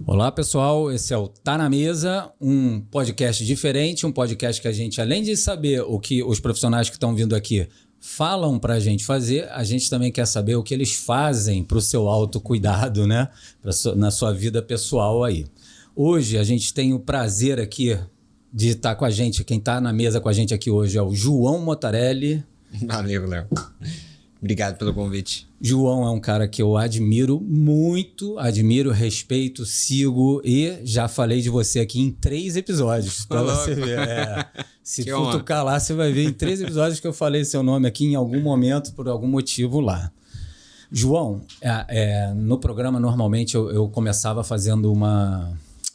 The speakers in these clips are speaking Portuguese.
Olá, pessoal. Esse é o Tá na Mesa, um podcast diferente, um podcast que a gente, além de saber o que os profissionais que estão vindo aqui falam para a gente fazer, a gente também quer saber o que eles fazem para o seu autocuidado, né? Na sua vida pessoal aí. Hoje a gente tem o prazer aqui de estar com a gente, quem está na mesa com a gente aqui hoje é o João Motarelli. Valeu, Léo. Obrigado pelo convite. João é um cara que eu admiro muito, respeito, sigo e já falei de você aqui em 3 episódios. Pra você ver. Se futucar lá, você vai ver em 3 episódios que eu falei seu nome aqui em algum momento, por algum motivo lá. João, no programa normalmente eu começava fazendo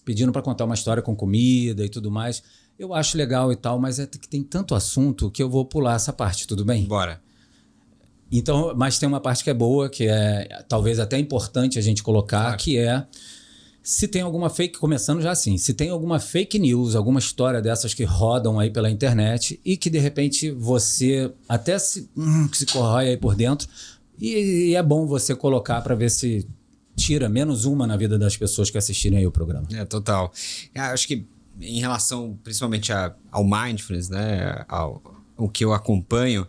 pedindo para contar uma história com comida e tudo mais. Eu acho legal e tal, mas que tem tanto assunto que eu vou pular essa parte, tudo bem? Bora. Então, mas tem uma parte que é boa, que é talvez até importante a gente colocar, claro. Que é se tem alguma começando já assim, se tem alguma fake news, alguma história dessas que rodam aí pela internet e que de repente você até se corrói aí por dentro e é bom você colocar para ver se tira menos uma na vida das pessoas que assistirem aí o programa. Total. Acho que em relação principalmente ao mindfulness, né, o que eu acompanho,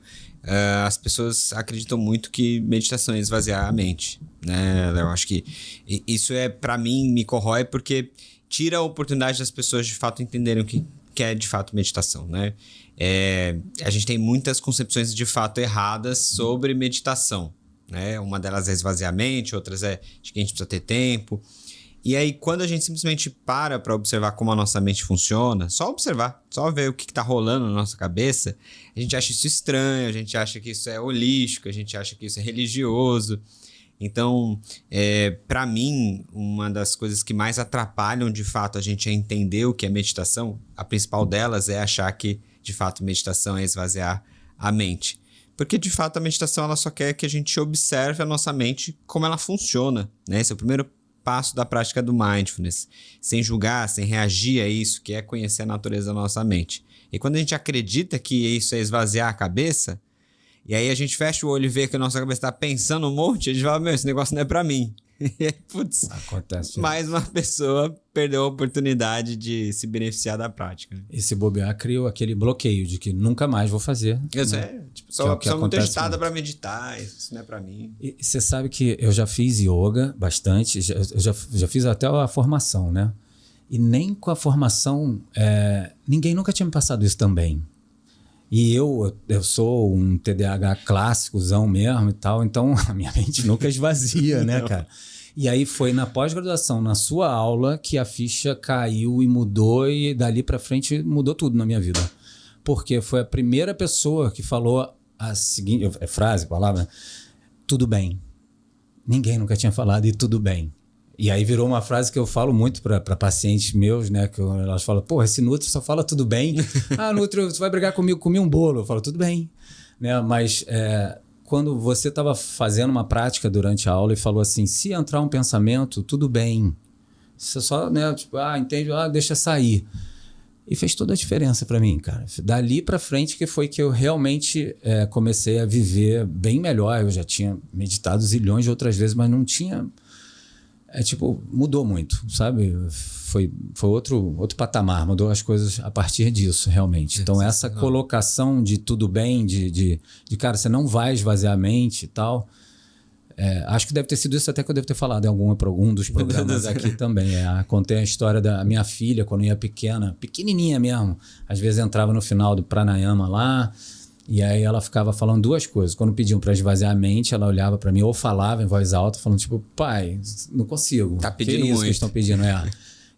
as pessoas acreditam muito que meditação é esvaziar a mente, né? Eu acho que isso para mim, me corrói porque tira a oportunidade das pessoas de fato entenderem o que é de fato meditação, né? A gente tem muitas concepções de fato erradas sobre meditação, né? Uma delas é esvaziar a mente, outras é de que a gente precisa ter tempo. E aí, quando a gente simplesmente para observar como a nossa mente funciona, só observar, só ver o que está rolando na nossa cabeça, a gente acha isso estranho, a gente acha que isso é holístico, a gente acha que isso é religioso. Então, para mim, uma das coisas que mais atrapalham, de fato, a gente a entender o que é meditação, a principal delas é achar que, de fato, meditação é esvaziar a mente. Porque, de fato, a meditação ela só quer que a gente observe a nossa mente como ela funciona, né? Esse é o primeiro passo da prática do mindfulness, sem julgar, sem reagir a isso, que é conhecer a natureza da nossa mente. E quando a gente acredita que isso é esvaziar a cabeça, e aí a gente fecha o olho e vê que a nossa cabeça está pensando um monte, a gente fala, esse negócio não é para mim. Putz, acontece. Mais uma pessoa perdeu a oportunidade de se beneficiar da prática. Esse bobear criou aquele bloqueio de que nunca mais vou fazer. Isso sou muito agitada para meditar, isso não é para mim. E você sabe que eu já fiz yoga bastante, já fiz até a formação, né? E nem com a formação, ninguém nunca tinha me passado isso também. E eu sou um TDAH clássicozão mesmo e tal, então a minha mente nunca esvazia, né, cara? E aí foi na pós-graduação, na sua aula, que a ficha caiu e mudou, e dali pra frente mudou tudo na minha vida. Porque foi a primeira pessoa que falou a seguinte palavra, tudo bem. Ninguém nunca tinha falado e tudo bem. E aí virou uma frase que eu falo muito para pacientes meus, né? Que elas falam, esse Nutri só fala tudo bem. Nutri, você vai brigar comigo, comi um bolo. Eu falo, tudo bem. Né? Mas quando você estava fazendo uma prática durante a aula e falou assim, se entrar um pensamento, tudo bem. Você só, né? Entende? Deixa sair. E fez toda a diferença para mim, cara. Dali para frente que foi que eu realmente comecei a viver bem melhor. Eu já tinha meditado zilhões de outras vezes, mas não tinha... mudou muito, sabe? Foi outro patamar, mudou as coisas a partir disso, realmente. Então, essa colocação de tudo bem, de cara, você não vai esvaziar a mente e tal. Acho que deve ter sido isso até que eu devo ter falado em algum dos programas aqui também. Contei a história da minha filha, quando eu ia pequenininha mesmo. Às vezes entrava no final do pranayama lá, e aí ela ficava falando 2 coisas. Quando pediam para esvaziar a mente, ela olhava para mim ou falava em voz alta, falando tipo, pai, não consigo. Tá pedindo isso muito. Que eles estão pedindo,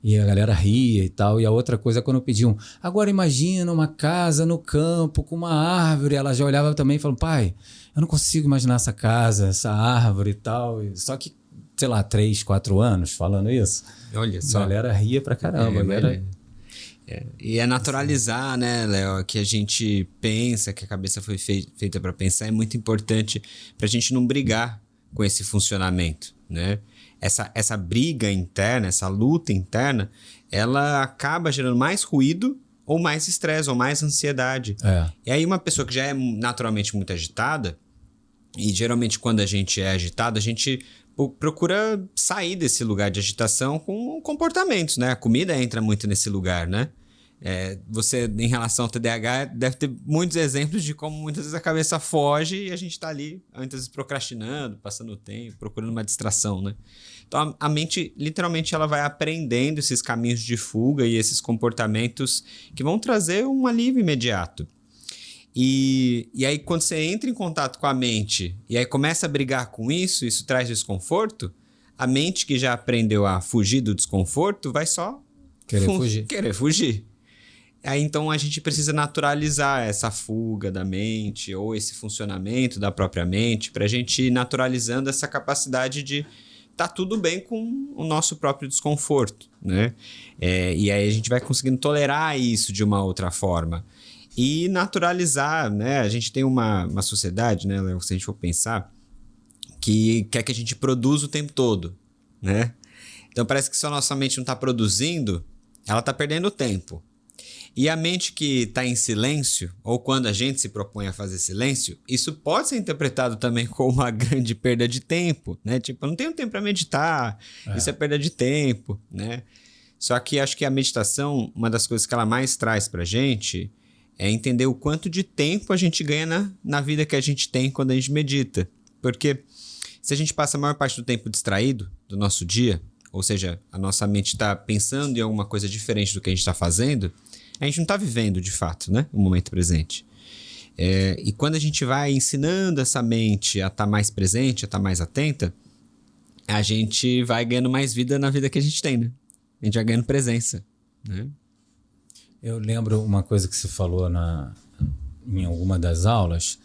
E a galera ria e tal. E a outra coisa é quando pediam, agora imagina uma casa no campo com uma árvore. Ela já olhava também e falava, pai, eu não consigo imaginar essa casa, essa árvore e tal. Só que, 3, 4 anos falando isso. Olha só. A galera ria pra caramba. E é naturalizar, né, Léo, que a gente pensa, que a cabeça foi feita para pensar, é muito importante para a gente não brigar com esse funcionamento, né? Essa briga interna, essa luta interna, ela acaba gerando mais ruído ou mais estresse, ou mais ansiedade. E aí uma pessoa que já é naturalmente muito agitada, e geralmente quando a gente é agitado, a gente procura sair desse lugar de agitação com comportamentos, né? A comida entra muito nesse lugar, né? Você, em relação ao TDAH, deve ter muitos exemplos de como muitas vezes a cabeça foge e a gente está ali, muitas vezes procrastinando, passando o tempo, procurando uma distração, né? Então, a mente, literalmente, ela vai aprendendo esses caminhos de fuga e esses comportamentos que vão trazer um alívio imediato. E aí, quando você entra em contato com a mente e aí começa a brigar com isso traz desconforto, a mente que já aprendeu a fugir do desconforto vai só querer fugir. Aí, então, a gente precisa naturalizar essa fuga da mente ou esse funcionamento da própria mente para a gente ir naturalizando essa capacidade de tá tudo bem com o nosso próprio desconforto, né? E aí a gente vai conseguindo tolerar isso de uma outra forma. E naturalizar, né? A gente tem uma sociedade, né, Léo, se a gente for pensar, que quer que a gente produza o tempo todo, né? Então parece que se a nossa mente não está produzindo, ela está perdendo tempo. E a mente que está em silêncio, ou quando a gente se propõe a fazer silêncio, isso pode ser interpretado também como uma grande perda de tempo, né? Tipo, eu não tenho tempo para meditar, isso é perda de tempo, né? Só que acho que a meditação, uma das coisas que ela mais traz para a gente é entender o quanto de tempo a gente ganha na vida que a gente tem quando a gente medita. Porque se a gente passa a maior parte do tempo distraído do nosso dia, ou seja, a nossa mente está pensando em alguma coisa diferente do que a gente está fazendo, a gente não está vivendo de fato, né, o momento presente. E quando a gente vai ensinando essa mente a estar mais presente, a estar mais atenta, a gente vai ganhando mais vida na vida que a gente tem, né? A gente vai ganhando presença, né? Eu lembro uma coisa que você falou em alguma das aulas,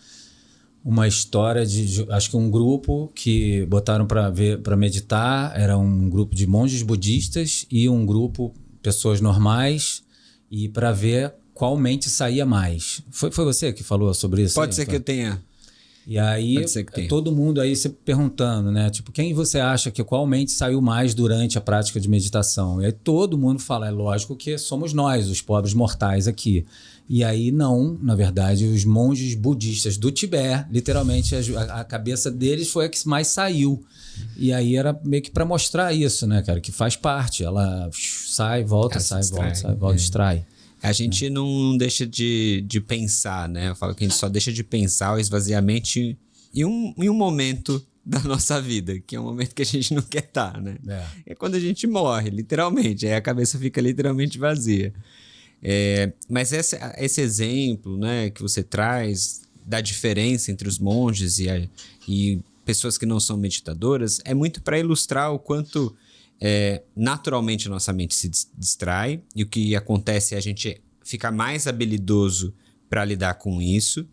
uma história acho que um grupo que botaram para meditar, era um grupo de monges budistas e um grupo pessoas normais, e para ver qual mente saía mais. Foi você que falou sobre isso? Pode ser que eu tenha. E aí, todo mundo aí se perguntando, né? Tipo, quem você acha que qual mente saiu mais durante a prática de meditação? E aí todo mundo fala, é lógico que somos nós, os pobres mortais aqui. E aí não, na verdade, os monges budistas do Tibete, literalmente a cabeça deles foi a que mais saiu. E aí era meio que para mostrar isso, né, cara? Que faz parte. Ela sai, volta, distrai. A gente não deixa de pensar, né? Eu falo que a gente só deixa de pensar ou esvaziar a mente em um momento da nossa vida, que é um momento que a gente não quer estar, né? É quando a gente morre, literalmente. Aí a cabeça fica literalmente vazia. Mas esse exemplo, né, que você traz da diferença entre os monges e pessoas que não são meditadoras é muito para ilustrar o quanto naturalmente a nossa mente se distrai, e o que acontece é a gente ficar mais habilidoso para lidar com isso.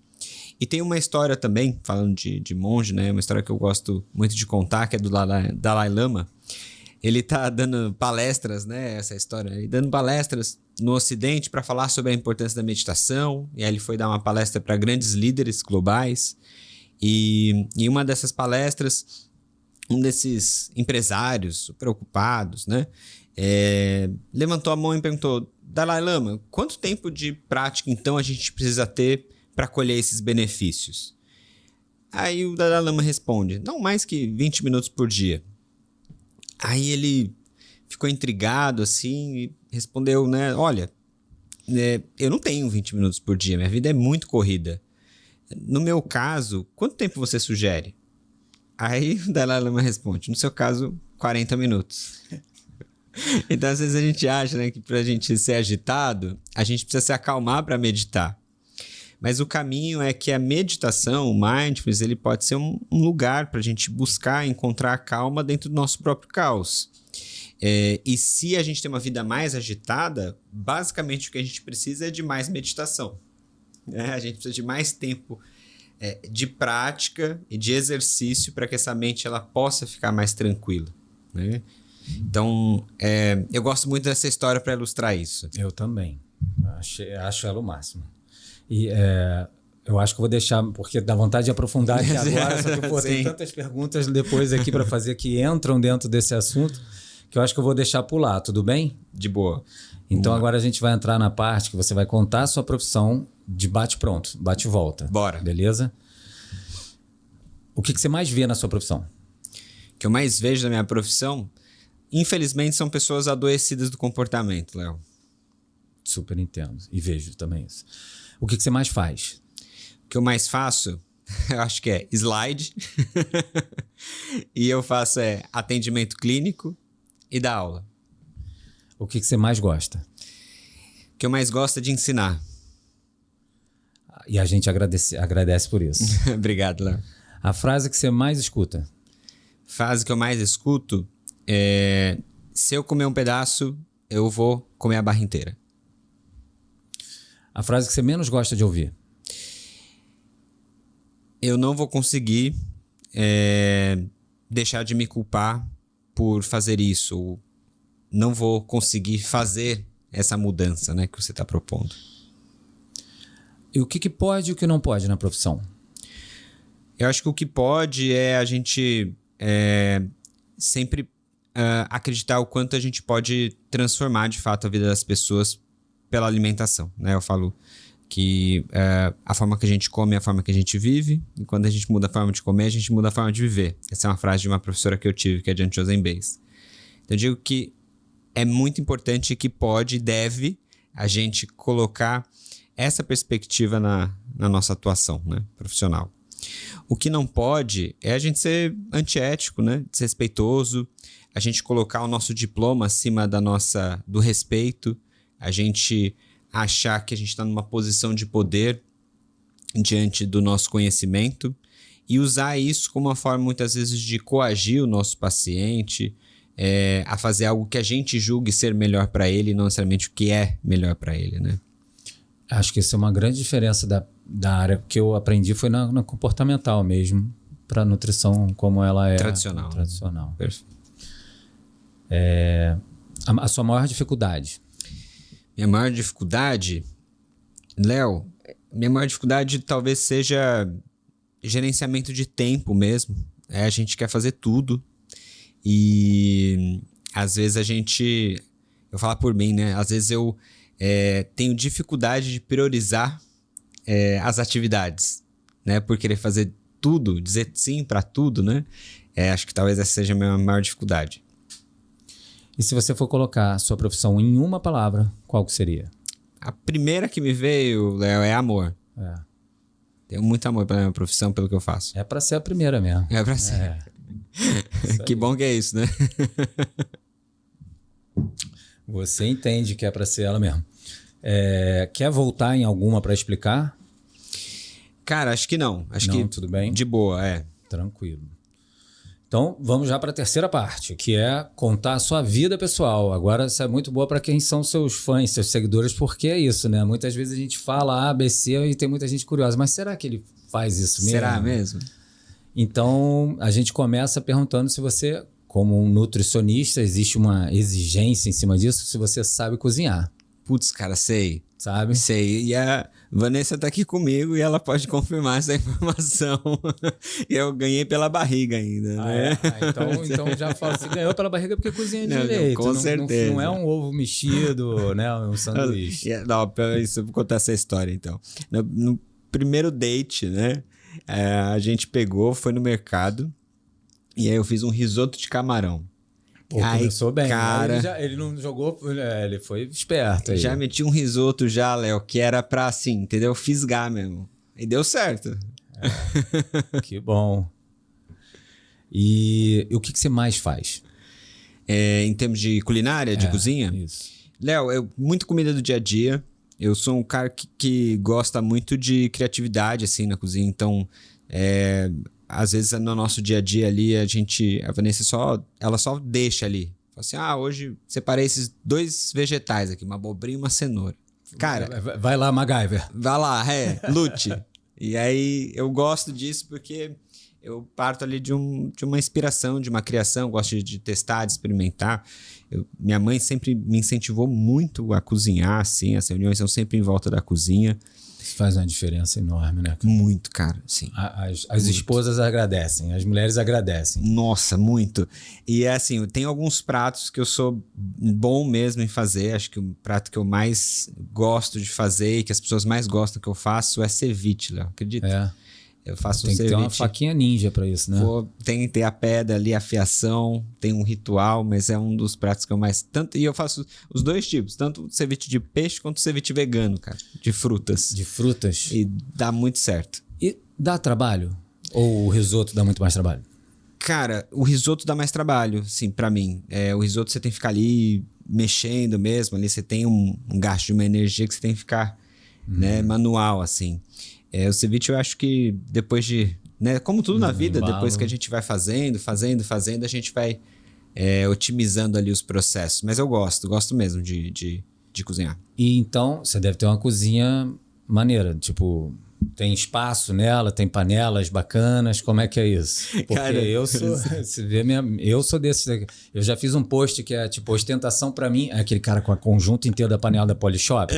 E tem uma história também, falando de monge, né? Uma história que eu gosto muito de contar, que é do Dalai Lama. Ele tá dando palestras, né? Essa história, ele dando palestras no Ocidente para falar sobre a importância da meditação. E aí ele foi dar uma palestra para grandes líderes globais. E em uma dessas palestras, um desses empresários preocupados, né, levantou a mão e perguntou: Dalai Lama, quanto tempo de prática então a gente precisa ter para colher esses benefícios? Aí o Dalai Lama responde: não mais que 20 minutos por dia. Aí ele ficou intrigado assim e respondeu, né, olha, eu não tenho 20 minutos por dia, minha vida é muito corrida. No meu caso, quanto tempo você sugere? Aí o Dalai Lama responde: no seu caso, 40 minutos. Então, às vezes a gente acha, né, que pra gente ser agitado, a gente precisa se acalmar para meditar. Mas o caminho é que a meditação, o mindfulness, ele pode ser um lugar para a gente buscar encontrar a calma dentro do nosso próprio caos. E se a gente tem uma vida mais agitada, basicamente o que a gente precisa é de mais meditação. A gente precisa de mais tempo de prática e de exercício para que essa mente ela possa ficar mais tranquila, né? Então, eu gosto muito dessa história para ilustrar isso. Eu também. Acho ela o máximo. E eu acho que eu vou deixar, porque dá vontade de aprofundar aqui agora, só que tem tantas perguntas depois aqui para fazer que entram dentro desse assunto, que eu acho que eu vou deixar pular, tudo bem? De boa. Então agora a gente vai entrar na parte que você vai contar a sua profissão de bate-pronto, bate-volta. Bora. Beleza? O que você mais vê na sua profissão? O que eu mais vejo na minha profissão, infelizmente, são pessoas adoecidas do comportamento, Léo. Super entendo. E vejo também isso. O que você mais faz? O que eu mais faço, eu acho que é slide. E eu faço atendimento clínico e dar aula. O que você mais gosta? O que eu mais gosto é de ensinar. E a gente agradece por isso. Obrigado, Léo. A frase que você mais escuta? Frase que eu mais escuto é: se eu comer um pedaço, eu vou comer a barra inteira. A frase que você menos gosta de ouvir? Eu não vou conseguir deixar de me culpar por fazer isso. Ou não vou conseguir fazer essa mudança, né, que você está propondo. E o que pode e o que não pode na profissão? Eu acho que o que pode é a gente sempre acreditar o quanto a gente pode transformar de fato a vida das pessoas pela alimentação, né? Eu falo que a forma que a gente come é a forma que a gente vive, e quando a gente muda a forma de comer, a gente muda a forma de viver. Essa é uma frase de uma professora que eu tive, que é a Jan Chozen-Bays. Então eu digo que é muito importante, que pode e deve a gente colocar essa perspectiva na nossa atuação, né, profissional. O que não pode é a gente ser antiético, né, desrespeitoso, a gente colocar o nosso diploma acima do respeito, a gente achar que a gente está numa posição de poder diante do nosso conhecimento e usar isso como uma forma, muitas vezes, de coagir o nosso paciente a fazer algo que a gente julgue ser melhor para ele e não necessariamente o que é melhor para ele, né? Acho que isso é uma grande diferença da área que eu aprendi, foi na comportamental mesmo, para a nutrição como ela é tradicional. Perfeito. A sua maior dificuldade? Minha maior dificuldade, Léo, minha maior dificuldade talvez seja gerenciamento de tempo mesmo. A gente quer fazer tudo e às vezes eu falo por mim, né? Às vezes eu tenho dificuldade de priorizar as atividades, né? Por querer fazer tudo, dizer sim para tudo, né? Acho que talvez essa seja a minha maior dificuldade. E se você for colocar a sua profissão em uma palavra, qual que seria? A primeira que me veio, Léo, é amor. Tenho muito amor pela minha profissão, pelo que eu faço. É para ser a primeira mesmo. É para ser. Que bom que é isso, né? Você entende que é para ser ela mesmo. Quer voltar em alguma para explicar? Cara, acho que não. Acho que tudo bem? De boa, Tranquilo. Então, vamos já para a terceira parte, que é contar a sua vida pessoal. Agora, isso é muito boa para quem são seus fãs, seus seguidores, porque é isso, né? Muitas vezes a gente fala A, B, C e tem muita gente curiosa. Mas será que ele faz isso mesmo? Será mesmo? Então, a gente começa perguntando se você, como um nutricionista, existe uma exigência em cima disso, se você sabe cozinhar. Putz, cara, sei. Sabe? Sei. E a Vanessa tá aqui comigo e ela pode confirmar essa informação. E eu ganhei pela barriga ainda, né? Então já falo, você ganhou pela barriga porque cozinha direito. Com certeza. Não é um ovo mexido, né? Um sanduíche. Não, isso, eu vou contar essa história, então. No primeiro date, né? A gente foi no mercado e aí eu fiz um risoto de camarão. Pô, começou bem. Cara, ele não jogou, ele foi esperto aí. Já meti um risoto já, Léo, que era pra, assim, entendeu? Fisgar mesmo. E deu certo. Que bom. E o que você mais faz? Em termos de culinária, de cozinha? Isso. Léo, muito comida do dia a dia. Eu sou um cara que gosta muito de criatividade, assim, na cozinha. Então, às vezes no nosso dia a dia ali, a Vanessa ela só deixa ali. Fala assim, hoje separei esses 2 vegetais aqui, uma abobrinha e uma cenoura. Cara... Vai lá, MacGyver. Vai lá, lute. E aí eu gosto disso porque eu parto ali de uma inspiração, de uma criação, gosto de testar, de experimentar. Minha mãe sempre me incentivou muito a cozinhar, assim, as reuniões são sempre em volta da cozinha. Isso faz uma diferença enorme, né? Muito, cara, sim. As esposas agradecem, as mulheres agradecem. Nossa, muito. E assim, tem alguns pratos que eu sou bom mesmo em fazer. Acho que o prato que eu mais gosto de fazer e que as pessoas mais gostam que eu faço é ceviche, Léo, acredita? Eu faço Tem que ter uma ceviche. faquinha ninja pra isso, né? Tem que ter a pedra ali, a fiação, tem um ritual, mas é um dos pratos que eu mais... E eu faço os dois tipos, tanto o ceviche de peixe quanto o ceviche vegano, cara, de frutas. De frutas. E dá muito certo. E dá trabalho? Ou o risoto dá muito mais trabalho? Cara, o risoto dá mais trabalho, sim, pra mim. O risoto você tem que ficar ali mexendo mesmo, ali você tem um gasto de uma energia que você tem que ficar né, manual, assim. O ceviche eu acho que depois de... Né, como tudo na vida, embalo. depois que a gente vai fazendo, a gente vai otimizando ali os processos. Mas eu gosto mesmo de cozinhar. E então, você deve ter uma cozinha maneira, tipo... Tem espaço nela, tem panelas bacanas, como é que é isso? Porque Cara, eu sou, você vê eu sou desses daqui. Eu já fiz um post que é tipo ostentação pra mim, é aquele cara com a conjunto inteiro da panela da Polishop.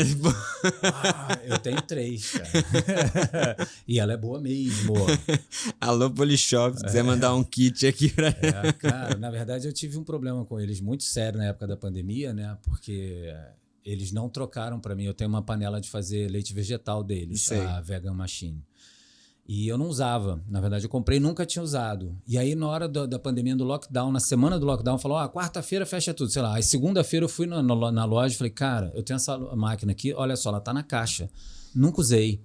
Eu tenho 3, cara. E ela é boa mesmo. Alô, Polishop, se quiser mandar um kit aqui pra... Cara, na verdade eu tive um problema com eles muito sério na época da pandemia, né? Porque... Eles não trocaram para mim. Eu tenho uma panela de fazer leite vegetal deles, Sei. a Vegan Machine. E eu não usava. Na verdade, eu comprei e nunca tinha usado. E aí, na hora da pandemia do lockdown, na semana do lockdown, falou, quarta-feira fecha tudo. Sei lá, aí segunda-feira eu fui na loja e falei, cara, eu tenho essa máquina aqui, olha só, ela tá na caixa. Nunca usei.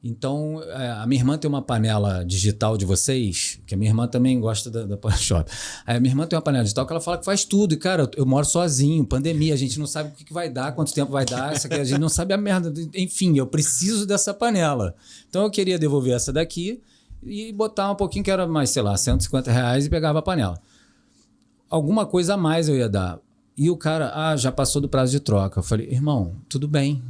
Então, a minha irmã tem uma panela digital de vocês, que a minha irmã também gosta da Polishop. Aí a minha irmã tem uma panela digital que ela fala que faz tudo. E, cara, eu moro sozinho, pandemia, a gente não sabe o que vai dar, quanto tempo vai dar, isso aqui, a gente não sabe a merda. Enfim, eu preciso dessa panela. Então, eu queria devolver essa daqui e botar um pouquinho, que era mais, sei lá, R$150 e pegava a panela. Alguma coisa a mais eu ia dar. E o cara, já passou do prazo de troca. Eu falei, irmão, tudo bem.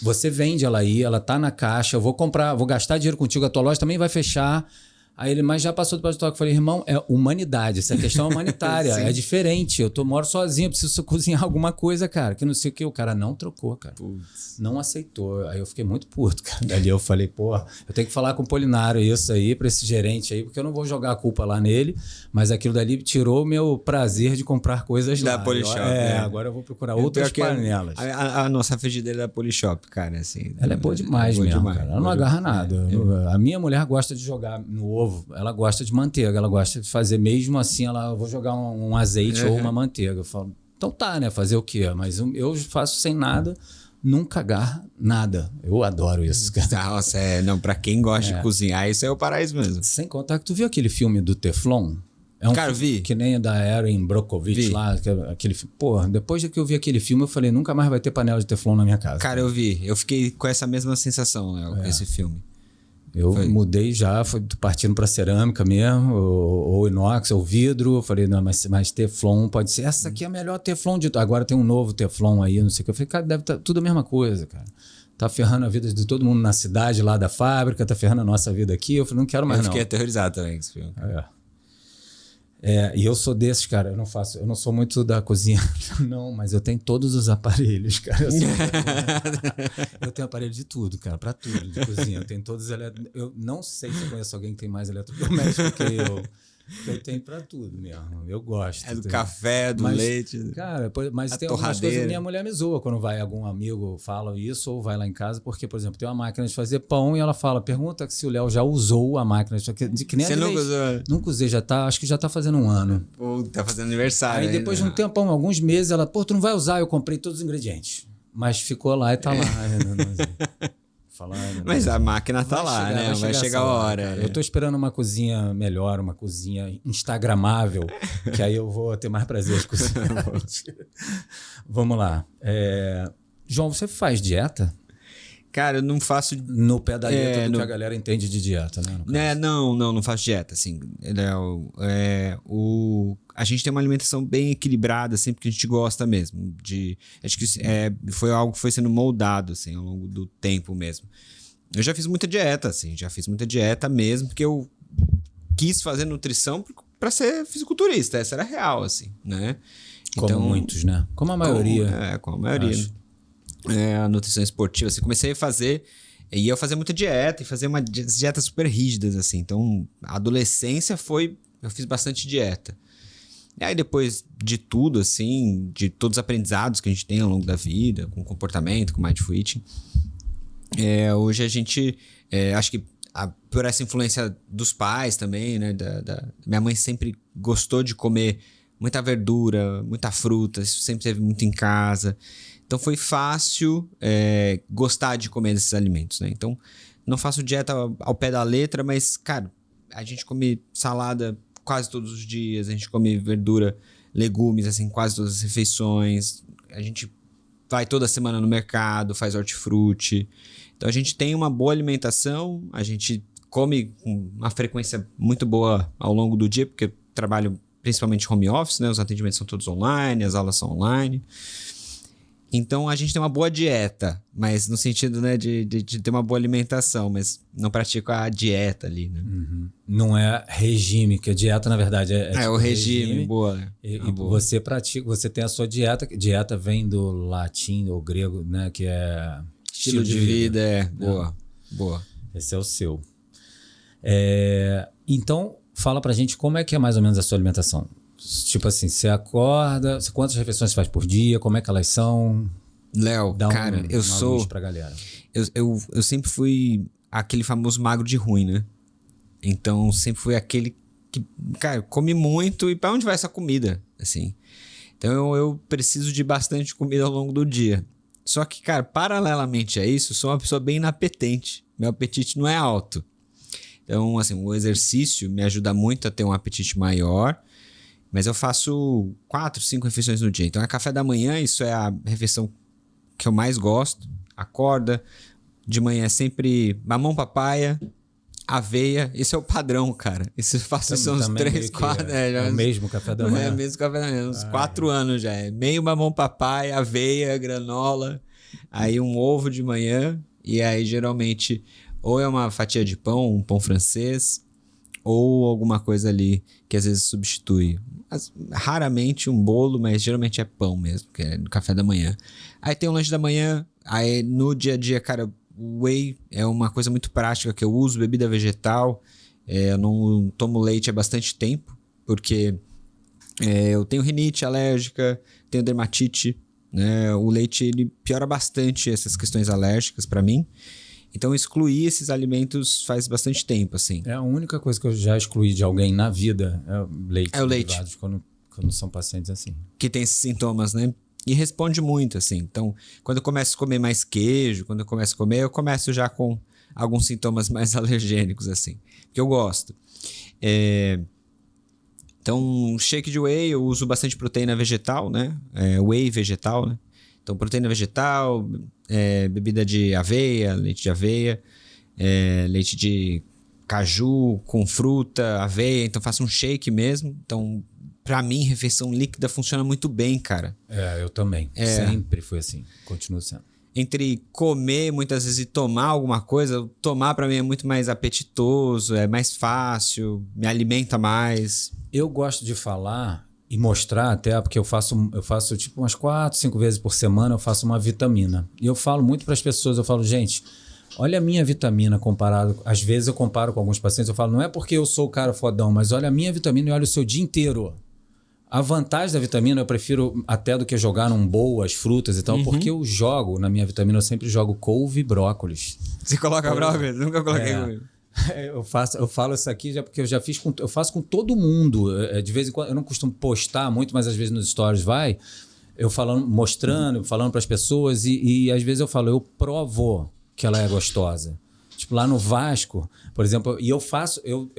Você vende ela aí, ela tá na caixa, eu vou comprar, vou gastar dinheiro contigo, a tua loja também vai fechar. Aí ele, mas já passou do prazo de troca. Eu falei, irmão, é humanidade, essa questão é humanitária, é diferente. Moro sozinho, eu preciso cozinhar alguma coisa, cara, que não sei o que. O cara não trocou, cara. Putz. Não aceitou. Aí eu fiquei muito puto, cara. Dali eu falei, pô, eu tenho que falar com o Polinário isso aí, pra esse gerente aí, porque eu não vou jogar a culpa lá nele, mas aquilo dali tirou o meu prazer de comprar coisas da lá. Polishop. Agora eu vou procurar outras panelas. A nossa frigideira da Polishop, cara, assim. Ela é boa demais mesmo, cara. Ela não agarra nada. A minha mulher gosta de jogar no ovo, ela gosta de manteiga, ela gosta de fazer mesmo assim, eu vou jogar um azeite ou uma manteiga. Eu falo, então tá, né? Fazer o quê? Mas eu faço sem nada, nunca agarra nada. Eu adoro isso, cara. Nossa, não, pra quem gosta de cozinhar, isso é o paraíso mesmo. Sem contar que tu viu aquele filme do Teflon? É um cara, filme vi. que nem da Erin Brockovich lá, aquele filme. Pô, depois que eu vi aquele filme, eu falei, nunca mais vai ter panela de Teflon na minha casa. Cara, eu vi. Eu fiquei com essa mesma sensação, né, com esse filme. Eu mudei já, foi partindo para cerâmica mesmo, ou inox, ou vidro. Eu falei, não, mas Teflon pode ser. Essa aqui é a melhor Teflon de... Agora tem um novo Teflon aí, não sei o que. Eu falei, cara, deve estar tudo a mesma coisa, cara. Tá ferrando a vida de todo mundo na cidade, lá da fábrica, tá ferrando a nossa vida aqui. Eu falei, não quero mais não. Eu fiquei aterrorizado também com esse filme. E eu sou desses, cara, eu não sou muito da cozinha, não, mas eu tenho todos os aparelhos, cara. Eu tenho aparelho de tudo, cara, pra tudo, de cozinha. Eu tenho todos os eu não sei se eu conheço alguém que tem mais eletrodoméstico que eu. Eu tenho pra tudo mesmo. Eu gosto. Do café, do leite. Cara, mas tem algumas coisas. Minha mulher me zoa quando vai algum amigo fala isso ou vai lá em casa, porque, por exemplo, tem uma máquina de fazer pão e ela fala, pergunta se o Léo já usou a máquina. Que nem você nunca usou? Nunca usei, acho que já tá fazendo um ano. Pô, tá fazendo aniversário. Aí depois de um tempão, alguns meses, ela, pô, tu não vai usar, eu comprei todos os ingredientes. Mas ficou lá e tá lá. Mas a máquina tá lá, né? Vai chegar a hora. Eu tô esperando uma cozinha melhor, uma cozinha instagramável, que aí eu vou ter mais prazer de cozinhar. Vamos lá. João, você faz dieta? Cara, eu não faço... No pé da letra do que a galera entende de dieta, né? Não faço dieta, assim. A gente tem uma alimentação bem equilibrada, assim, porque a gente gosta mesmo. Acho que foi algo que foi sendo moldado, assim, ao longo do tempo mesmo. Eu já fiz muita dieta, assim, mesmo, porque eu quis fazer nutrição para ser fisiculturista, essa era real, assim, né? Como muitos, né? Como a maioria. Como a maioria. A nutrição esportiva, assim, comecei a fazer, e eu fazia muita dieta, e fazia umas dietas super rígidas, assim, então a adolescência eu fiz bastante dieta. E aí depois de tudo, assim, de todos os aprendizados que a gente tem ao longo da vida, com comportamento, com mindful eating, hoje a gente, acho que por essa influência dos pais também, né? Minha mãe sempre gostou de comer muita verdura, muita fruta, isso sempre teve muito em casa. Então foi fácil gostar de comer esses alimentos, né? Então não faço dieta ao pé da letra, mas, cara, a gente come salada quase todos os dias, a gente come verdura, legumes, assim, quase todas as refeições. A gente vai toda semana no mercado, faz hortifruti. Então a gente tem uma boa alimentação, a gente come com uma frequência muito boa ao longo do dia, porque eu trabalho principalmente home office, né? Os atendimentos são todos online, as aulas são online. Então a gente tem uma boa dieta, mas no sentido, né, de ter uma boa alimentação, mas não pratico a dieta ali, né? Uhum. Não é regime, que a dieta, na verdade, é tipo o regime, boa, né? E Boa. você pratica, você tem a sua dieta. Dieta vem do latim ou grego, né? Que é Estilo de vida, boa, boa. Esse é o seu. Então, fala pra gente como é que é mais ou menos a sua alimentação. Tipo assim, você acorda, quantas refeições você faz por dia, como é que elas são? Léo, cara, eu uma sou... luz pra galera. Eu sempre fui aquele famoso magro de ruim, né? Então, sempre fui aquele que, cara, come muito e pra onde vai essa comida, assim? Então, eu preciso de bastante comida ao longo do dia. Só que, cara, paralelamente a isso, eu sou uma pessoa bem inapetente. Meu apetite não é alto. Então, assim, o exercício me ajuda muito a ter um apetite maior, mas eu faço 4, 5 refeições no dia. Então, é café da manhã, isso é a refeição que eu mais gosto. Acorda, de manhã é sempre mamão papaya, aveia. Esse é o padrão, cara. Isso eu faço isso uns 3, 4... É o mesmo café da manhã? É o mesmo café da manhã, uns 4 anos já. É meio mamão papaya, aveia, granola, aí um ovo de manhã, e aí geralmente ou é uma fatia de pão, um pão francês, ou alguma coisa ali que às vezes substitui. Raramente um bolo, mas geralmente é pão mesmo, que é no café da manhã. Aí tem o lanche da manhã, aí no dia a dia, cara, o whey é uma coisa muito prática que eu uso, bebida vegetal. Eu não tomo leite há bastante tempo, porque eu tenho rinite alérgica, tenho dermatite, né? O leite ele piora bastante essas questões alérgicas para mim. Então, excluir esses alimentos faz bastante tempo, assim. É a única coisa que eu já excluí de alguém na vida é o leite. É o leite. Quando são pacientes assim. Que tem esses sintomas, né? E responde muito, assim. Então, quando eu começo a comer mais queijo, quando eu começo a comer, eu começo já com alguns sintomas mais alergênicos, assim. Que eu gosto. Então, shake de whey, eu uso bastante proteína vegetal, né? Whey vegetal, né? Então, proteína vegetal, bebida de aveia, leite de aveia, leite de caju com fruta, aveia. Então, faço um shake mesmo. Então, pra mim, refeição líquida funciona muito bem, cara. Eu também. Sempre foi assim. Continua sendo. Entre comer muitas vezes e tomar alguma coisa, tomar pra mim é muito mais apetitoso, é mais fácil, me alimenta mais. Eu gosto de falar e mostrar até, porque eu faço tipo umas 4, 5 vezes por semana, eu faço uma vitamina. E eu falo muito para as pessoas, eu falo, gente, olha a minha vitamina comparado, às vezes eu comparo com alguns pacientes, eu falo, não é porque eu sou o cara fodão, mas olha a minha vitamina e olha o seu dia inteiro. A vantagem da vitamina eu prefiro até do que jogar num bowl as frutas e tal, porque eu jogo, na minha vitamina eu sempre jogo couve e brócolis. Você coloca brócolis? Nunca coloquei comigo. Eu falo isso aqui já porque eu faço com todo mundo. De vez em quando, eu não costumo postar muito, mas às vezes nos stories eu falando, mostrando, falando para as pessoas e às vezes eu falo, eu provo que ela é gostosa. Tipo, lá no Vasco, por exemplo, e eu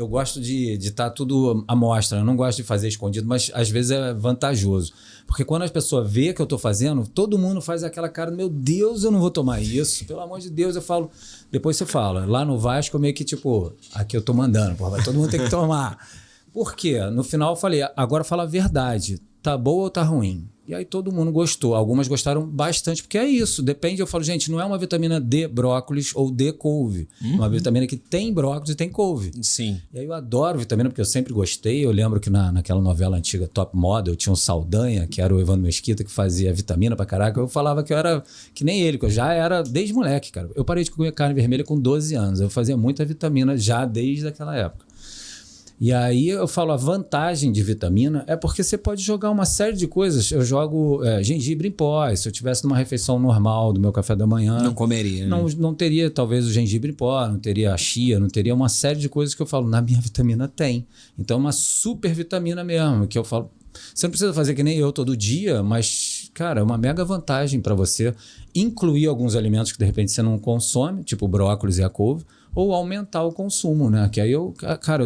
gosto de estar tudo à mostra, eu não gosto de fazer escondido, mas às vezes é vantajoso. Porque quando as pessoas vê que eu tô fazendo, todo mundo faz aquela cara, meu Deus, eu não vou tomar isso, pelo amor de Deus, eu falo, depois você fala, lá no Vasco eu meio que tipo, aqui eu tô mandando, porra, todo mundo tem que tomar. Por quê? No final eu falei, agora fala a verdade, tá boa ou tá ruim? E aí todo mundo gostou. Algumas gostaram bastante, porque é isso. Depende, eu falo, gente, não é uma vitamina de brócolis ou de couve. É uma vitamina que tem brócolis e tem couve. Sim. E aí eu adoro vitamina, porque eu sempre gostei. Eu lembro que naquela novela antiga Top Model, tinha um Saldanha, que era o Evandro Mesquita, que fazia vitamina pra caraca. Eu falava que eu era que nem ele, que eu já era desde moleque, cara. Eu parei de comer carne vermelha com 12 anos. Eu fazia muita vitamina já desde aquela época. E aí eu falo, a vantagem de vitamina é porque você pode jogar uma série de coisas. Eu jogo gengibre em pó. Se eu tivesse numa refeição normal do meu café da manhã... Não comeria, né? Não teria talvez o gengibre em pó, não teria a chia, não teria uma série de coisas que eu falo, na minha vitamina tem. Então é uma super vitamina mesmo, que eu falo... Você não precisa fazer que nem eu todo dia, mas, cara, é uma mega vantagem para você incluir alguns alimentos que de repente você não consome, tipo brócolis e a couve, ou aumentar o consumo, né? Que aí eu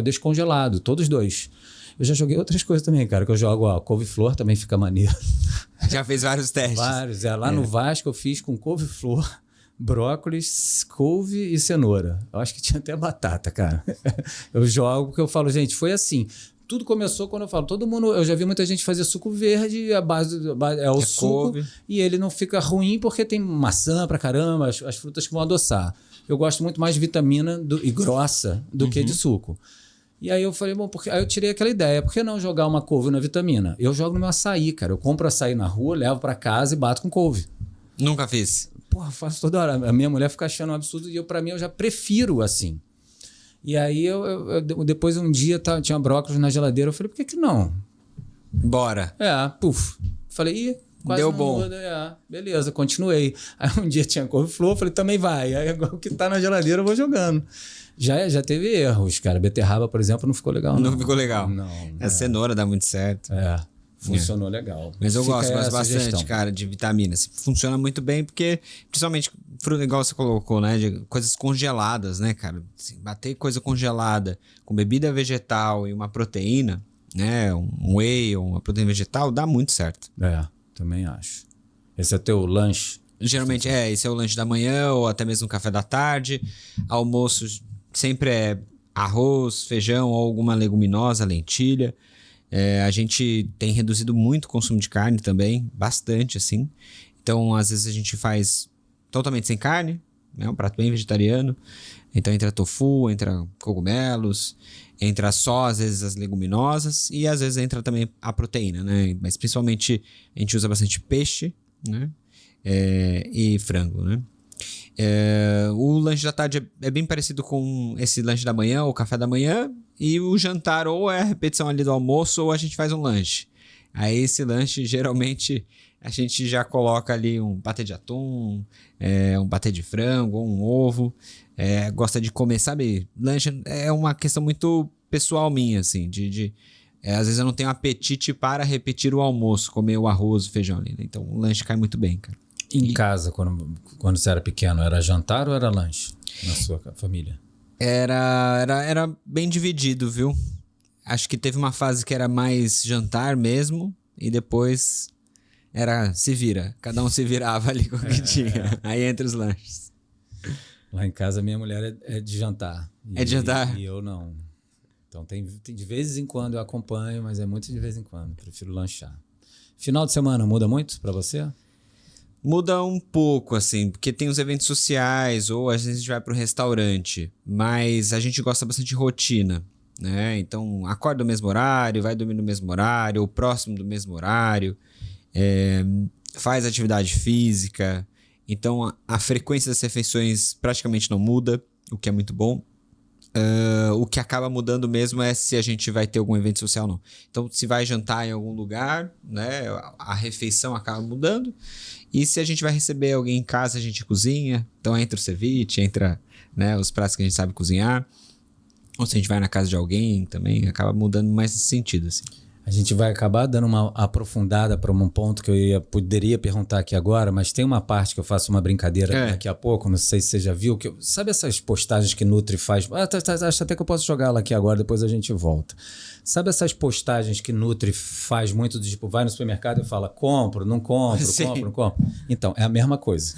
deixo congelado, todos dois. Eu já joguei outras coisas também, cara, que eu jogo, couve-flor também fica maneiro. Já fez vários testes. Vários. Lá no Vasco eu fiz com couve-flor, brócolis, couve e cenoura. Eu acho que tinha até batata, cara. Eu jogo porque eu falo, gente, foi assim. Tudo começou quando eu falo, todo mundo, eu já vi muita gente fazer suco verde, a base é o suco, couve. E ele não fica ruim porque tem maçã pra caramba, as frutas que vão adoçar. Eu gosto muito mais de vitamina e grossa do que de suco. E aí eu falei, aí eu tirei aquela ideia, por que não jogar uma couve na vitamina? Eu jogo no meu açaí, cara. Eu compro açaí na rua, levo pra casa e bato com couve. Nunca fiz. Porra, faço toda hora. A minha mulher fica achando um absurdo e pra mim eu já prefiro assim. E aí eu depois um dia tinha brócolis na geladeira, eu falei, por que não? Bora. Falei, quase deu não bom. Muda. Beleza, continuei. Aí um dia tinha couve-flor, falei, também vai. Aí agora o que tá na geladeira eu vou jogando. Já teve erros, cara. Beterraba, por exemplo, não ficou legal. Não ficou legal. Não. A cenoura dá muito certo. Funcionou legal. Mas eu gosto bastante, cara, de vitaminas. Funciona muito bem porque, principalmente, igual você colocou, né? De coisas congeladas, né, cara? Assim, bater coisa congelada com bebida vegetal e uma proteína, né? Um whey ou uma proteína vegetal, dá muito certo. Também acho. Esse é teu lanche? Geralmente esse é o lanche da manhã ou até mesmo o café da tarde. Almoço sempre é arroz, feijão ou alguma leguminosa, lentilha. A gente tem reduzido muito o consumo de carne também, bastante assim. Então, às vezes a gente faz totalmente sem carne, né? Um prato bem vegetariano. Então, entra tofu, entra cogumelos, entra só, às vezes, as leguminosas e às vezes entra também a proteína, né? Mas principalmente a gente usa bastante peixe, né? E frango, né? O lanche da tarde é bem parecido com esse lanche da manhã ou café da manhã, e o jantar ou é a repetição ali do almoço ou a gente faz um lanche. Aí esse lanche geralmente a gente já coloca ali um patê de atum, um patê de frango ou um ovo. Gosta de comer, sabe? Lanche é uma questão muito pessoal minha, assim, às vezes eu não tenho apetite para repetir o almoço, comer o arroz, o feijão ali, né? Então o lanche cai muito bem, cara. Em casa, quando você era pequeno, era jantar ou era lanche na sua família? Era bem dividido, viu? Acho que teve uma fase que era mais jantar mesmo, e depois era se vira. Cada um se virava ali com o que tinha. Aí entre os lanches. Lá em casa, minha mulher é de jantar. É de jantar? E eu não. Então tem de vez em quando eu acompanho, mas é muito de vez em quando. Prefiro lanchar. Final de semana muda muito pra você? Muda um pouco, assim, porque tem os eventos sociais, ou às vezes a gente vai pro restaurante, mas a gente gosta bastante de rotina, né? Então, acorda no mesmo horário, vai dormir no mesmo horário, ou próximo do mesmo horário, faz atividade física. Então, a frequência das refeições praticamente não muda, o que é muito bom. O que acaba mudando mesmo é se a gente vai ter algum evento social ou não. Então, se vai jantar em algum lugar, né, a refeição acaba mudando. E se a gente vai receber alguém em casa, a gente cozinha. Então, entra o ceviche, entra, né, os pratos que a gente sabe cozinhar. Ou se a gente vai na casa de alguém, também acaba mudando mais nesse sentido, assim. A gente vai acabar dando uma aprofundada para um ponto que poderia perguntar aqui agora, mas tem uma parte que eu faço uma brincadeira daqui a pouco, não sei se você já viu, sabe essas postagens que Nutri faz? Acho até que eu posso jogar ela aqui agora, depois a gente volta. Sabe essas postagens que Nutri faz muito, tipo, vai no supermercado e fala, compro, não compro, compro, não compro? Então, é a mesma coisa.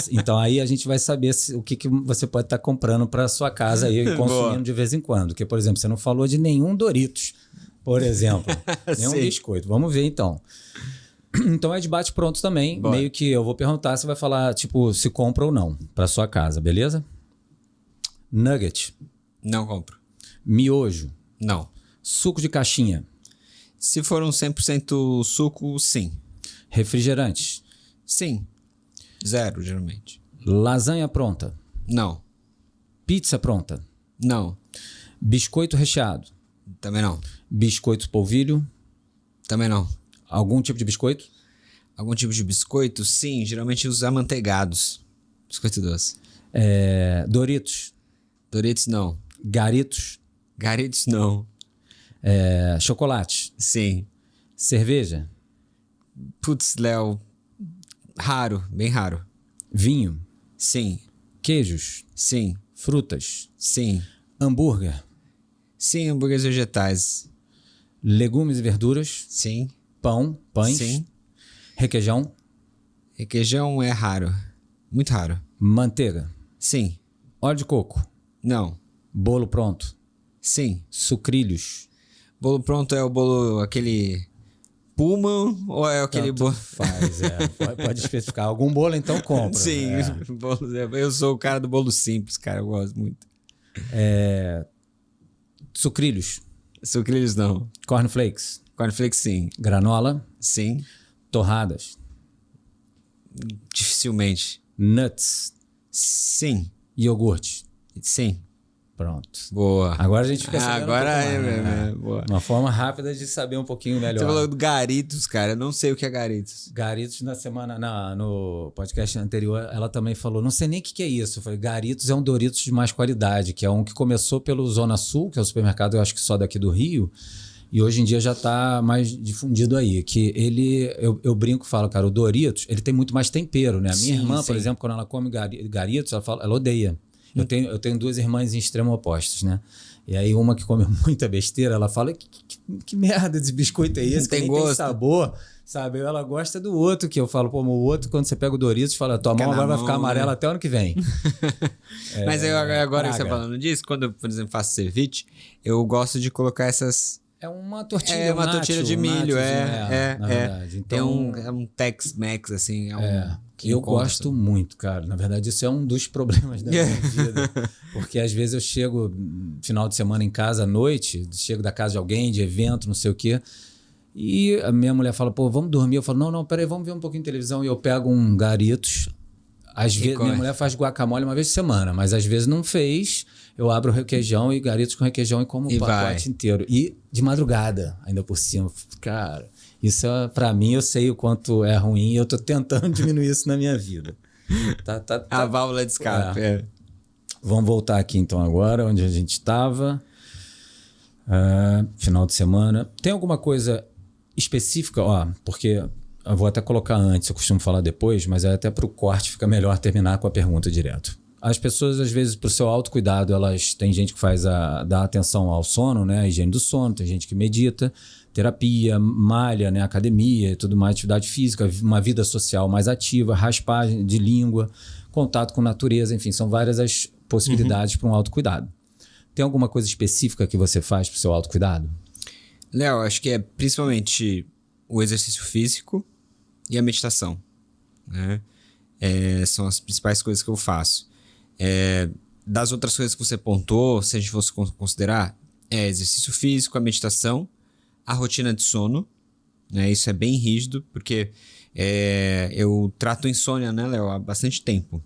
Então, aí a gente vai saber o que você pode estar comprando para sua casa aí e consumindo de vez em quando. Porque, por exemplo, você não falou de nenhum Doritos, por exemplo, nenhum biscoito. Vamos ver, então. Então é de bate pronto também. Bora. Meio que eu vou perguntar, você vai falar, tipo, se compra ou não para sua casa, beleza? Nugget. Não compro. Miojo. Não. Suco de caixinha. Se for um 100% suco, sim. Refrigerantes. Sim. 0, geralmente. Lasanha pronta. Não. Pizza pronta. Não. Biscoito recheado. Também não. Biscoito polvilho? Também não. Algum tipo de biscoito? Algum tipo de biscoito? Sim, geralmente os amanteigados. Biscoito doce. Doritos? Doritos, não. Garitos? Garitos, não. Chocolate? Sim. Cerveja? Putz, Léo. Raro, bem raro. Vinho? Sim. Queijos? Sim. Frutas? Sim. Hambúrguer? Sim, hambúrgueres vegetais. Legumes e verduras? Sim. Pães? Sim. Requeijão? Requeijão é raro. Muito raro. Manteiga? Sim. Óleo de coco? Não. Bolo pronto? Sim. Sucrilhos? Bolo pronto é o bolo, aquele Puma ou é aquele Tanto bolo... faz, pode especificar. Algum bolo, então compra. Sim, bolo, eu sou o cara do bolo simples, cara, eu gosto muito. Sucrilhos? Sucrilhos não. Cornflakes? Cornflakes sim. Granola? Sim. Torradas? Dificilmente. Nuts? Sim. Iogurte? Sim. Pronto. Boa. Agora a gente fica sabendo agora um pouco mais, né? boa. Uma forma rápida de saber um pouquinho melhor. Você falou do Garitos, cara. Eu não sei o que é Garitos. Garitos no podcast anterior, ela também falou, não sei nem o que é isso. Eu falei, Garitos é um Doritos de mais qualidade, que é um que começou pelo Zona Sul, que é o supermercado, eu acho que só daqui do Rio, e hoje em dia já está mais difundido aí. Que eu brinco e falo, cara, o Doritos, ele tem muito mais tempero, né? A minha irmã, por exemplo, quando ela come Garitos, ela odeia. Eu tenho duas irmãs em extremo opostos, né? E aí uma que come muita besteira, ela fala, que merda de biscoito é esse? Não tem nem gosto. tem sabor, sabe? Ela gosta do outro, que eu falo, pô, o outro, quando você pega o Doritos, fala, tua mão agora vai ficar amarela até o ano que vem. Mas agora que você praga. tá falando disso, quando eu, por exemplo, faço ceviche, eu gosto de colocar essas... É uma tortilha, É uma tortilha de milho, na verdade. Então, Tem um Tex-Mex, assim. Eu gosto muito, cara. Na verdade, isso é um dos problemas da minha vida. Porque às vezes eu chego final de semana em casa à noite, chego da casa de alguém, de evento, não sei o quê, e a minha mulher fala, pô, vamos dormir. Eu falo, não, peraí, vamos ver um pouquinho de televisão. E eu pego um Garitos. Às vezes, minha mulher faz guacamole uma vez por semana, mas às vezes não fez. Eu abro o requeijão e Garitos com requeijão e como o pacote inteiro. E de madrugada, ainda por cima. Cara, isso pra mim, eu sei o quanto é ruim e eu tô tentando diminuir isso na minha vida. A válvula de escape. Vamos voltar aqui então agora, onde a gente estava. Final de semana. Tem alguma coisa específica? Porque eu vou até colocar antes, eu costumo falar depois, mas até para o corte fica melhor terminar com a pergunta direto. As pessoas, às vezes, para o seu autocuidado, tem gente que dá atenção ao sono, né? A higiene do sono, tem gente que medita, terapia, malha, né? Academia e tudo mais, atividade física, uma vida social mais ativa, raspagem de língua, contato com natureza, enfim, são várias as possibilidades para um autocuidado. Tem alguma coisa específica que você faz para o seu autocuidado? Léo, acho que é principalmente o exercício físico e a meditação, né? São as principais coisas que eu faço. Das outras coisas que você pontuou, se a gente fosse considerar, exercício físico, a meditação, a rotina de sono, né? Isso é bem rígido, porque eu trato insônia, né, Léo, há bastante tempo.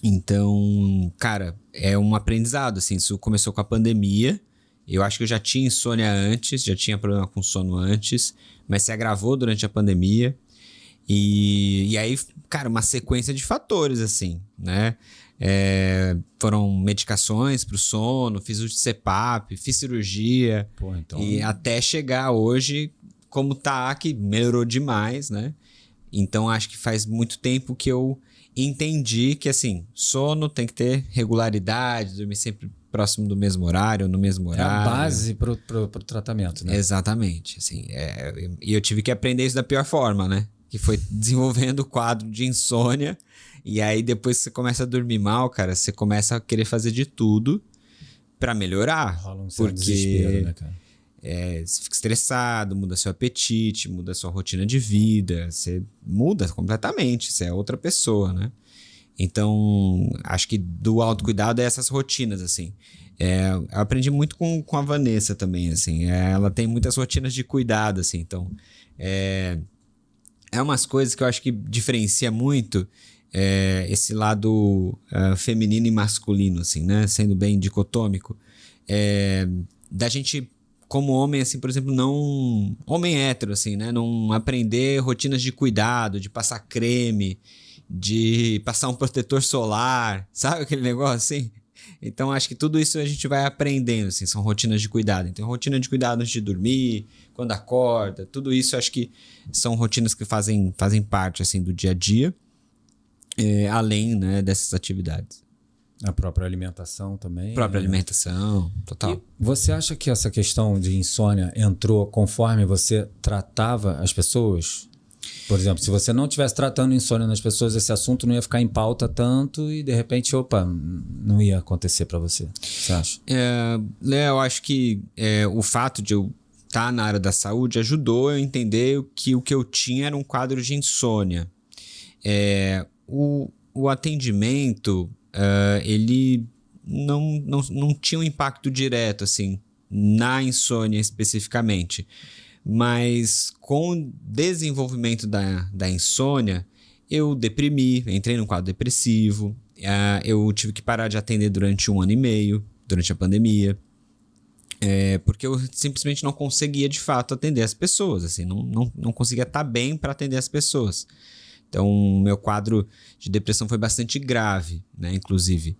Então, cara, é um aprendizado, assim, isso começou com a pandemia. Eu acho que eu já tinha insônia antes, já tinha problema com sono antes, mas se agravou durante a pandemia. E aí, cara, uma sequência de fatores, assim, né? Foram medicações para o sono, fiz o CPAP, fiz cirurgia. Pô, então... E até chegar hoje, como tá, que melhorou demais, né? Então, acho que faz muito tempo que eu entendi que, assim, sono tem que ter regularidade, dormir sempre próximo do mesmo horário, no mesmo horário. É a base pro tratamento, né? Exatamente, assim. E eu tive que aprender isso da pior forma, né? Que foi desenvolvendo o quadro de insônia. E aí, depois que você começa a dormir mal, cara, você começa a querer fazer de tudo pra melhorar. Rola um certo desespero, né, cara? Você fica estressado, muda seu apetite, muda sua rotina de vida, você muda completamente, você é outra pessoa, né? Então, acho que do autocuidado é essas rotinas, assim. Eu aprendi muito com a Vanessa também, assim. Ela tem muitas rotinas de cuidado, assim. Então, umas coisas que eu acho que diferencia muito esse lado feminino e masculino, assim, né? Sendo bem dicotômico. Da gente como homem, assim, por exemplo, não... Homem hétero, assim, né? Não aprender rotinas de cuidado, de passar creme, de passar um protetor solar, sabe aquele negócio assim? Então, acho que tudo isso a gente vai aprendendo, assim, são rotinas de cuidado. Então, rotina de cuidado antes de dormir, quando acorda, tudo isso acho que são rotinas que fazem parte, assim, do dia a dia, além, né, dessas atividades. A própria alimentação também. Própria alimentação, total. E você acha que essa questão de insônia entrou conforme você tratava as pessoas? Por exemplo, se você não estivesse tratando insônia nas pessoas, esse assunto não ia ficar em pauta tanto e de repente, opa, não ia acontecer para você. Você acha? Léo, eu acho que o fato de eu estar na área da saúde ajudou eu a entender que o que eu tinha era um quadro de insônia. O atendimento... ele não tinha um impacto direto, assim, na insônia especificamente. Mas com o desenvolvimento da insônia, eu deprimi, entrei num quadro depressivo, eu tive que parar de atender durante 1 ano e meio, durante a pandemia, porque eu simplesmente não conseguia, de fato, atender as pessoas, assim, não conseguia estar bem para atender as pessoas. Então, o meu quadro de depressão foi bastante grave, né, inclusive.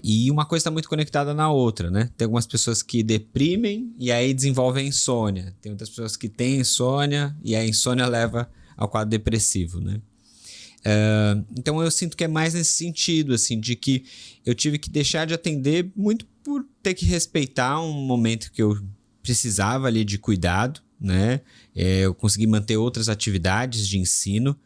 E uma coisa está muito conectada na outra, né? Tem algumas pessoas que deprimem e aí desenvolvem insônia. Tem outras pessoas que têm insônia e a insônia leva ao quadro depressivo, né? Então, eu sinto que é mais nesse sentido, assim, de que eu tive que deixar de atender muito por ter que respeitar um momento que eu precisava ali de cuidado, né? Eu consegui manter outras atividades de ensino,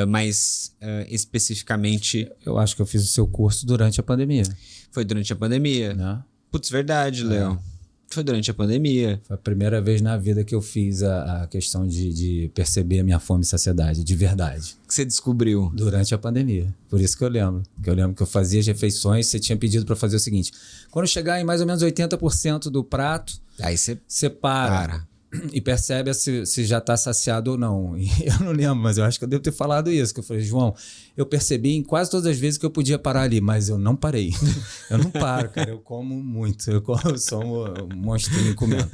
mas especificamente... Eu acho que eu fiz o seu curso durante a pandemia. Foi durante a pandemia. Né? Putz, verdade, Léo. Foi durante a pandemia. Foi a primeira vez na vida que eu fiz a questão de perceber a minha fome e saciedade, de verdade. Que você descobriu? Durante a pandemia. Por isso que eu lembro. Que eu lembro que eu fazia as refeições, você tinha pedido para fazer o seguinte: quando chegar em mais ou menos 80% do prato, aí você para. E percebe se já está saciado ou não. E eu não lembro, mas eu acho que eu devo ter falado isso. Que eu falei, João, eu percebi em quase todas as vezes que eu podia parar ali, mas eu não parei. Eu não paro, cara. Eu como muito. Eu sou um monstrinho comendo.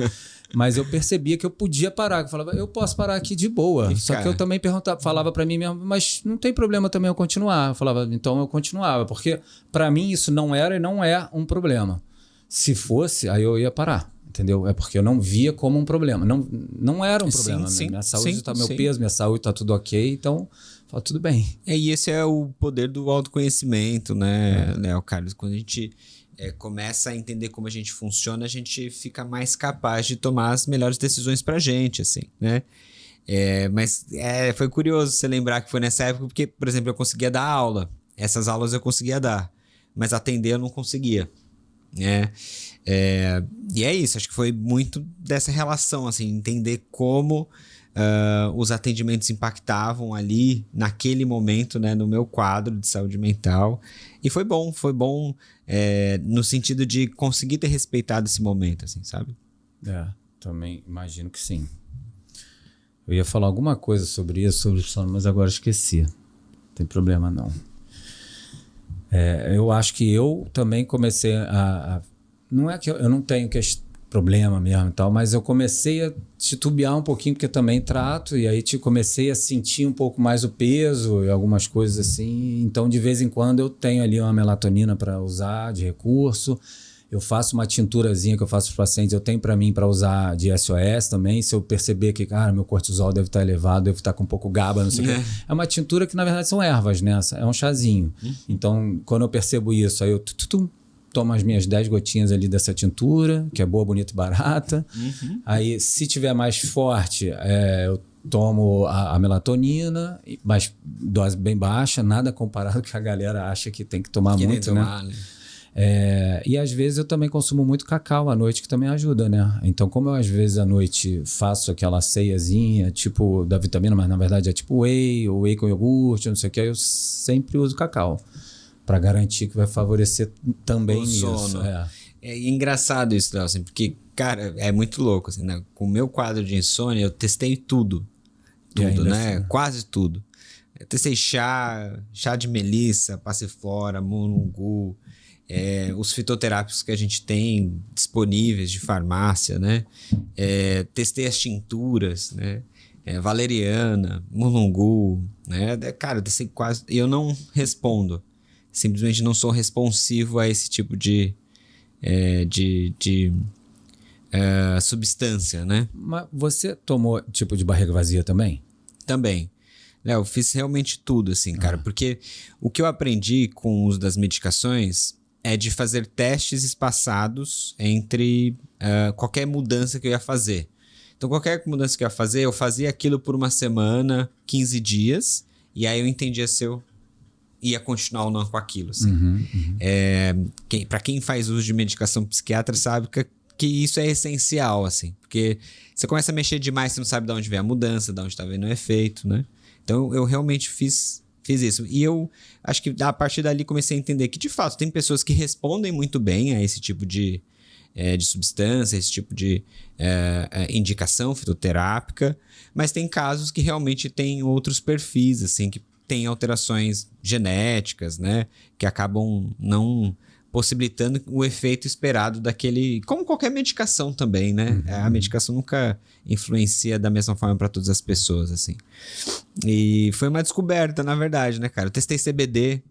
Mas eu percebia que eu podia parar. Eu falava, eu posso parar aqui de boa. Só que eu também falava para mim mesmo, mas não tem problema também eu continuar. Eu falava, então eu continuava. Porque para mim isso não era e não é um problema. Se fosse, aí eu ia parar. Entendeu? É porque eu não via como um problema. Não era um problema. Sim, minha saúde está meu peso, minha saúde está tudo ok, então fala tudo bem. E esse é o poder do autoconhecimento, né, Léo, Carlos? Quando a gente começa a entender como a gente funciona, a gente fica mais capaz de tomar as melhores decisões pra gente, assim, né? Mas foi curioso você lembrar que foi nessa época, porque, por exemplo, eu conseguia dar aula. Essas aulas eu conseguia dar, mas atender eu não conseguia, né? E é isso, acho que foi muito dessa relação, assim, entender como os atendimentos impactavam ali naquele momento, né, no meu quadro de saúde mental. E foi bom no sentido de conseguir ter respeitado esse momento, assim, sabe? Também imagino que sim. Eu ia falar alguma coisa sobre isso, sobre o sono, mas agora esqueci. Não tem problema não. Eu acho que eu também comecei não é que eu não tenho problema mesmo e tal, mas eu comecei a titubear um pouquinho, porque também trato, e aí comecei a sentir um pouco mais o peso e algumas coisas assim. Então, de vez em quando, eu tenho ali uma melatonina para usar de recurso. Eu faço uma tinturazinha que eu faço para os pacientes, eu tenho para mim para usar de SOS também. Se eu perceber que, meu cortisol deve estar elevado, devo estar com um pouco GABA, não sei o quê. É uma tintura que, na verdade, são ervas, né? É um chazinho. Então, quando eu percebo isso, aí eu tomo as minhas 10 gotinhas ali dessa tintura, que é boa, bonita e barata. Aí, se tiver mais forte, eu tomo a melatonina, mas dose bem baixa, nada comparado que a galera acha que tem que tomar muito, né? E às vezes eu também consumo muito cacau à noite, que também ajuda, né? Então, como eu às vezes à noite faço aquela ceiazinha, tipo da vitamina, mas na verdade é tipo whey, ou whey com iogurte, não sei o que, eu sempre uso cacau, para garantir que vai favorecer também nisso. Sono. É engraçado isso, Léo, assim, porque, cara, é muito louco, assim, né? Com o meu quadro de insônia, eu testei tudo, né? Assim. Quase tudo. Eu testei chá de melissa, passiflora, mulungu, os fitoterápicos que a gente tem disponíveis de farmácia, né? Testei as tinturas, né? Valeriana, mulungu, né? Cara, eu não respondo. Simplesmente não sou responsivo a esse tipo de substância, né? Mas você tomou tipo de barriga vazia também? Também. Eu fiz realmente tudo, assim, cara. Porque o que eu aprendi com o uso das medicações é de fazer testes espaçados entre qualquer mudança que eu ia fazer. Então, qualquer mudança que eu ia fazer, eu fazia aquilo por uma semana, 15 dias, e aí eu entendia se eu ia continuar ou não com aquilo, assim. Para quem faz uso de medicação psiquiátrica sabe que isso é essencial, assim. Porque você começa a mexer demais, você não sabe de onde vem a mudança, de onde está vindo o efeito, né? Então, eu realmente fiz isso. E eu acho que a partir dali comecei a entender que, de fato, tem pessoas que respondem muito bem a esse tipo de substância, esse tipo de indicação fitoterápica, mas tem casos que realmente tem outros perfis, assim, que tem alterações genéticas, né, que acabam não possibilitando o efeito esperado daquele... Como qualquer medicação também, né? A medicação nunca influencia da mesma forma para todas as pessoas, assim. E foi uma descoberta, na verdade, né, cara? Eu testei CBD,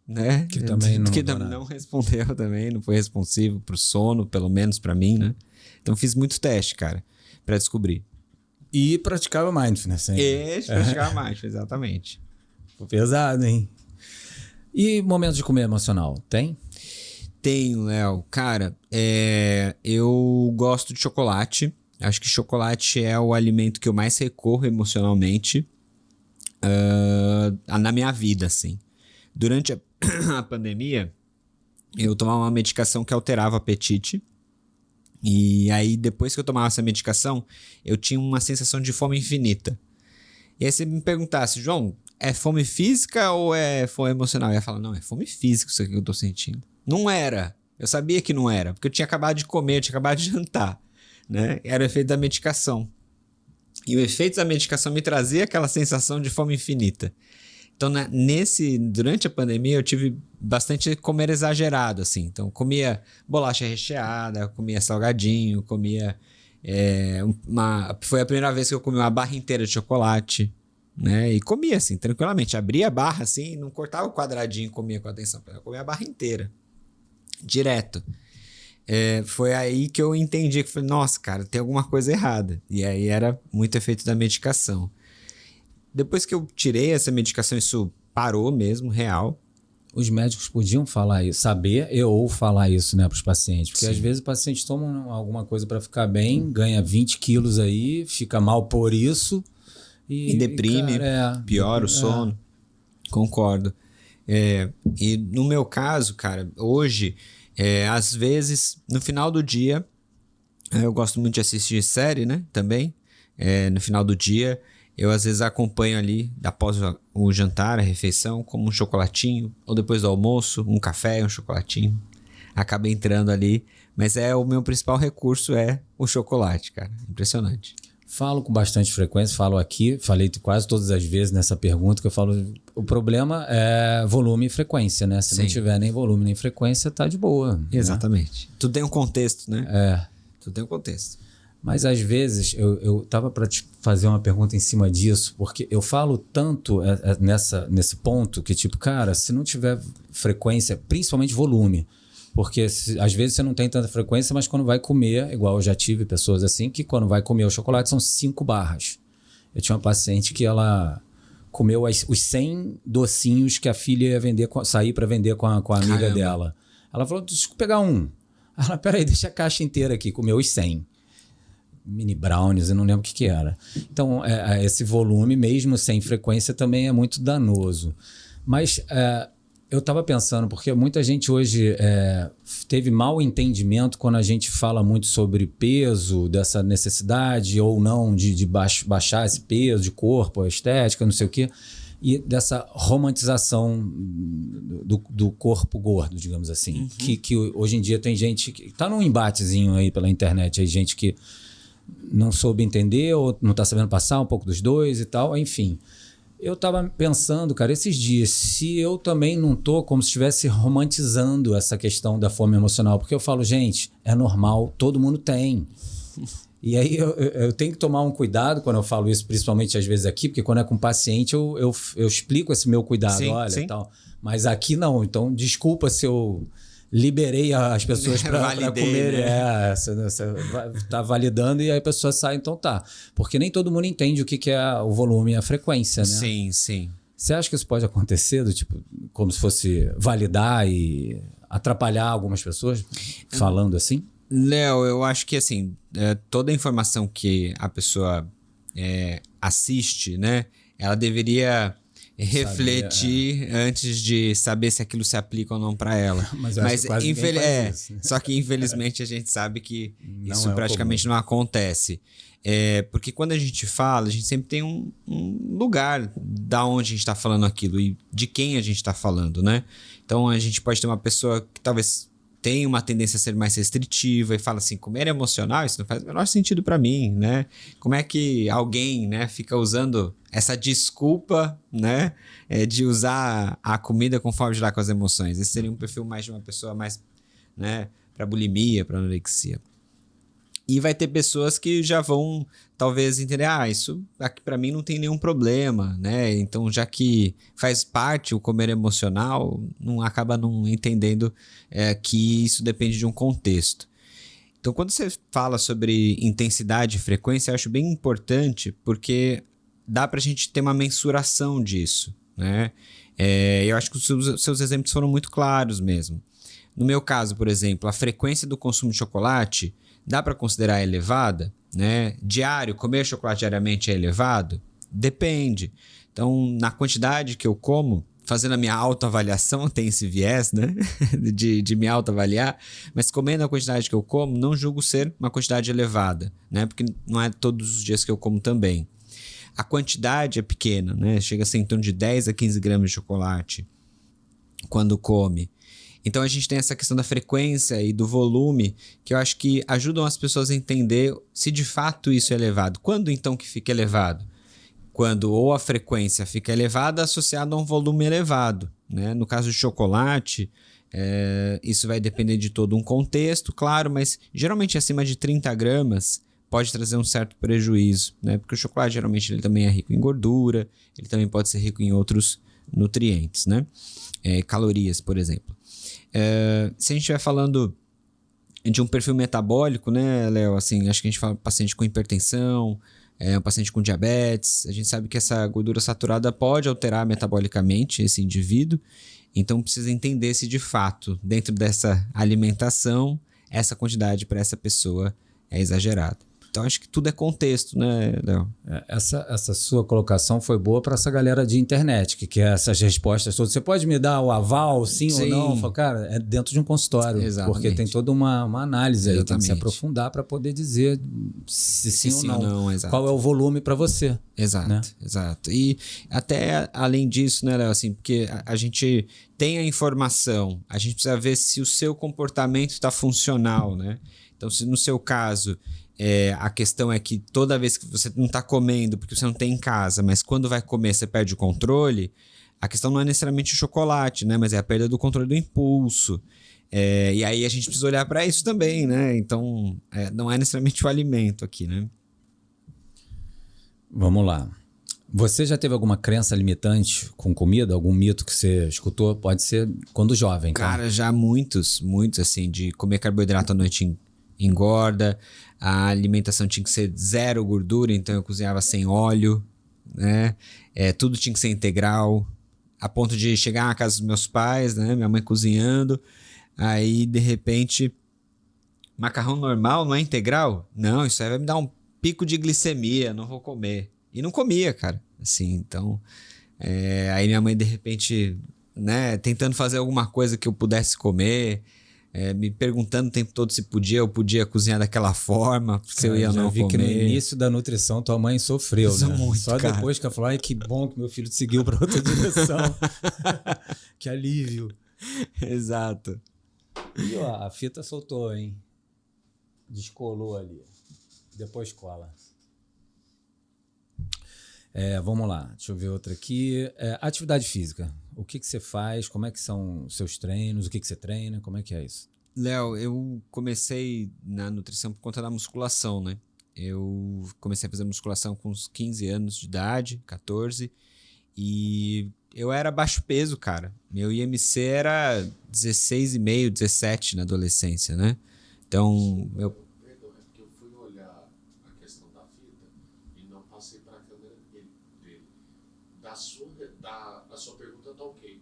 né? Que também não respondeu também, não foi responsivo pro sono, pelo menos para mim, né? Então fiz muito teste, cara, para descobrir. E praticava mindfulness, hein? Praticava mindfulness, exatamente. Ficou pesado, hein? E momentos de comer emocional, tem? Tenho, Léo. Cara, eu gosto de chocolate. Acho que chocolate é o alimento que eu mais recorro emocionalmente na minha vida, assim. Durante a pandemia, eu tomava uma medicação que alterava o apetite. E aí, depois que eu tomava essa medicação, eu tinha uma sensação de fome infinita. E aí você me perguntasse, João, é fome física ou é fome emocional? Eu ia falar, não, é fome física isso aqui que eu tô sentindo. Não era. Eu sabia que não era, porque eu tinha acabado de comer, eu tinha acabado de jantar, né? Era o efeito da medicação. E o efeito da medicação me trazia aquela sensação de fome infinita. Então, durante a pandemia, eu tive bastante comer exagerado, assim. Então, comia bolacha recheada, comia salgadinho, comia... Foi a primeira vez que eu comi uma barra inteira de chocolate, né? E comia, assim, tranquilamente. Abria a barra, assim, não cortava o quadradinho e comia com atenção. Eu comia a barra inteira. Direto. Foi aí que eu entendi, que falei, nossa, cara, tem alguma coisa errada. E aí era muito efeito da medicação. Depois que eu tirei essa medicação, isso parou mesmo, real. Os médicos podiam falar isso, saber ou falar isso, né, para os pacientes. Porque Sim. às vezes o paciente toma alguma coisa para ficar bem, ganha 20 quilos aí, fica mal por isso. E deprime, cara, piora o sono. Concordo. E no meu caso, cara, hoje, às vezes, no final do dia, eu gosto muito de assistir série, né, também. No final do dia, eu às vezes acompanho ali, após o jantar, a refeição, como um chocolatinho, ou depois do almoço, um café, um chocolatinho. Acaba entrando ali, mas o meu principal recurso é o chocolate, cara. Impressionante. Falo com bastante frequência, falo aqui, falei quase todas as vezes nessa pergunta que eu falo, o problema é volume e frequência, né? Se Sim. não tiver nem volume nem frequência, tá de boa. Exatamente. Né? Tudo tem um contexto, né? Tudo tem um contexto. Mas às vezes eu tava para te fazer uma pergunta em cima disso, porque eu falo tanto nesse ponto que, tipo, cara, se não tiver frequência, principalmente volume, porque às vezes você não tem tanta frequência, mas quando vai comer, igual eu já tive pessoas assim, que quando vai comer o chocolate são 5 barras. Eu tinha uma paciente que ela comeu os 100 docinhos que a filha ia vender, sair para vender com a amiga Caramba. dela. Ela falou, deixa eu pegar um. Ela, peraí, deixa a caixa inteira aqui, comeu os 100. Mini brownies, eu não lembro o que era. Então, esse volume, mesmo sem frequência, também é muito danoso. Mas eu estava pensando, porque muita gente hoje teve mau entendimento quando a gente fala muito sobre peso, dessa necessidade ou não de baixar esse peso de corpo, a estética, não sei o quê, e dessa romantização do corpo gordo, digamos assim. Uhum. Que hoje em dia tem gente que está num embatezinho aí pela internet, aí gente que não soube entender ou não está sabendo passar um pouco dos dois e tal, enfim. Eu tava pensando, cara, esses dias, se eu também não tô como se estivesse romantizando essa questão da fome emocional, porque eu falo, gente, é normal, todo mundo tem. E aí eu tenho que tomar um cuidado quando eu falo isso, principalmente às vezes aqui, porque quando é com paciente eu explico esse meu cuidado, Sim, olha, sim. tal. Mas aqui não, então desculpa se eu liberei as pessoas para comer. Né? Você tá validando e aí a pessoa sai, então tá. Porque nem todo mundo entende o que é o volume e a frequência, né? Sim, sim. Você acha que isso pode acontecer, do tipo, como se fosse validar e atrapalhar algumas pessoas falando assim? Léo, eu acho que assim, toda a informação que a pessoa assiste, né, ela deveria refletir antes de saber se aquilo se aplica ou não para ela. Mas eu acho que quase ninguém faz isso, né? Só que infelizmente a gente sabe que Não isso é o praticamente comum. não acontece. Porque quando a gente fala, a gente sempre tem um lugar da onde a gente está falando aquilo e de quem a gente está falando, né? Então a gente pode ter uma pessoa que talvez tem uma tendência a ser mais restritiva e fala assim, comer emocional, isso não faz o menor sentido para mim, né? Como é que alguém, né, fica usando essa desculpa, né, de usar a comida conforme lidar com as emoções? Esse seria um perfil mais de uma pessoa mais, né, para bulimia, para anorexia. E vai ter pessoas que já vão talvez entender, isso aqui para mim não tem nenhum problema, né? Então, já que faz parte o comer emocional, acaba não entendendo que isso depende de um contexto. Então, quando você fala sobre intensidade e frequência, eu acho bem importante porque dá para a gente ter uma mensuração disso, né? Eu acho que os seus exemplos foram muito claros mesmo. No meu caso, por exemplo, a frequência do consumo de chocolate dá para considerar elevada, né? Diário, comer chocolate diariamente é elevado? Depende. Então, na quantidade que eu como, fazendo a minha autoavaliação, tem esse viés, né? de me autoavaliar, mas comendo a quantidade que eu como, não julgo ser uma quantidade elevada, né? Porque não é todos os dias que eu como também. A quantidade é pequena, né? Chega a ser em torno de 10 a 15 gramas de chocolate quando come. Então a gente tem essa questão da frequência e do volume que eu acho que ajudam as pessoas a entender se de fato isso é elevado. Quando então que fica elevado? Quando ou a frequência fica elevada associada a um volume elevado, né? No caso de chocolate, isso vai depender de todo um contexto, claro, mas geralmente acima de 30 gramas pode trazer um certo prejuízo, né? Porque o chocolate geralmente ele também é rico em gordura, ele também pode ser rico em outros nutrientes, né? Calorias, por exemplo. Se a gente estiver falando de um perfil metabólico, né, Léo? Assim, acho que a gente fala paciente com hipertensão, um paciente com diabetes. A gente sabe que essa gordura saturada pode alterar metabolicamente esse indivíduo. Então, precisa entender se de fato, dentro dessa alimentação, essa quantidade para essa pessoa é exagerada. Então, acho que tudo é contexto, né, Léo? Essa sua colocação foi boa para essa galera de internet, que quer essas respostas todas. Você pode me dar o aval, sim ou não? Eu falo, cara, é dentro de um consultório. Exatamente. Porque tem toda uma análise aí, tem que se Exatamente. aprofundar para poder dizer se sim ou não. Exato. Qual é o volume para você. Exato, né? Exato. E até além disso, né, Léo, assim, porque a gente tem a informação, a gente precisa ver se o seu comportamento está funcional, né? Então, se no seu caso a questão é que toda vez que você não está comendo porque você não tem em casa, mas quando vai comer você perde o controle, a questão não é necessariamente o chocolate, né? Mas é a perda do controle do impulso. E aí a gente precisa olhar para isso também, né? Então, não é necessariamente o alimento aqui, né? Vamos lá. Você já teve alguma crença limitante com comida? Algum mito que você escutou? Pode ser quando jovem, tá? Cara, já muitos, assim, de comer carboidrato à noite engorda, a alimentação tinha que ser zero gordura, então eu cozinhava sem óleo, né? Tudo tinha que ser integral, a ponto de chegar na casa dos meus pais, né? Minha mãe cozinhando, aí de repente, macarrão normal não é integral? Não, isso aí vai me dar um pico de glicemia, não vou comer. E não comia, cara, assim, então... aí minha mãe de repente, né, tentando fazer alguma coisa que eu pudesse comer... me perguntando o tempo todo se eu podia cozinhar daquela forma, se eu ia não comer. Já vi que no início da nutrição tua mãe sofreu, né? Muito, só cara. Depois que ela falou, ai que bom que meu filho seguiu para outra direção. Que alívio. Exato. E ó, a fita soltou, hein? Descolou ali. Depois cola. Vamos lá, deixa eu ver outra aqui. Atividade física. O que você faz? Como é que são os seus treinos? O que você treina? Como é que é isso? Léo, eu comecei na nutrição por conta da musculação, né? Eu comecei a fazer musculação com uns 15 anos de idade, 14, e eu era baixo peso, cara. Meu IMC era 16,5, 17 na adolescência, né? Então, Perdão, é porque eu fui olhar a questão da fita e não passei para a câmera dele. A sua pergunta tá ok.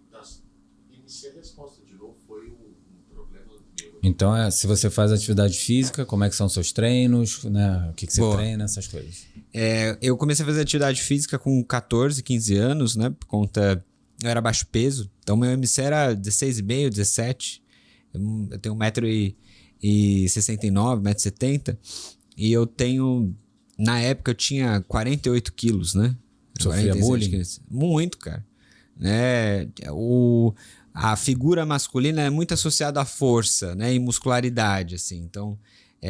Iniciei a resposta de novo, foi um problema meu. Então, se você faz atividade física, como é que são os seus treinos, né? O que você treina, essas coisas. Eu comecei a fazer atividade física com 14, 15 anos, né? Por conta... Eu era baixo peso, então meu IMC era 16,5, 17. Eu tenho 1,69 m, 1,70 m. E eu tenho... Na época eu tinha 48 quilos, né? Sofria bullying? Quilos. Muito, cara. Né? A figura masculina é muito associada à força, né? E muscularidade, assim. Então,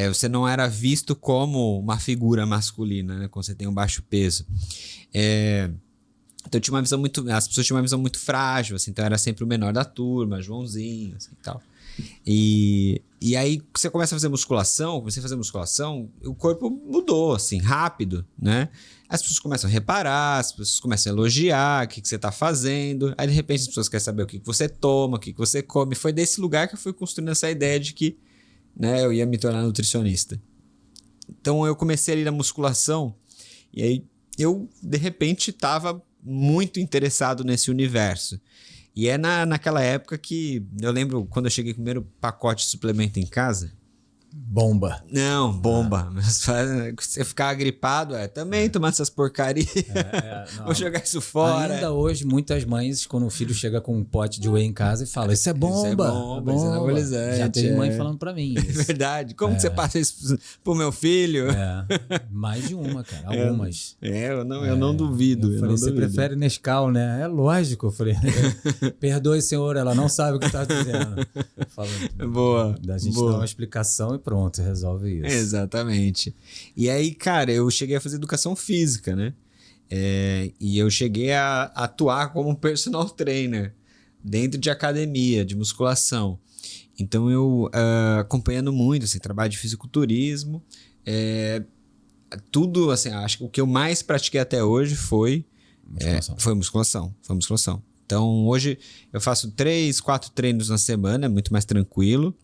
você não era visto como uma figura masculina, né? Quando você tem um baixo peso. Então, tinha uma visão as pessoas tinham uma visão muito frágil, assim. Então, eu era sempre o menor da turma, Joãozinho, assim, e tal. E aí, você começa a fazer musculação, o corpo mudou, assim, rápido, né? As pessoas começam a reparar, as pessoas começam a elogiar o que você está fazendo. Aí, de repente, as pessoas querem saber o que você toma, o que você come. Foi desse lugar que eu fui construindo essa ideia de que, né, eu ia me tornar nutricionista. Então, eu comecei ali na musculação e aí eu, de repente, estava muito interessado nesse universo. E naquela época que eu lembro quando eu cheguei com o primeiro pacote de suplemento em casa. Bomba. Não, bomba. Mas você ficar gripado, também tomar essas porcarias. Vou jogar isso fora. Ainda hoje, muitas mães, quando o filho chega com um pote de whey em casa e fala, isso é bomba. Isso é bomba. Isso é anabolizante. Já teve mãe falando pra mim isso. É verdade. Como que você passa isso pro meu filho? Mais de uma, cara. Algumas. Eu não duvido. Eu falei, você prefere Nescau, né? É lógico. Eu falei, perdoe, senhor, ela não sabe o que tá dizendo. Boa. A gente dá uma explicação e pronto, resolve isso. Exatamente. E aí, cara, eu cheguei a fazer educação física, né? E eu cheguei a atuar como personal trainer dentro de academia, de musculação. Então, eu acompanhando muito, assim, trabalho de fisiculturismo, tudo, assim, acho que o que eu mais pratiquei até hoje foi musculação. Então, hoje eu faço 3, 4 treinos na semana, é muito mais tranquilo.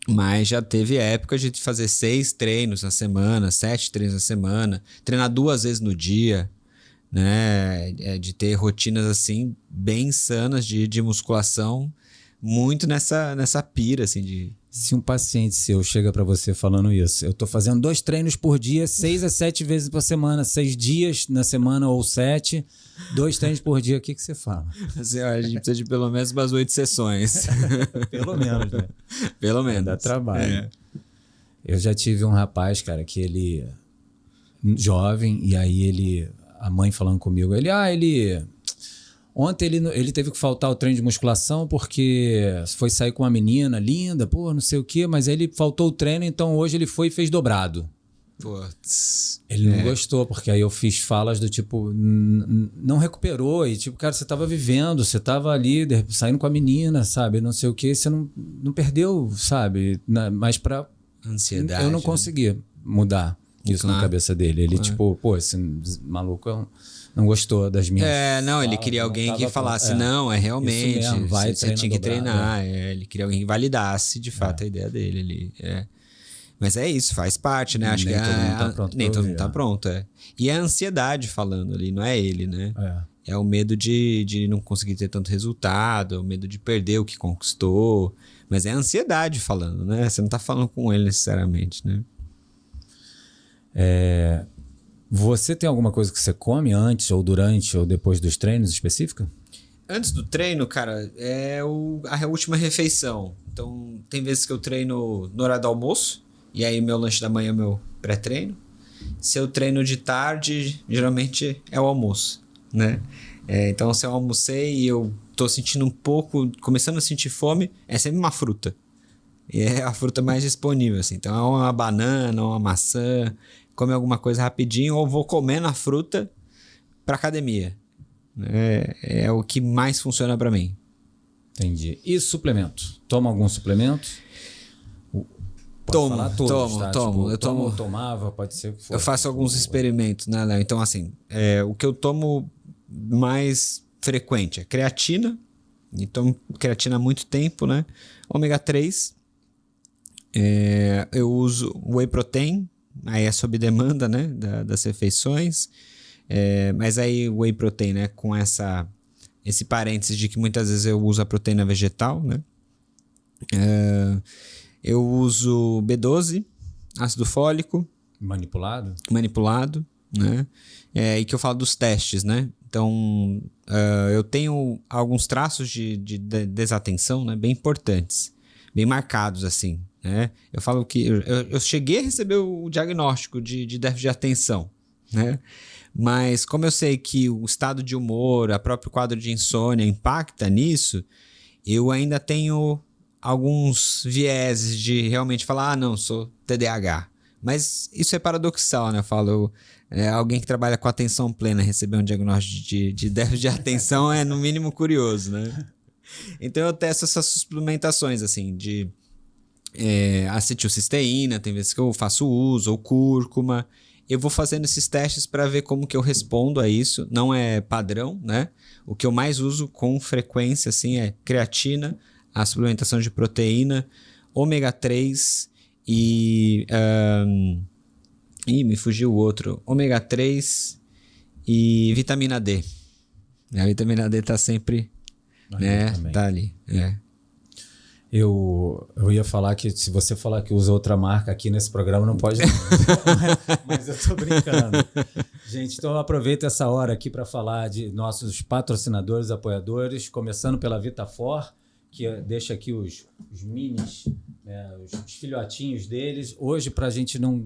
Mas já teve época de fazer 6 treinos na semana, 7 treinos na semana, treinar 2 vezes no dia, né? De ter rotinas assim bem insanas de musculação, muito nessa pira assim de... Se um paciente seu chega para você falando isso, eu tô fazendo 2 treinos por dia, 6 a 7 vezes por semana, 6 dias na semana ou 7, 2 treinos por dia, o que você fala? Assim, a gente precisa de pelo menos umas 8 sessões. Pelo menos, né? Pelo menos. Dá trabalho. Eu já tive um rapaz, cara, que ele... jovem, e aí a mãe falando comigo, ontem ele teve que faltar o treino de musculação porque foi sair com uma menina linda, não sei o quê, mas aí ele faltou o treino, então hoje ele foi e fez dobrado. Putz. Ele não gostou, porque aí eu fiz falas do tipo, não recuperou, e tipo, cara, você tava vivendo, você tava ali saindo com a menina, sabe, não sei o quê, você não perdeu, sabe, mas pra... Ansiedade. Eu não consegui mudar isso na cabeça dele. Ele tipo, esse maluco não gostou das minhas ele queria alguém que falasse, não, realmente, mesmo, você tinha que treinar. Ele queria alguém que validasse, de fato, a ideia dele ali. Mas é isso, faz parte, né? Acho nem que todo mundo tá pronto. Nem todo mundo tá pronto, E é a ansiedade falando ali, não é ele, né? É o medo de não conseguir ter tanto resultado, é o medo de perder o que conquistou. Mas é a ansiedade falando, né? Você não tá falando com ele necessariamente, né? Você tem alguma coisa que você come antes, ou durante, ou depois dos treinos específica? Antes do treino, cara, é a última refeição. Então, tem vezes que eu treino no horário do almoço, e aí meu lanche da manhã é meu pré-treino. Se eu treino de tarde, geralmente é o almoço, né? Então, se eu almocei e eu tô sentindo começando a sentir fome, é sempre uma fruta. E é a fruta mais disponível, assim. Então, é uma banana, uma maçã, come alguma coisa rapidinho, ou vou comendo a fruta para academia. É o que mais funciona para mim. Entendi. E suplemento? Toma algum suplemento? Tomo. Eu tomo. Tomava, pode ser que for. Eu faço alguns experimentos, né, Léo? Então, assim, o que eu tomo mais frequente é creatina. E tomo creatina há muito tempo, né? Ômega 3. Eu uso whey protein. Aí é sob demanda, né? Das refeições. Mas aí whey protein, né? Com esse parênteses de que muitas vezes eu uso a proteína vegetal, né? Eu uso B12, ácido fólico. Manipulado, né? E que eu falo dos testes, né? Então, eu tenho alguns traços de desatenção, né? Bem importantes, bem marcados, assim, né? Eu falo que eu cheguei a receber o diagnóstico de déficit de atenção, né? Mas como eu sei que o estado de humor, o próprio quadro de insônia impacta nisso, eu ainda tenho alguns vieses de realmente falar, não, sou TDAH. Mas isso é paradoxal, né? Eu falo, alguém que trabalha com atenção plena receber um diagnóstico de déficit de atenção é no mínimo curioso, né? Então eu testo essas suplementações, assim, de acetilcisteína, tem vezes que eu faço uso, ou cúrcuma. Eu vou fazendo esses testes para ver como que eu respondo a isso. Não é padrão, né? O que eu mais uso com frequência, assim, é creatina, a suplementação de proteína, ômega 3 e... me fugiu o outro. Ômega 3 e vitamina D. A vitamina D tá sempre... né? Tá ali. Eu ia falar que se você falar que usa outra marca aqui nesse programa, não pode não. Mas eu tô brincando. Gente, então eu aproveito essa hora aqui para falar de nossos patrocinadores, apoiadores, começando pela Vitafor, que deixa aqui os minis, né, os filhotinhos deles. Hoje, para a gente não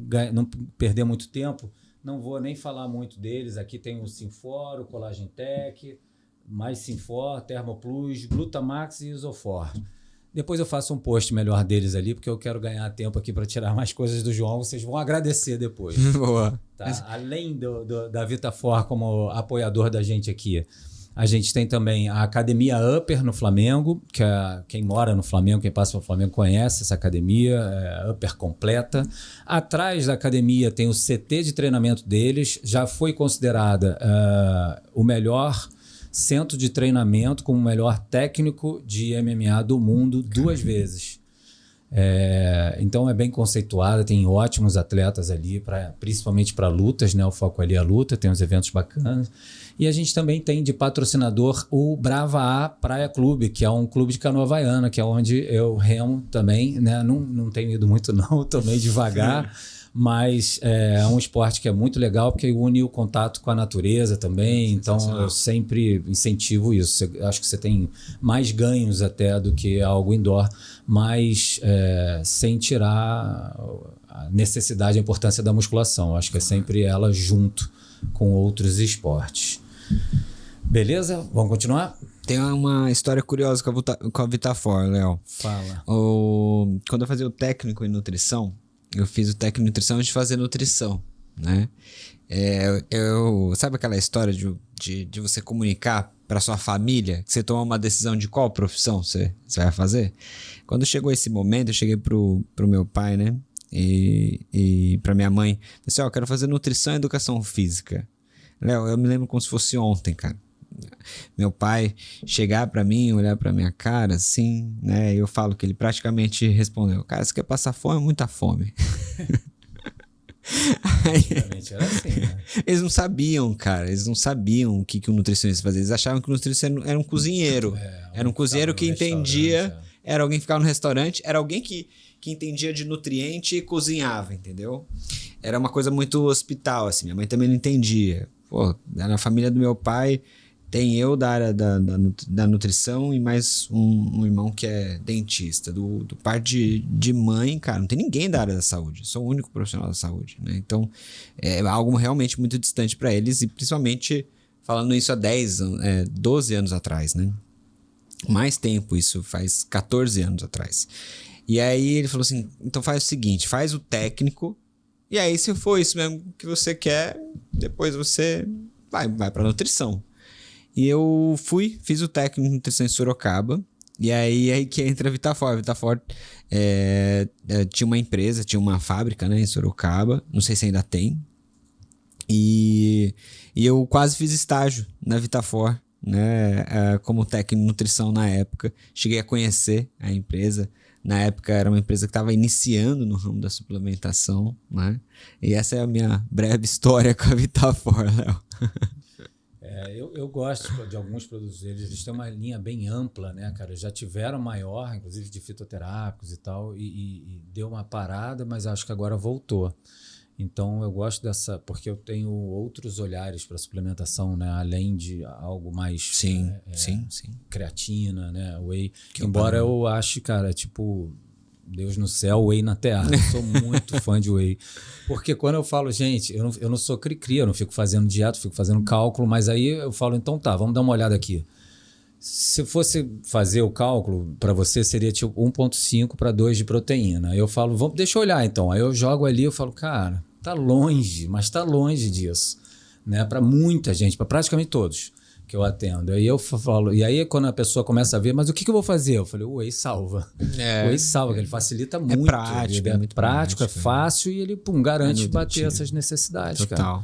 perder muito tempo, não vou nem falar muito deles. Aqui tem o Sinfor, o Collagen Tech, mais Sinfor, Thermoplus, Glutamax e Isofor. Depois eu faço um post melhor deles ali, porque eu quero ganhar tempo aqui para tirar mais coisas do João. Vocês vão agradecer depois. Boa. Tá? Além da Vitafor como apoiador da gente aqui, a gente tem também a Academia Upper no Flamengo, que quem mora no Flamengo, quem passa pelo Flamengo conhece essa academia, Upper completa. Atrás da academia tem o CT de treinamento deles, já foi considerada o melhor centro de treinamento como o melhor técnico de MMA do mundo 2 vezes. Então é bem conceituada, tem ótimos atletas ali, principalmente para lutas, né? O foco ali é a luta, tem uns eventos bacanas. E a gente também tem de patrocinador o Brava A Praia Clube, que é um clube de canoa havaiana, que é onde eu remo também, né? Não tenho ido muito não, estou meio devagar, mas é um esporte que é muito legal porque une o contato com a natureza também, então eu sempre incentivo isso. Acho que você tem mais ganhos até do que algo indoor, mas sem tirar a necessidade, a importância da musculação. Acho que é sempre ela junto com outros esportes. Beleza? Vamos continuar? Tem uma história curiosa com a Vitafor, Léo. Fala. Quando eu fazia o técnico em nutrição, eu fiz o técnico em nutrição antes de fazer nutrição, né? Sabe aquela história de você comunicar para sua família que você toma uma decisão de qual profissão você vai fazer? Quando chegou esse momento, eu cheguei pro meu pai, né? E pra minha mãe, disse, eu quero fazer nutrição e educação física. Léo, eu me lembro como se fosse ontem, cara. Meu pai chegar pra mim, olhar pra minha cara assim, né? Eu falo que ele praticamente respondeu, cara, você quer passar fome? Muita fome. Era assim, né? Eles não sabiam, cara. Eles não sabiam o que o nutricionista fazia. Eles achavam que o nutricionista era um cozinheiro. Era um cozinheiro que entendia. Era alguém que ficava no restaurante. Era alguém que entendia de nutriente e cozinhava, entendeu? Era uma coisa muito hospital, assim. Minha mãe também não entendia. Pô, na família do meu pai tem eu da área da nutrição e mais um irmão que é dentista. Do parte de mãe, cara, não tem ninguém da área da saúde. Eu sou o único profissional da saúde, né? Então, é algo realmente muito distante para eles e principalmente falando isso há 12 anos atrás, né? Mais tempo, isso faz 14 anos atrás. E aí ele falou assim, então faz o seguinte, faz o técnico e aí se for isso mesmo que você quer, depois você vai para nutrição. E eu fiz o técnico de nutrição em Sorocaba. E aí que entra a Vitafor. A Vitafor tinha uma empresa, tinha uma fábrica, né, em Sorocaba. Não sei se ainda tem. E eu quase fiz estágio na Vitafor, né, como técnico de nutrição na época. Cheguei a conhecer a empresa. Na época era uma empresa que estava iniciando no ramo da suplementação, né? E essa é a minha breve história com a Vitafor, Léo. Eu gosto de alguns produtos deles, eles têm uma linha bem ampla, né, cara? Já tiveram maior, inclusive de fitoterápicos e tal, e deu uma parada, mas acho que agora voltou. Então eu gosto dessa, porque eu tenho outros olhares para suplementação, né? Além de algo mais sim. creatina, né? Whey. Embora eu ache, cara, tipo, Deus no céu, whey na terra. Eu sou muito fã de whey. Porque quando eu falo, gente, eu não sou cri-cri, eu não fico fazendo dieta, fico fazendo cálculo, mas aí eu falo, então tá, vamos dar uma olhada aqui. Se fosse fazer o cálculo, para você seria tipo 1,5 para 2 de proteína. Aí eu falo, deixa eu olhar então. Aí eu jogo ali, eu falo, cara, tá longe, mas tá longe disso, né? Para muita gente, para praticamente todos que eu atendo. Aí eu falo, e aí quando a pessoa começa a ver, mas o que eu vou fazer? Eu falei, o whey salva. O whey salva, que ele facilita muito. Prático, é muito prático, é fácil e ele garante bater essas necessidades, total.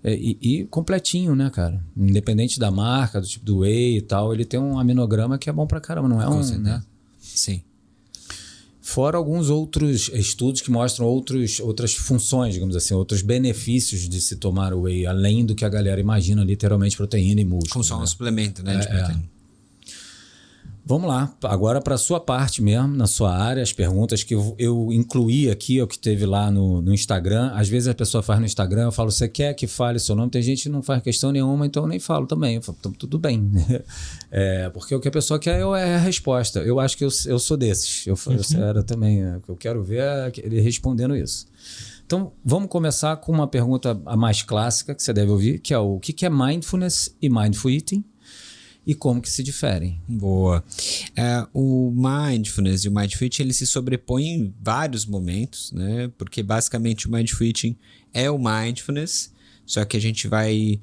Cara. E completinho, né, cara? Independente da marca, do tipo do whey e tal, ele tem um aminograma que é bom pra caramba, não é né? Sim. Fora alguns outros estudos que mostram outras funções, digamos assim, outros benefícios de se tomar o whey, além do que a galera imagina, literalmente proteína e músculo. Como só um suplemento, né, de proteína. Vamos lá, agora para a sua parte mesmo, na sua área, as perguntas que eu incluí aqui, o que teve lá no Instagram. Às vezes a pessoa faz no Instagram, eu falo, você quer que fale seu nome? Tem gente que não faz questão nenhuma, então eu nem falo também. Eu falo, tudo bem. Porque o que a pessoa quer é a resposta. Eu acho que eu sou desses. Eu era também, o que eu quero ver é ele respondendo isso. Então, vamos começar com uma pergunta a mais clássica, que você deve ouvir, que é o que é Mindfulness e Mindful Eating? E como que se diferem? Boa. O Mindfulness e o Mindful Eating, eles se sobrepõem em vários momentos, né? Porque basicamente o Mindful Eating é o Mindfulness, só que a gente vai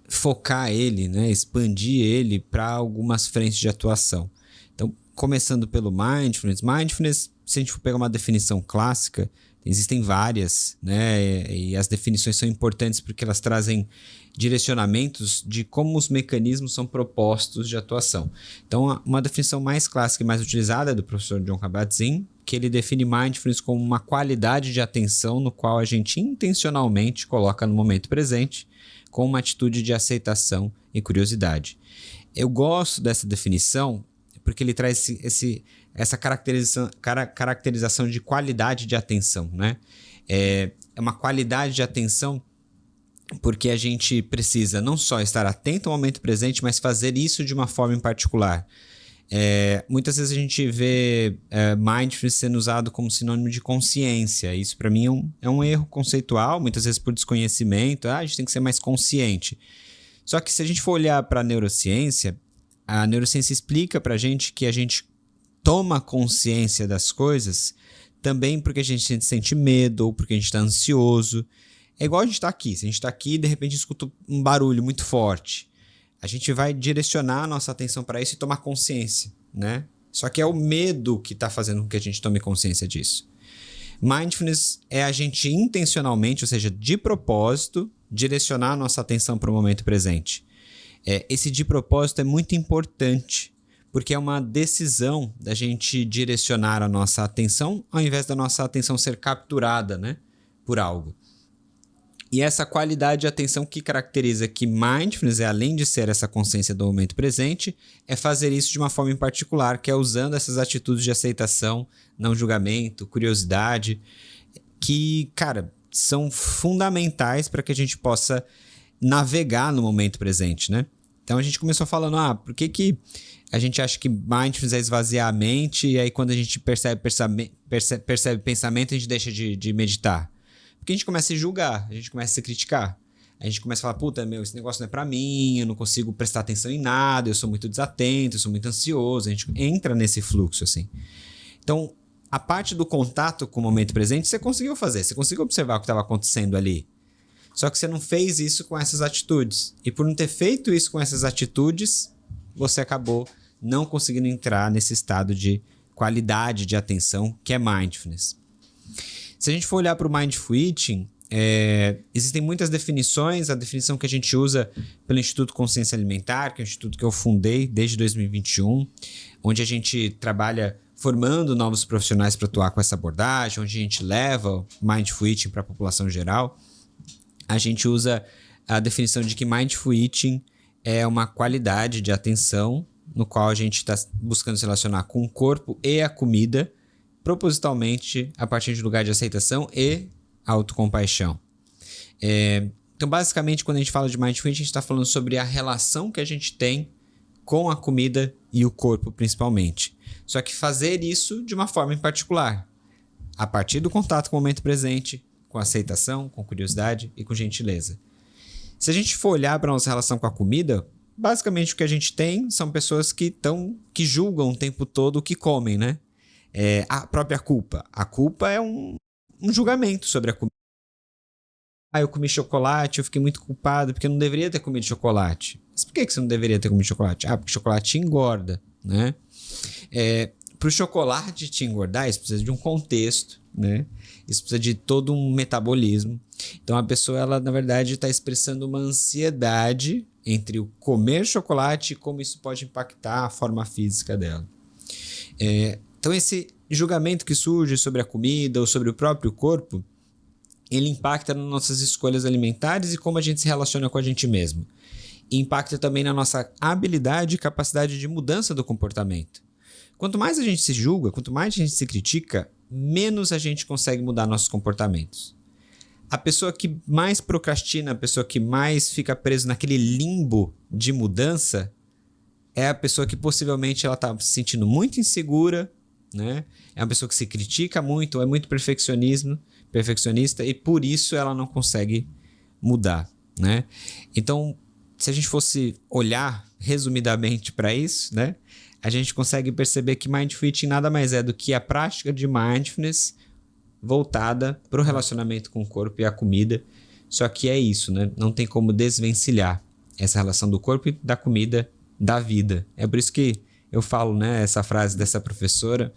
focar ele, né? Expandir ele para algumas frentes de atuação. Então, começando pelo Mindfulness, se a gente for pegar uma definição clássica, existem várias, né? E as definições são importantes porque elas trazem direcionamentos de como os mecanismos são propostos de atuação. Então, uma definição mais clássica e mais utilizada é do professor Jon Kabat-Zinn, que ele define Mindfulness como uma qualidade de atenção no qual a gente intencionalmente coloca no momento presente com uma atitude de aceitação e curiosidade. Eu gosto dessa definição porque ele traz essa caracterização de qualidade de atenção, né? É uma qualidade de atenção porque a gente precisa não só estar atento ao momento presente, mas fazer isso de uma forma em particular. Muitas vezes a gente vê mindfulness sendo usado como sinônimo de consciência. Isso para mim é um erro conceitual, muitas vezes por desconhecimento. A gente tem que ser mais consciente. Só que se a gente for olhar para a neurociência explica para a gente que a gente toma consciência das coisas também porque a gente sente medo ou porque a gente está ansioso. É igual a gente está aqui. Se a gente está aqui e de repente escuta um barulho muito forte, a gente vai direcionar a nossa atenção para isso e tomar consciência, né? Só que é o medo que está fazendo com que a gente tome consciência disso. Mindfulness é a gente intencionalmente, ou seja, de propósito, direcionar a nossa atenção para o momento presente. Esse de propósito é muito importante, porque é uma decisão da gente direcionar a nossa atenção ao invés da nossa atenção ser capturada, né, por algo. E essa qualidade de atenção que caracteriza que Mindfulness além de ser essa consciência do momento presente, é fazer isso de uma forma em particular, que é usando essas atitudes de aceitação, não julgamento, curiosidade, que, cara, são fundamentais para que a gente possa navegar no momento presente, né? Então a gente começou falando, por que a gente acha que Mindfulness é esvaziar a mente e aí quando a gente percebe pensamento a gente deixa de meditar? Porque a gente começa a se julgar, a gente começa a se criticar. A gente começa a falar, esse negócio não é pra mim, eu não consigo prestar atenção em nada, eu sou muito desatento, eu sou muito ansioso. A gente entra nesse fluxo, assim. Então, a parte do contato com o momento presente, você conseguiu fazer, você conseguiu observar o que estava acontecendo ali. Só que você não fez isso com essas atitudes. E por não ter feito isso com essas atitudes, você acabou não conseguindo entrar nesse estado de qualidade de atenção, que é mindfulness. Se a gente for olhar para o Mindful Eating, existem muitas definições. A definição que a gente usa pelo Instituto Consciência Alimentar, que é um instituto que eu fundei desde 2021, onde a gente trabalha formando novos profissionais para atuar com essa abordagem, onde a gente leva o Mindful Eating para a população geral. A gente usa a definição de que Mindful Eating é uma qualidade de atenção no qual a gente está buscando se relacionar com o corpo e a comida, propositalmente a partir de um lugar de aceitação e autocompaixão. Então, basicamente, quando a gente fala de Mindful Eating, a gente está falando sobre a relação que a gente tem com a comida e o corpo, principalmente. Só que fazer isso de uma forma em particular, a partir do contato com o momento presente, com aceitação, com curiosidade e com gentileza. Se a gente for olhar para a nossa relação com a comida, basicamente o que a gente tem são pessoas que julgam o tempo todo o que comem, né? A própria culpa. A culpa é um julgamento sobre a comida. Eu comi chocolate, eu fiquei muito culpado porque eu não deveria ter comido chocolate. Mas por que você não deveria ter comido chocolate? Porque chocolate engorda, né? Para o chocolate te engordar, isso precisa de um contexto, né? Isso precisa de todo um metabolismo. Então a pessoa, ela na verdade está expressando uma ansiedade entre o comer chocolate e como isso pode impactar a forma física dela. Então esse julgamento que surge sobre a comida ou sobre o próprio corpo, ele impacta nas nossas escolhas alimentares e como a gente se relaciona com a gente mesmo. E impacta também na nossa habilidade e capacidade de mudança do comportamento. Quanto mais a gente se julga, quanto mais a gente se critica, menos a gente consegue mudar nossos comportamentos. A pessoa que mais procrastina, a pessoa que mais fica presa naquele limbo de mudança, é a pessoa que possivelmente ela está se sentindo muito insegura, né? É uma pessoa que se critica muito, ou é muito perfeccionista e por isso ela não consegue mudar, né? Então, se a gente fosse olhar resumidamente para isso, né? A gente consegue perceber que Mindful Eating nada mais é do que a prática de mindfulness voltada para o relacionamento com o corpo e a comida. Só que é isso, né? Não tem como desvencilhar essa relação do corpo e da comida da vida. É por isso que eu falo, né, essa frase dessa professora,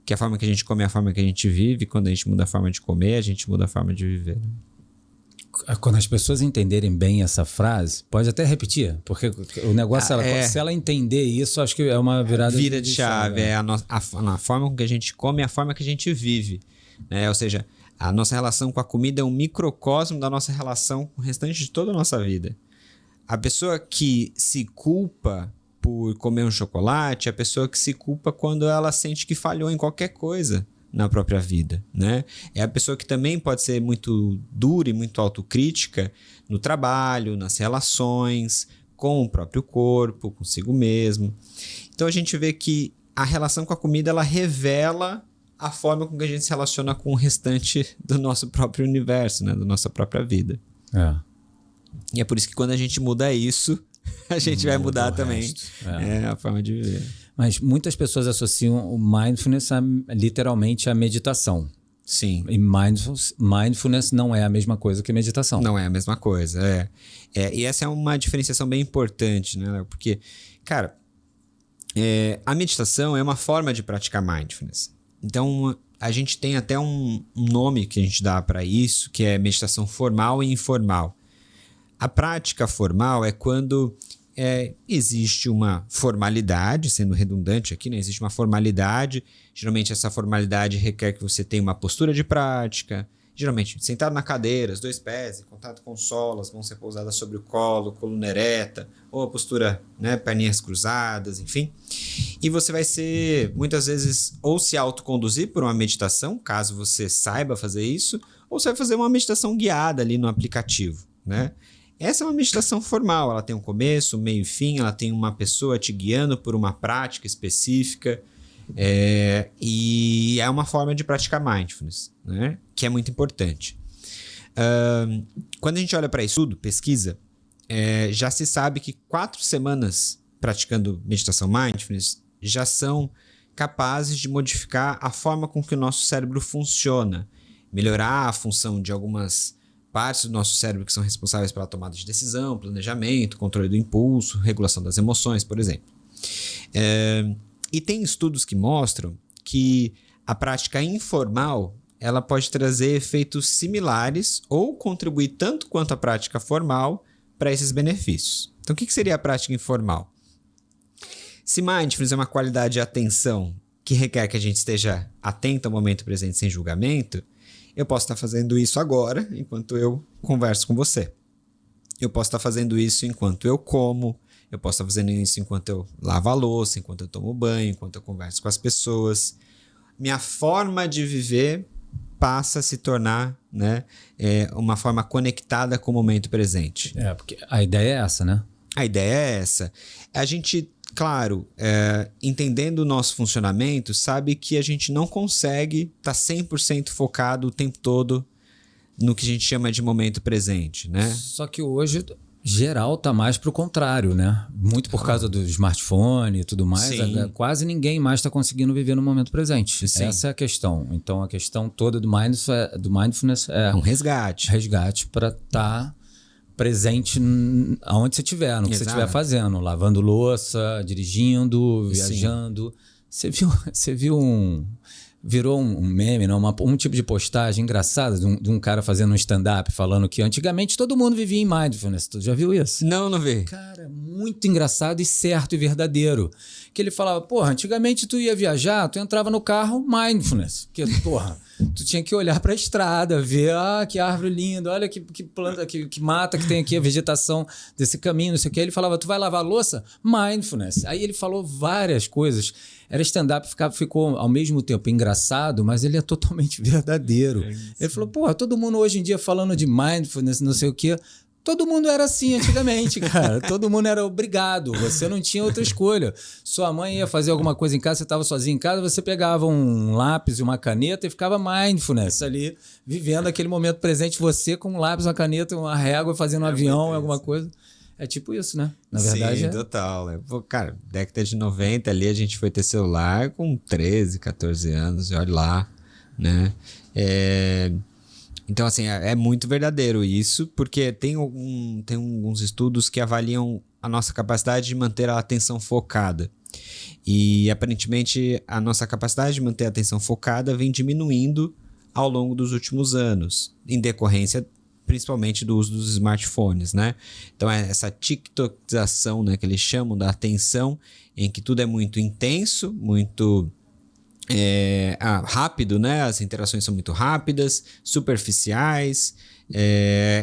que a forma que a gente come é a forma que a gente vive. Quando a gente muda a forma de comer, a gente muda a forma de viver. Quando as pessoas entenderem bem essa frase, pode até repetir, porque o negócio, se ela entender isso, acho que é uma virada de chave. A forma com que a gente come é a forma que a gente vive, né? Ou seja, a nossa relação com a comida é um microcosmo da nossa relação com o restante de toda a nossa vida. A pessoa que se culpa por comer um chocolate é a pessoa que se culpa quando ela sente que falhou em qualquer coisa na própria vida, né? É a pessoa que também pode ser muito dura e muito autocrítica no trabalho, nas relações, com o próprio corpo, consigo mesmo. Então a gente vê que a relação com a comida, ela revela a forma com que a gente se relaciona com o restante do nosso próprio universo, né? Da nossa própria vida. E é por isso que quando a gente muda isso, a gente vai mudar também a forma de viver. Mas muitas pessoas associam o mindfulness literalmente à meditação. Sim. E mindfulness não é a mesma coisa que meditação. Não é a mesma coisa, e essa é uma diferenciação bem importante, né? Porque, cara, a meditação é uma forma de praticar mindfulness. Então, a gente tem até um nome que a gente dá para isso, que é meditação formal e informal. A prática formal é quando existe uma formalidade, sendo redundante aqui, né? Existe uma formalidade. Geralmente essa formalidade requer que você tenha uma postura de prática. Geralmente sentado na cadeira, os 2 pés em contato com o solo, as mãos repousadas sobre o colo, coluna ereta, ou a postura, né, perninhas cruzadas, enfim. E você vai ser, muitas vezes, ou se autoconduzir por uma meditação, caso você saiba fazer isso, ou você vai fazer uma meditação guiada ali no aplicativo, né? Essa é uma meditação formal, ela tem um começo, um meio e fim, ela tem uma pessoa te guiando por uma prática específica, e é uma forma de praticar mindfulness, né? Que é muito importante. Quando a gente olha para estudo, pesquisa, já se sabe que 4 semanas praticando meditação mindfulness já são capazes de modificar a forma com que o nosso cérebro funciona, melhorar a função de algumas partes do nosso cérebro que são responsáveis pela tomada de decisão, planejamento, controle do impulso, regulação das emoções, por exemplo. E tem estudos que mostram que a prática informal ela pode trazer efeitos similares ou contribuir tanto quanto a prática formal para esses benefícios. Então, o que seria a prática informal? Se mindfulness é uma qualidade de atenção que requer que a gente esteja atento ao momento presente sem julgamento, eu posso estar fazendo isso agora, enquanto eu converso com você. Eu posso estar fazendo isso enquanto eu como, eu posso estar fazendo isso enquanto eu lavo a louça, enquanto eu tomo banho, enquanto eu converso com as pessoas. Minha forma de viver passa a se tornar, né, uma forma conectada com o momento presente. Porque a ideia é essa, né? A ideia é essa. A gente, claro, entendendo o nosso funcionamento, sabe que a gente não consegue estar 100% focado o tempo todo no que a gente chama de momento presente, né? Só que hoje, geral, tá mais pro contrário, né? Muito por causa do smartphone e tudo mais. Quase ninguém mais está conseguindo viver no momento presente. Sim. Essa é a questão. Então, a questão toda do mindfulness é um resgate. Resgate para estar presente aonde você estiver, no que você estiver fazendo. Lavando louça, dirigindo, viajando. Você viu virou um meme, não? Um tipo de postagem engraçada de um cara fazendo um stand-up falando que antigamente todo mundo vivia em mindfulness. Tu já viu isso? Não vi. Cara, muito engraçado e certo e verdadeiro. Que ele falava, porra, antigamente tu ia viajar, tu entrava no carro, mindfulness. Que, porra, tu tinha que olhar pra estrada, ver, que árvore linda, olha que planta, que mata que tem aqui, a vegetação desse caminho, não sei o que. Ele falava, tu vai lavar a louça? Mindfulness. Aí ele falou várias coisas. Era stand-up, ficou ao mesmo tempo engraçado, mas ele é totalmente verdadeiro. Ele falou, porra, todo mundo hoje em dia falando de mindfulness, não sei o quê. Todo mundo era assim antigamente, cara. Todo mundo era obrigado. Você não tinha outra escolha. Sua mãe ia fazer alguma coisa em casa, você estava sozinho em casa, você pegava um lápis e uma caneta e ficava mindfulness ali, vivendo aquele momento presente, você com um lápis, uma caneta, uma régua, fazendo um avião, alguma coisa. É tipo isso, né? Na verdade. Sim, total. Né? Pô, cara, década de 90 ali a gente foi ter celular com 13, 14 anos, e olha lá, né? Então, assim, é muito verdadeiro isso, porque tem alguns estudos que avaliam a nossa capacidade de manter a atenção focada. E, aparentemente, a nossa capacidade de manter a atenção focada vem diminuindo ao longo dos últimos anos, em decorrência principalmente do uso dos smartphones, né? Então, essa tiktokização, né, que eles chamam da atenção, em que tudo é muito intenso, muito rápido, né? As interações são muito rápidas, superficiais,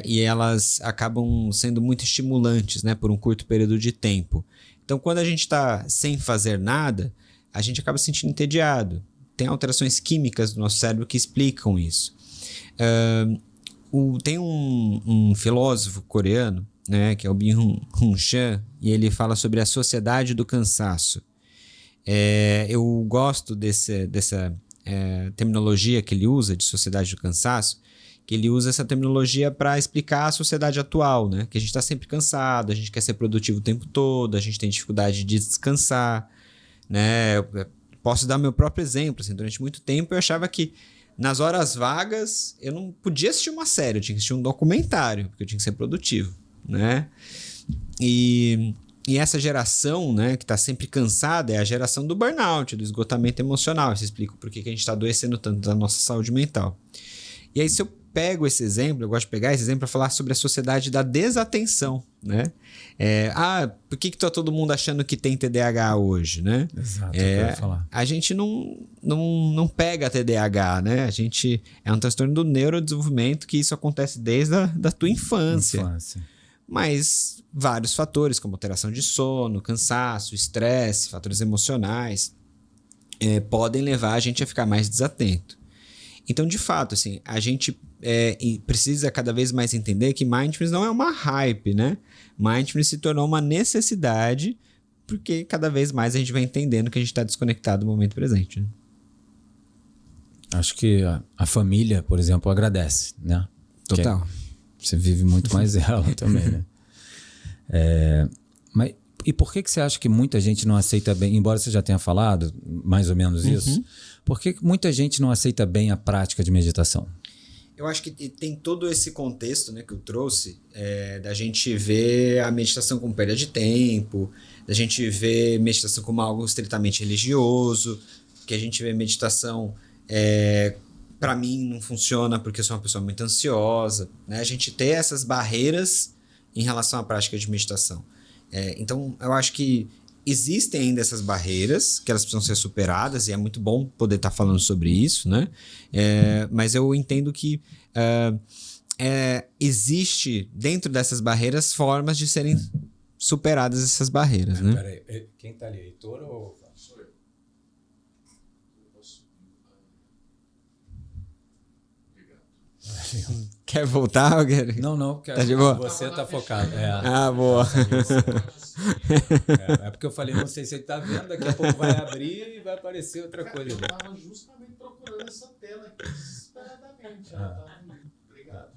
e elas acabam sendo muito estimulantes, né? Por um curto período de tempo. Então, quando a gente está sem fazer nada, a gente acaba se sentindo entediado. Tem alterações químicas do nosso cérebro que explicam isso. Tem um filósofo coreano, né, que é o Byung-Hun Chan, e ele fala sobre a sociedade do cansaço. Eu gosto dessa terminologia que ele usa, de sociedade do cansaço, que ele usa essa terminologia para explicar a sociedade atual, né? Que a gente está sempre cansado, a gente quer ser produtivo o tempo todo, a gente tem dificuldade de descansar, né? Eu posso dar meu próprio exemplo. Assim, durante muito tempo eu achava que nas horas vagas eu não podia assistir uma série, eu tinha que assistir um documentário, porque eu tinha que ser produtivo, né? E essa geração, né, que está sempre cansada é a geração do burnout, do esgotamento emocional. Isso explica por que a gente está adoecendo tanto da nossa saúde mental. E aí, se eu pego esse exemplo, eu gosto de pegar esse exemplo para falar sobre a sociedade da desatenção, né? Por que tá todo mundo achando que tem TDAH hoje, né? Exato, eu quero falar. A gente não pega TDAH, né? A gente é um transtorno do neurodesenvolvimento, que isso acontece desde da tua infância. Mas vários fatores, como alteração de sono, cansaço, estresse, fatores emocionais, podem levar a gente a ficar mais desatento. Então, de fato, assim, a gente precisa cada vez mais entender que mindfulness não é uma hype, né? Mindfulness se tornou uma necessidade porque cada vez mais a gente vai entendendo que a gente está desconectado do momento presente. Né? Acho que a família, por exemplo, agradece, né? Total. Você vive muito mais ela também, né? Mas, e por que você acha que muita gente não aceita bem, embora você já tenha falado mais ou menos isso, por que muita gente não aceita bem a prática de meditação? Eu acho que tem todo esse contexto, né, que eu trouxe, da gente ver a meditação como perda de tempo, da gente ver meditação como algo estritamente religioso, que a gente vê meditação, para mim, não funciona porque eu sou uma pessoa muito ansiosa, né? A gente ter essas barreiras em relação à prática de meditação. Então, eu acho que existem ainda essas barreiras, que elas precisam ser superadas, e é muito bom poder estar falando sobre isso, né? Mas eu entendo que existe dentro dessas barreiras formas de serem superadas essas barreiras, né? Peraí, quem tá ali, Heitor ou... Sou eu. Obrigado. Quer voltar, Guilherme? Não, porque Tá de boa? você tá focado. Boa. É porque eu falei, não sei se ele tá vendo, daqui a pouco vai abrir e vai aparecer outra coisa. Eu estava justamente procurando essa tela aqui desesperadamente. Obrigado.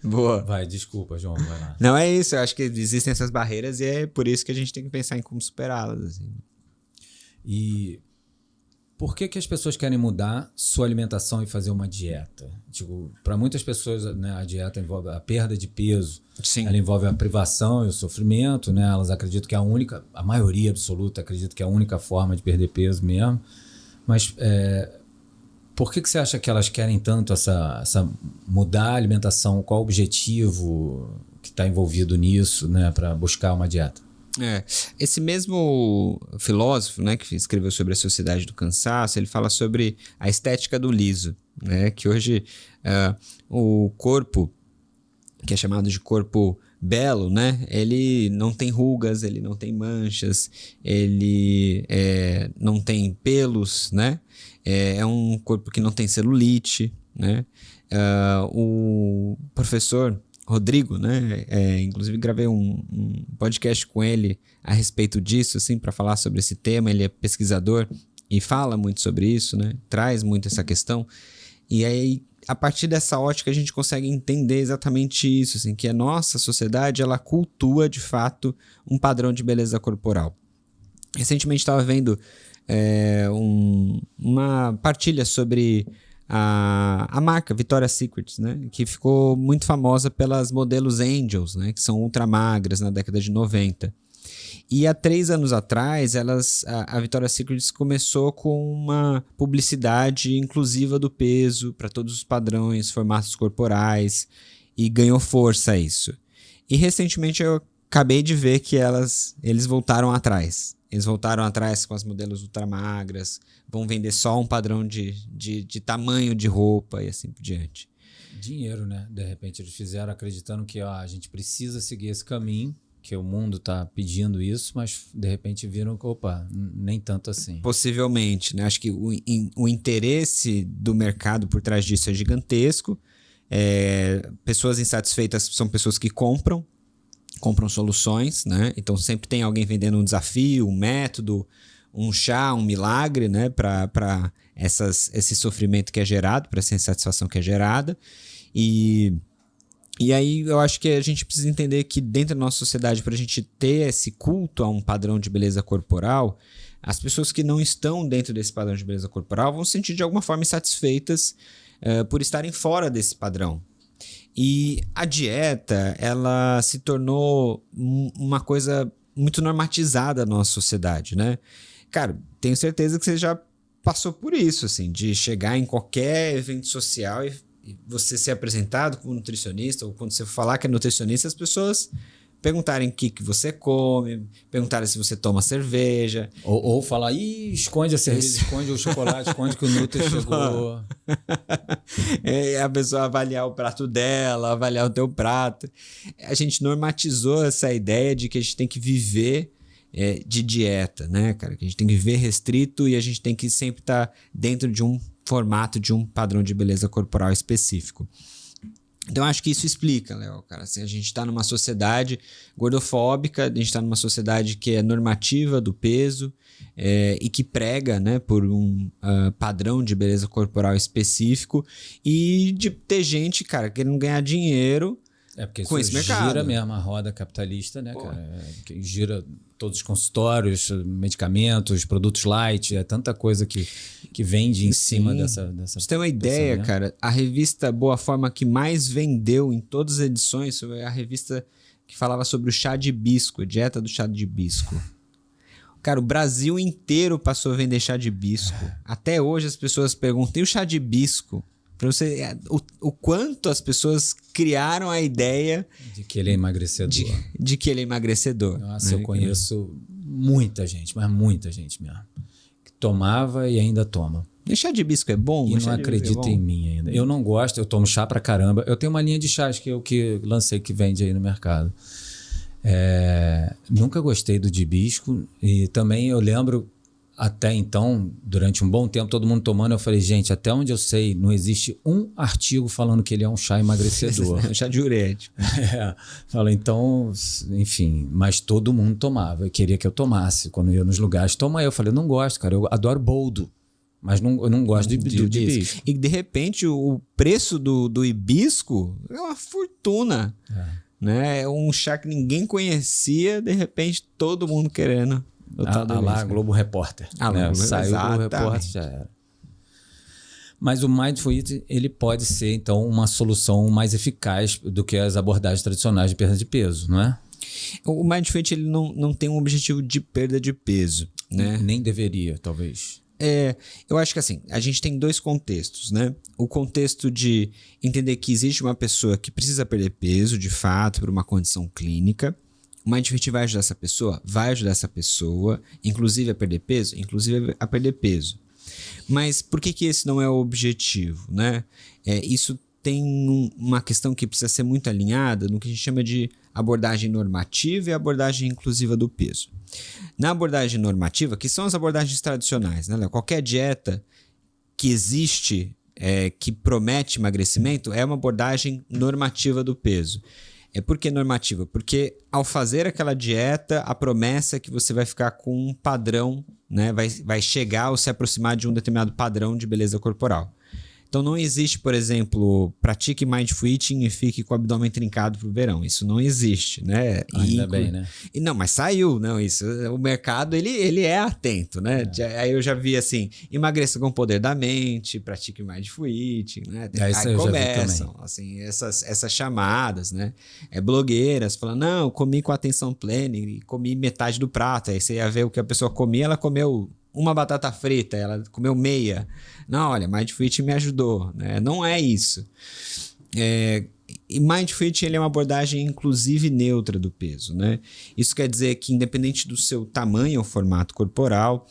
Boa. Vai, desculpa, João, vai lá. Não, é isso. Eu acho que existem essas barreiras e é por isso que a gente tem que pensar em como superá-las. Assim. E por que as pessoas querem mudar sua alimentação e fazer uma dieta? Tipo, para muitas pessoas, né, a dieta envolve a perda de peso, Sim. ela envolve a privação e o sofrimento, né? Elas acreditam que a maioria absoluta acredita que é a única forma de perder peso mesmo. Mas por que você acha que elas querem tanto essa mudar a alimentação? Qual o objetivo que está envolvido nisso, né, para buscar uma dieta? Esse mesmo filósofo, né, que escreveu sobre a sociedade do cansaço, ele fala sobre a estética do liso, né, que hoje o corpo, que é chamado de corpo belo, né, ele não tem rugas, ele não tem manchas, ele não tem pelos, né, é um corpo que não tem celulite, né. O professor Rodrigo, né? Inclusive gravei um podcast com ele a respeito disso, assim, para falar sobre esse tema. Ele é pesquisador e fala muito sobre isso, né? Traz muito essa questão. E aí, a partir dessa ótica, a gente consegue entender exatamente isso, assim, que a nossa sociedade, ela cultua, de fato, um padrão de beleza corporal. Recentemente estava vendo uma partilha sobre a marca Victoria's Secret, né, que ficou muito famosa pelas modelos Angels, né, que são ultra magras na década de 90. E há 3 anos atrás, a Victoria's Secret começou com uma publicidade inclusiva do peso para todos os padrões, formatos corporais, e ganhou força isso. E recentemente eu acabei de ver que eles voltaram atrás. Eles voltaram atrás com as modelos ultramagras, vão vender só um padrão de tamanho de roupa e assim por diante. Dinheiro, né? De repente eles fizeram acreditando que a gente precisa seguir esse caminho, que o mundo está pedindo isso, mas de repente viram que, nem tanto assim. Possivelmente, né? Acho que o interesse do mercado por trás disso é gigantesco. Pessoas insatisfeitas são pessoas que compram soluções, né? Então sempre tem alguém vendendo um desafio, um método, um chá, um milagre, né? Para esse sofrimento que é gerado, para essa insatisfação que é gerada. E aí eu acho que a gente precisa entender que dentro da nossa sociedade, para a gente ter esse culto a um padrão de beleza corporal, as pessoas que não estão dentro desse padrão de beleza corporal vão se sentir de alguma forma insatisfeitas por estarem fora desse padrão. E a dieta, ela se tornou uma coisa muito normatizada na nossa sociedade, né? Cara, tenho certeza que você já passou por isso, assim, de chegar em qualquer evento social e você ser apresentado como nutricionista, ou quando você falar que é nutricionista, as pessoas perguntarem o que você come, perguntarem se você toma cerveja. Ou falar, esconde a cerveja, esconde o chocolate, esconde que o Nutri chegou. A pessoa avaliar o prato dela, avaliar o teu prato. A gente normatizou essa ideia de que a gente tem que viver de dieta, né, cara? Que a gente tem que viver restrito e a gente tem que sempre estar dentro de um formato, de um padrão de beleza corporal específico. Então, acho que isso explica, Léo, cara. Assim, a gente está numa sociedade gordofóbica, a gente está numa sociedade que é normativa do peso e que prega, né, por um padrão de beleza corporal específico e de ter gente, cara, querendo ganhar dinheiro Porque com isso esse mercado. gira mesmo a roda capitalista, né, cara? Que gira todos os consultórios, medicamentos, produtos light, tanta coisa que vende em cima dessa. Você tem uma ideia, cara? A revista Boa Forma que mais vendeu em todas as edições foi a revista que falava sobre o chá de hibisco, a dieta do chá de hibisco. Cara, o Brasil inteiro passou a vender chá de hibisco. Até hoje as pessoas perguntam, e o chá de hibisco? Para você, o quanto as pessoas criaram a ideia de que ele é emagrecedor. De que ele é emagrecedor. Nossa, eu conheço muita gente, mas muita gente mesmo, que tomava e ainda toma. E chá de hibisco é bom? E não acredita em mim ainda. Eu não gosto, eu tomo chá pra caramba. Eu tenho uma linha de chás que eu lancei, que vende aí no mercado. Nunca gostei do de hibisco. E também eu lembro, até então, durante um bom tempo, todo mundo tomando, eu falei, gente, até onde eu sei, não existe um artigo falando que ele é um chá emagrecedor. Um chá diurético. Falei, então, enfim, mas todo mundo tomava, eu queria que eu tomasse. Quando eu ia nos lugares, toma aí. Eu falei, não gosto, cara, eu adoro boldo, mas eu não gosto de hibisco. E de repente o preço do hibisco é uma fortuna. Né? É um chá que ninguém conhecia, de repente todo mundo querendo. Lá, Globo Repórter. Saiu do Globo Repórter, já era. Mas o Mindful Eating, ele pode ser, então, uma solução mais eficaz do que as abordagens tradicionais de perda de peso, não é? O Mindful Eating, ele não tem um objetivo de perda de peso, né? Nem deveria, talvez. Eu acho que assim, a gente tem dois contextos, né? O contexto de entender que existe uma pessoa que precisa perder peso, de fato, por uma condição clínica. O Mindful Eating vai ajudar essa pessoa? Vai ajudar essa pessoa, inclusive a perder peso? Inclusive a perder peso. Mas por que esse não é o objetivo, né? Isso tem uma questão que precisa ser muito alinhada no que a gente chama de abordagem normativa e abordagem inclusiva do peso. Na abordagem normativa, que são as abordagens tradicionais, né? Qualquer dieta que existe, que promete emagrecimento, é uma abordagem normativa do peso. Por que normativa? Porque ao fazer aquela dieta, a promessa é que você vai ficar com um padrão, né? Vai chegar ou se aproximar de um determinado padrão de beleza corporal. Então não existe, por exemplo, pratique Mindful Eating e fique com o abdômen trincado pro verão. Isso não existe, né? Ainda bem, né? Não, mas saiu, não, isso. O mercado, ele é atento, né? Aí eu já vi assim, emagreça com o poder da mente, pratique Mindful Eating, né? Aí começam, assim, essas chamadas, né? Blogueiras falando, não, comi com atenção plena e comi metade do prato. Aí você ia ver o que a pessoa comia, ela comeu uma batata frita, ela comeu meia. Não, olha, Mindful Eating me ajudou, né? Não é isso. E Mindful Eating, ele é uma abordagem inclusive neutra do peso, né? Isso quer dizer que independente do seu tamanho ou formato corporal,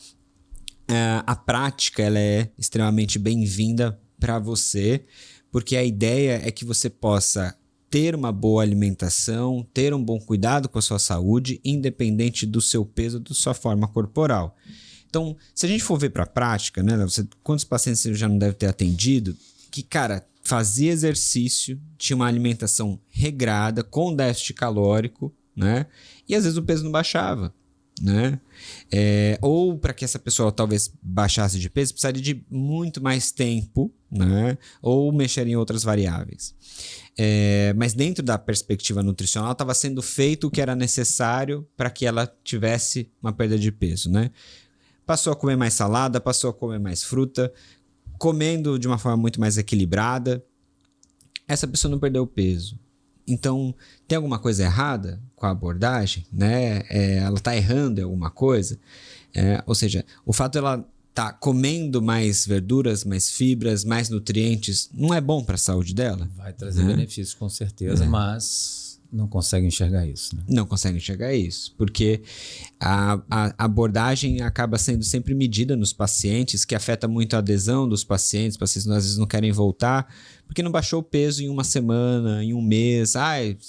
a prática ela é extremamente bem-vinda para você, porque a ideia é que você possa ter uma boa alimentação, ter um bom cuidado com a sua saúde, independente do seu peso, da sua forma corporal. Então, se a gente for ver para a prática, né, quantos pacientes você já não deve ter atendido, que, cara, fazia exercício, tinha uma alimentação regrada, com déficit calórico, né, e às vezes o peso não baixava, né, ou para que essa pessoa talvez baixasse de peso, precisaria de muito mais tempo, né, ou mexer em outras variáveis. Mas dentro da perspectiva nutricional estava sendo feito o que era necessário para que ela tivesse uma perda de peso, né? Passou a comer mais salada, passou a comer mais fruta, comendo de uma forma muito mais equilibrada. Essa pessoa não perdeu peso. Então, tem alguma coisa errada com a abordagem, né? Ela está errando em alguma coisa. Ou seja, o fato de ela estar comendo mais verduras, mais fibras, mais nutrientes, não é bom para a saúde dela? Vai trazer benefícios, com certeza, mas não consegue enxergar isso, né? Não consegue enxergar isso, porque a abordagem acaba sendo sempre medida nos pacientes, que afeta muito a adesão dos pacientes. Os pacientes às vezes não querem voltar, porque não baixou o peso em uma semana, em um mês.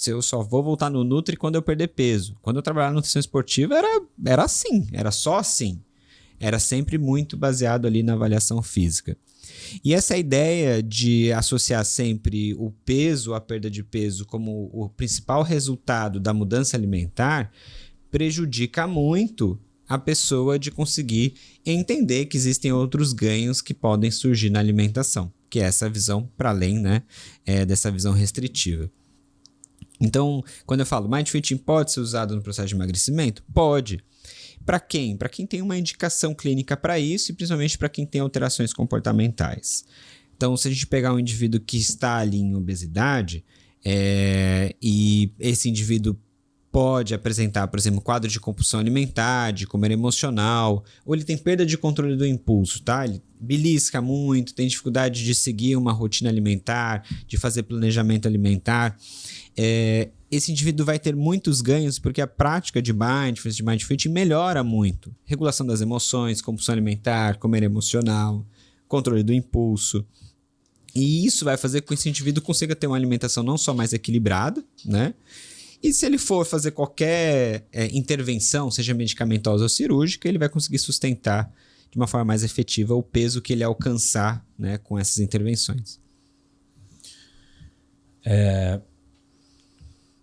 Eu só vou voltar no Nutri quando eu perder peso. Quando eu trabalhava na nutrição esportiva, era assim, era só assim. Era sempre muito baseado ali na avaliação física. E essa ideia de associar sempre o peso, a perda de peso, como o principal resultado da mudança alimentar, prejudica muito a pessoa de conseguir entender que existem outros ganhos que podem surgir na alimentação, que é essa visão para além, né, dessa visão restritiva. Então, quando eu falo Mind Fitting pode ser usado no processo de emagrecimento? Pode. Para quem? Para quem tem uma indicação clínica para isso e principalmente para quem tem alterações comportamentais. Então, se a gente pegar um indivíduo que está ali em obesidade e esse indivíduo pode apresentar, por exemplo, quadro de compulsão alimentar, de comer emocional, ou ele tem perda de controle do impulso, tá? Ele belisca muito, tem dificuldade de seguir uma rotina alimentar, de fazer planejamento alimentar. Esse indivíduo vai ter muitos ganhos porque a prática de mindfulness, de Mind Fitting melhora muito. Regulação das emoções, compulsão alimentar, comer emocional, controle do impulso. E isso vai fazer com que esse indivíduo consiga ter uma alimentação não só mais equilibrada, né? E se ele for fazer qualquer intervenção, seja medicamentosa ou cirúrgica, ele vai conseguir sustentar de uma forma mais efetiva o peso que ele alcançar, né, com essas intervenções.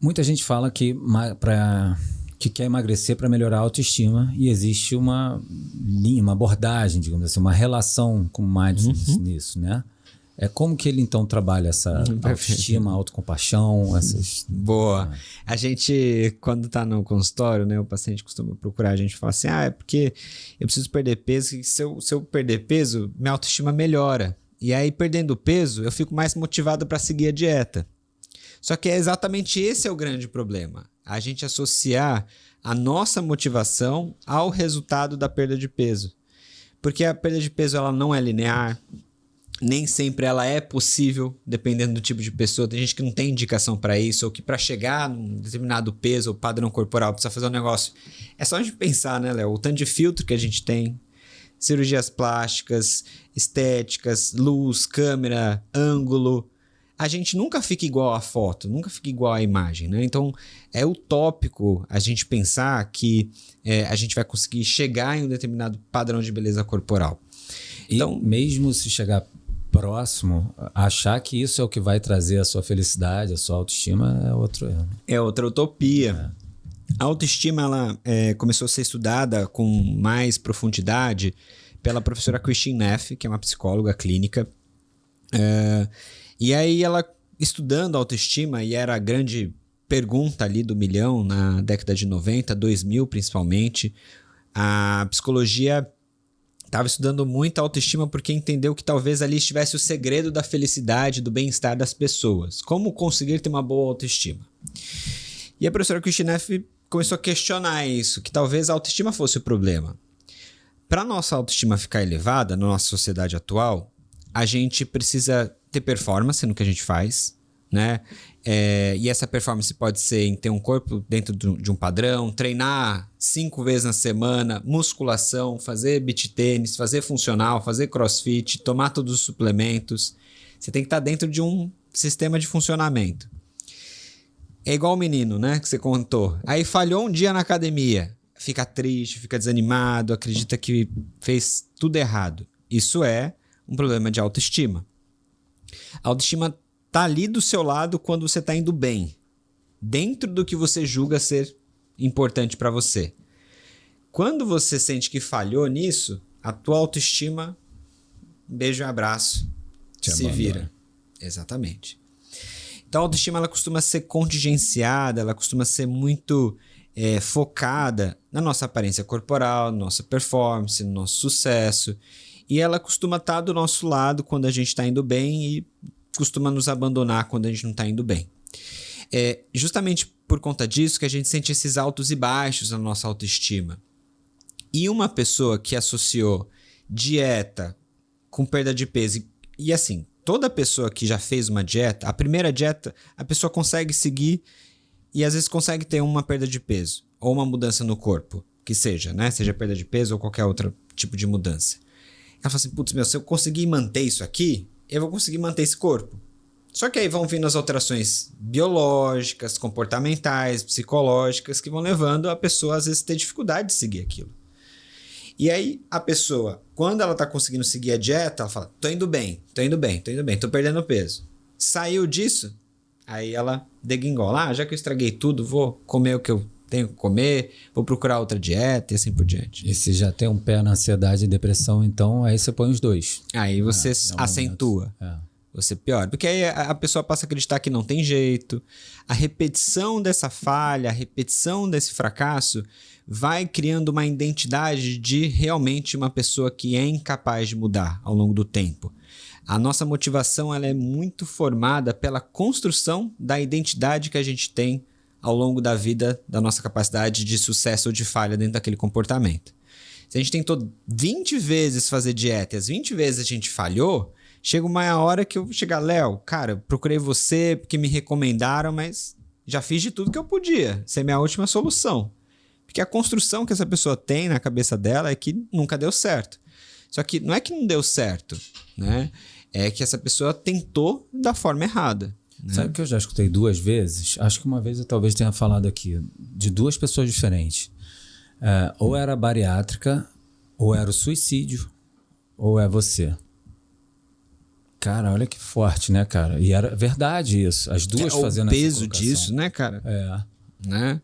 Muita gente fala que quer emagrecer para melhorar a autoestima e existe uma linha, uma abordagem, digamos assim, uma relação com mindfulness nisso, né? Como que ele então trabalha essa autoestima, autocompaixão, essas... Boa. A gente, quando tá no consultório, né, o paciente costuma procurar a gente e fala assim, é porque eu preciso perder peso e se eu perder peso, minha autoestima melhora. E aí, perdendo peso, eu fico mais motivado para seguir a dieta. Só que exatamente esse é o grande problema. A gente associar a nossa motivação ao resultado da perda de peso. Porque a perda de peso ela não é linear, nem sempre ela é possível, dependendo do tipo de pessoa. Tem gente que não tem indicação para isso, ou que para chegar num determinado peso ou padrão corporal precisa fazer um negócio. É só a gente pensar, né, Léo? O tanto de filtro que a gente tem, cirurgias plásticas, estéticas, luz, câmera, ângulo. A gente nunca fica igual à foto, nunca fica igual à imagem, né? Então, é utópico a gente pensar que a gente vai conseguir chegar em um determinado padrão de beleza corporal. Então, mesmo se chegar próximo, achar que isso é o que vai trazer a sua felicidade, a sua autoestima, é outro erro. É outra utopia. A autoestima ela começou a ser estudada com mais profundidade pela professora Christine Neff, que é uma psicóloga clínica. E aí ela, estudando a autoestima, e era a grande pergunta ali do milhão na década de 90, 2000 principalmente, a psicologia estava estudando muito a autoestima porque entendeu que talvez ali estivesse o segredo da felicidade, do bem-estar das pessoas. Como conseguir ter uma boa autoestima? E a professora Christine Neff começou a questionar isso, que talvez a autoestima fosse o problema. Para a nossa autoestima ficar elevada, na nossa sociedade atual, a gente precisa ter performance no que a gente faz, né? E essa performance pode ser em ter um corpo dentro de um padrão, treinar 5 vezes na semana, musculação, fazer beach tênis, fazer funcional, fazer crossfit, tomar todos os suplementos. Você tem que estar dentro de um sistema de funcionamento. É igual o menino, né, que você contou. Aí falhou um dia na academia, fica triste, fica desanimado, acredita que fez tudo errado. Isso é um problema de autoestima. A autoestima tá ali do seu lado quando você tá indo bem, dentro do que você julga ser importante para você. Quando você sente que falhou nisso, a tua autoestima, beijo e abraço, se vira. Exatamente. Então a autoestima ela costuma ser contingenciada, ela costuma ser muito focada na nossa aparência corporal, na nossa performance, no nosso sucesso. E ela costuma estar do nosso lado quando a gente está indo bem e costuma nos abandonar quando a gente não está indo bem. É justamente por conta disso que a gente sente esses altos e baixos na nossa autoestima. E uma pessoa que associou dieta com perda de peso, e assim, toda pessoa que já fez uma dieta, a primeira dieta, a pessoa consegue seguir e às vezes consegue ter uma perda de peso ou uma mudança no corpo, que seja, né? Seja perda de peso ou qualquer outro tipo de mudança. Ela fala assim, putz, se eu conseguir manter isso aqui, eu vou conseguir manter esse corpo. Só que aí vão vindo as alterações biológicas, comportamentais, psicológicas, que vão levando a pessoa, às vezes, a ter dificuldade de seguir aquilo. E aí, a pessoa, quando ela tá conseguindo seguir a dieta, ela fala, tô indo bem, tô perdendo peso. Saiu disso, aí ela degringola, já que eu estraguei tudo, vou comer o que eu tenho que comer, vou procurar outra dieta e assim por diante. E se já tem um pé na ansiedade e depressão, então aí você põe os dois. Aí você acentua. você piora. Porque aí a pessoa passa a acreditar que não tem jeito. A repetição dessa falha, a repetição desse fracasso vai criando uma identidade de realmente uma pessoa que é incapaz de mudar ao longo do tempo. A nossa motivação ela é muito formada pela construção da identidade que a gente tem ao longo da vida, da nossa capacidade de sucesso ou de falha dentro daquele comportamento. Se a gente tentou 20 vezes fazer dieta e as 20 vezes a gente falhou, chega uma hora que eu vou chegar, Léo, cara, procurei você porque me recomendaram, mas já fiz de tudo que eu podia. Essa é a minha última solução. Porque a construção que essa pessoa tem na cabeça dela é que nunca deu certo. Só que não é que não deu certo, né? É que essa pessoa tentou da forma errada. Né? Sabe que eu já escutei 2 vezes? Acho que uma vez eu talvez tenha falado aqui, de 2 pessoas diferentes. Ou era bariátrica, ou era o suicídio, ou é você. Cara, olha que forte, né, cara? E era verdade isso. As duas fazendo essa peso colocação. disso, né, cara? Né?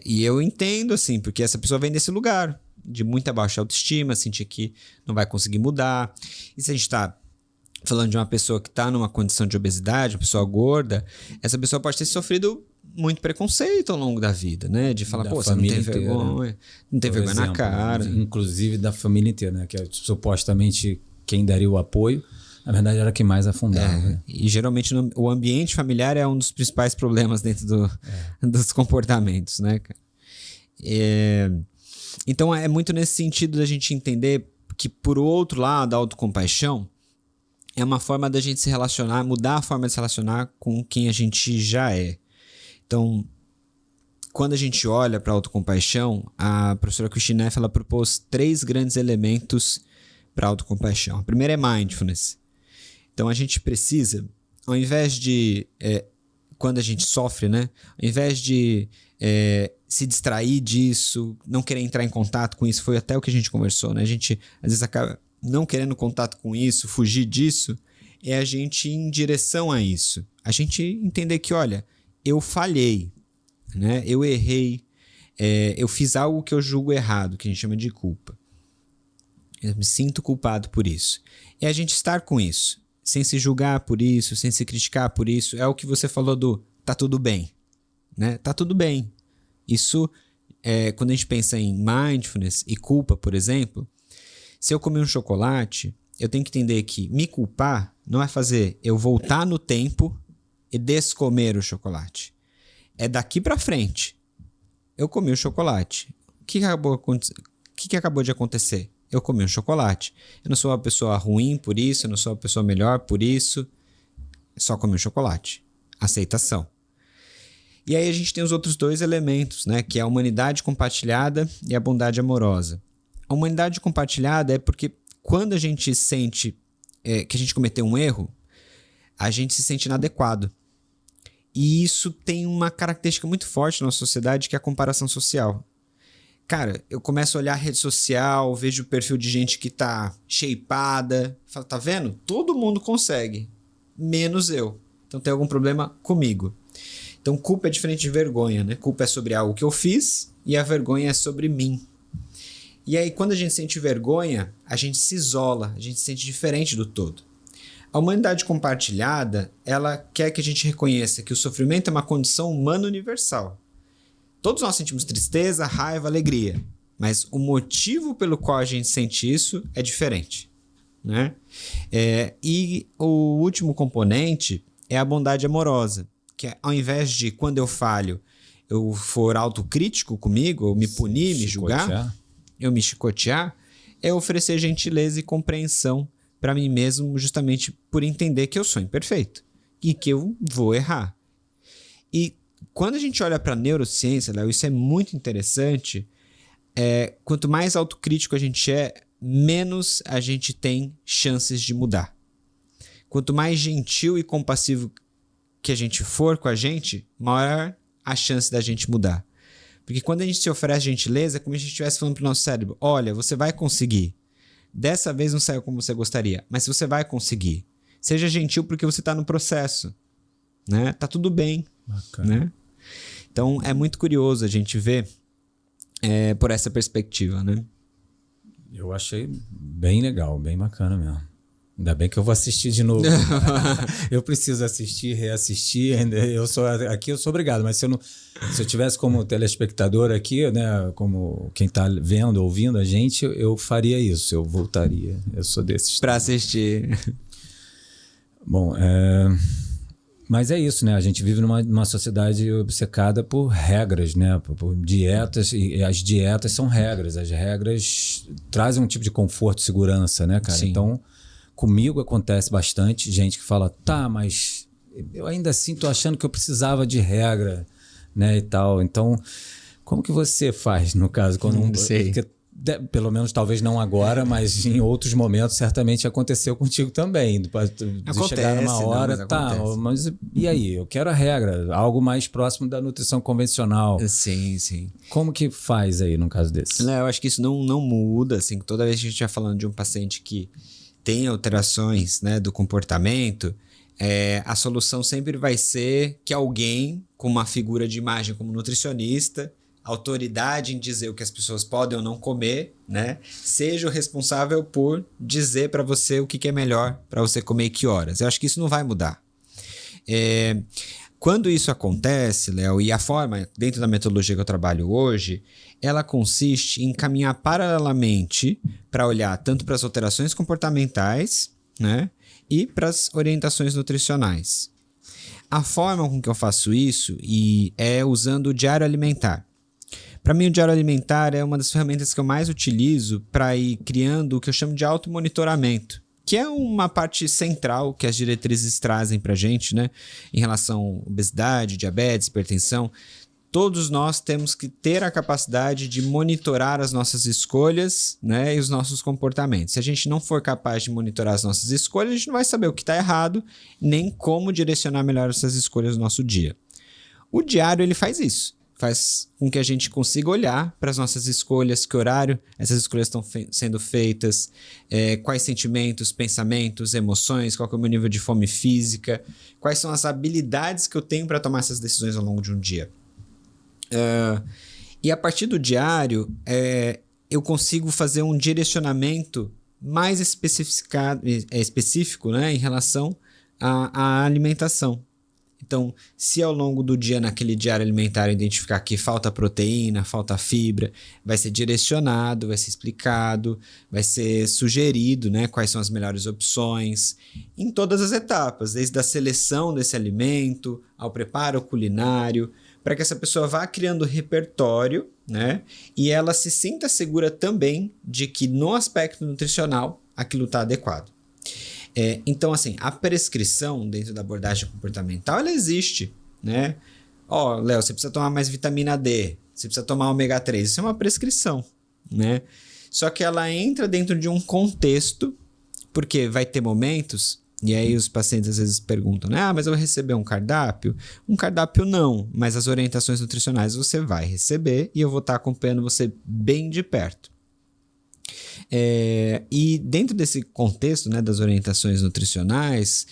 E eu entendo, assim, porque essa pessoa vem desse lugar de muita baixa autoestima, sentir que não vai conseguir mudar. E se a gente está falando de uma pessoa que está numa condição de obesidade, uma pessoa gorda, essa pessoa pode ter sofrido muito preconceito ao longo da vida, né? De falar, pô, você não tem vergonha, não tem vergonha na cara. Inclusive da família inteira, né? Que é supostamente quem daria o apoio, na verdade era quem mais afundava. Né? E geralmente o ambiente familiar é um dos principais problemas dentro dos comportamentos, né, cara? Então é muito nesse sentido da gente entender que, por outro lado, a autocompaixão é uma forma da gente se relacionar, mudar a forma de se relacionar com quem a gente já é. Então, quando a gente olha para a autocompaixão, a professora Christine Neff, ela propôs 3 grandes elementos para a autocompaixão. A primeira é mindfulness. Então, a gente precisa, ao invés de, quando a gente sofre, né? Ao invés de se distrair disso, não querer entrar em contato com isso, foi até o que a gente conversou, né? A gente, às vezes, acaba não querendo contato com isso, fugir disso, é a gente ir em direção a isso. A gente entender que, olha, eu falhei, né? Eu errei, eu fiz algo que eu julgo errado, que a gente chama de culpa. Eu me sinto culpado por isso. É a gente estar com isso, sem se julgar por isso, sem se criticar por isso. É o que você falou do tá tudo bem, né? Tá tudo bem. Isso, quando a gente pensa em mindfulness e culpa, por exemplo, se eu comer um chocolate, eu tenho que entender que me culpar não é fazer eu voltar no tempo e descomer o chocolate. É daqui para frente. Eu comi o chocolate. O que acabou de acontecer? Eu comi um chocolate. Eu não sou uma pessoa ruim por isso, eu não sou uma pessoa melhor por isso. Só comi um chocolate. Aceitação. E aí a gente tem os outros 2 elementos, né? Que é a humanidade compartilhada e a bondade amorosa. A humanidade compartilhada é porque quando a gente sente que a gente cometeu um erro, a gente se sente inadequado. E isso tem uma característica muito forte na nossa sociedade, que é a comparação social. Cara, eu começo a olhar a rede social, vejo o perfil de gente que tá shapeada, falo, tá vendo? Todo mundo consegue, menos eu. Então tem algum problema comigo. Então culpa é diferente de vergonha, né? Culpa é sobre algo que eu fiz e a vergonha é sobre mim. E aí, quando a gente sente vergonha, a gente se isola, a gente se sente diferente do todo. A humanidade compartilhada, ela quer que a gente reconheça que o sofrimento é uma condição humana universal. Todos nós sentimos tristeza, raiva, alegria, mas o motivo pelo qual a gente sente isso é diferente, né? E o último componente é a bondade amorosa, que é, ao invés de, quando eu falho, eu for autocrítico comigo, ou me punir, me julgar, eu me chicotear, é oferecer gentileza e compreensão para mim mesmo, justamente por entender que eu sou imperfeito e que eu vou errar. E quando a gente olha para a neurociência, Léo, isso é muito interessante. Quanto mais autocrítico a gente é, menos a gente tem chances de mudar. Quanto mais gentil e compassivo que a gente for com a gente, maior a chance da gente mudar. Porque quando a gente se oferece gentileza, é como se a gente estivesse falando para o nosso cérebro, olha, você vai conseguir. Dessa vez não saiu como você gostaria, mas você vai conseguir. Seja gentil porque você está no processo. Né? Tá tudo bem. Né? Então é muito curioso a gente ver por essa perspectiva. Né? Eu achei bem legal, bem bacana mesmo. Ainda bem que eu vou assistir de novo. Eu preciso assistir, reassistir. Aqui eu sou obrigado, mas se eu tivesse como telespectador aqui, né, como quem está vendo, ouvindo a gente, eu faria isso, eu voltaria. Eu sou desses. Para assistir. Bom, mas é isso, né? A gente vive numa sociedade obcecada por regras, né? Por dietas, e as dietas são regras. As regras trazem um tipo de conforto, segurança, né, cara? Sim. Então, comigo acontece bastante gente que fala, tá, mas eu ainda assim tô achando que eu precisava de regra, né, e tal. Então, como que você faz, no caso? Quando sei. Porque, pelo menos talvez não agora, mas em outros momentos certamente aconteceu contigo também. De chegar numa hora, mas e aí? Eu quero a regra, algo mais próximo da nutrição convencional. Sim, sim. Como que faz aí num caso desse? Eu acho que isso não muda, assim, toda vez que a gente vai falando de um paciente que tem alterações, né, do comportamento, a solução sempre vai ser que alguém com uma figura de imagem como nutricionista, autoridade em dizer o que as pessoas podem ou não comer, né, seja o responsável por dizer para você o que é melhor para você comer e que horas. Eu acho que isso não vai mudar. Quando isso acontece, Léo, e a forma, dentro da metodologia que eu trabalho hoje, ela consiste em caminhar paralelamente para olhar tanto para as alterações comportamentais, né, e para as orientações nutricionais. A forma com que eu faço isso é usando o diário alimentar. Para mim, o diário alimentar é uma das ferramentas que eu mais utilizo para ir criando o que eu chamo de automonitoramento, que é uma parte central que as diretrizes trazem para a gente, né, em relação à obesidade, diabetes, hipertensão. Todos nós temos que ter a capacidade de monitorar as nossas escolhas, né, e os nossos comportamentos. Se a gente não for capaz de monitorar as nossas escolhas, a gente não vai saber o que está errado, nem como direcionar melhor essas escolhas no nosso dia. O diário ele faz isso. Faz com que a gente consiga olhar para as nossas escolhas, que horário essas escolhas estão sendo feitas, quais sentimentos, pensamentos, emoções, qual que é o meu nível de fome física, quais são as habilidades que eu tenho para tomar essas decisões ao longo de um dia. E a partir do diário, eu consigo fazer um direcionamento mais específico, né, em relação à alimentação. Então, se ao longo do dia, naquele diário alimentar, eu identificar que falta proteína, falta fibra, vai ser direcionado, vai ser explicado, vai ser sugerido, né, quais são as melhores opções em todas as etapas, desde a seleção desse alimento, ao preparo culinário, para que essa pessoa vá criando repertório, né, e ela se sinta segura também de que no aspecto nutricional aquilo está adequado. Então, assim, a prescrição dentro da abordagem comportamental, ela existe, né? Léo, você precisa tomar mais vitamina D, você precisa tomar ômega 3, isso é uma prescrição, né? Só que ela entra dentro de um contexto, porque vai ter momentos, e aí os pacientes às vezes perguntam, né? Mas eu vou receber um cardápio? Um cardápio não, mas as orientações nutricionais você vai receber e eu vou estar acompanhando você bem de perto. E dentro desse contexto, né, das orientações nutricionais,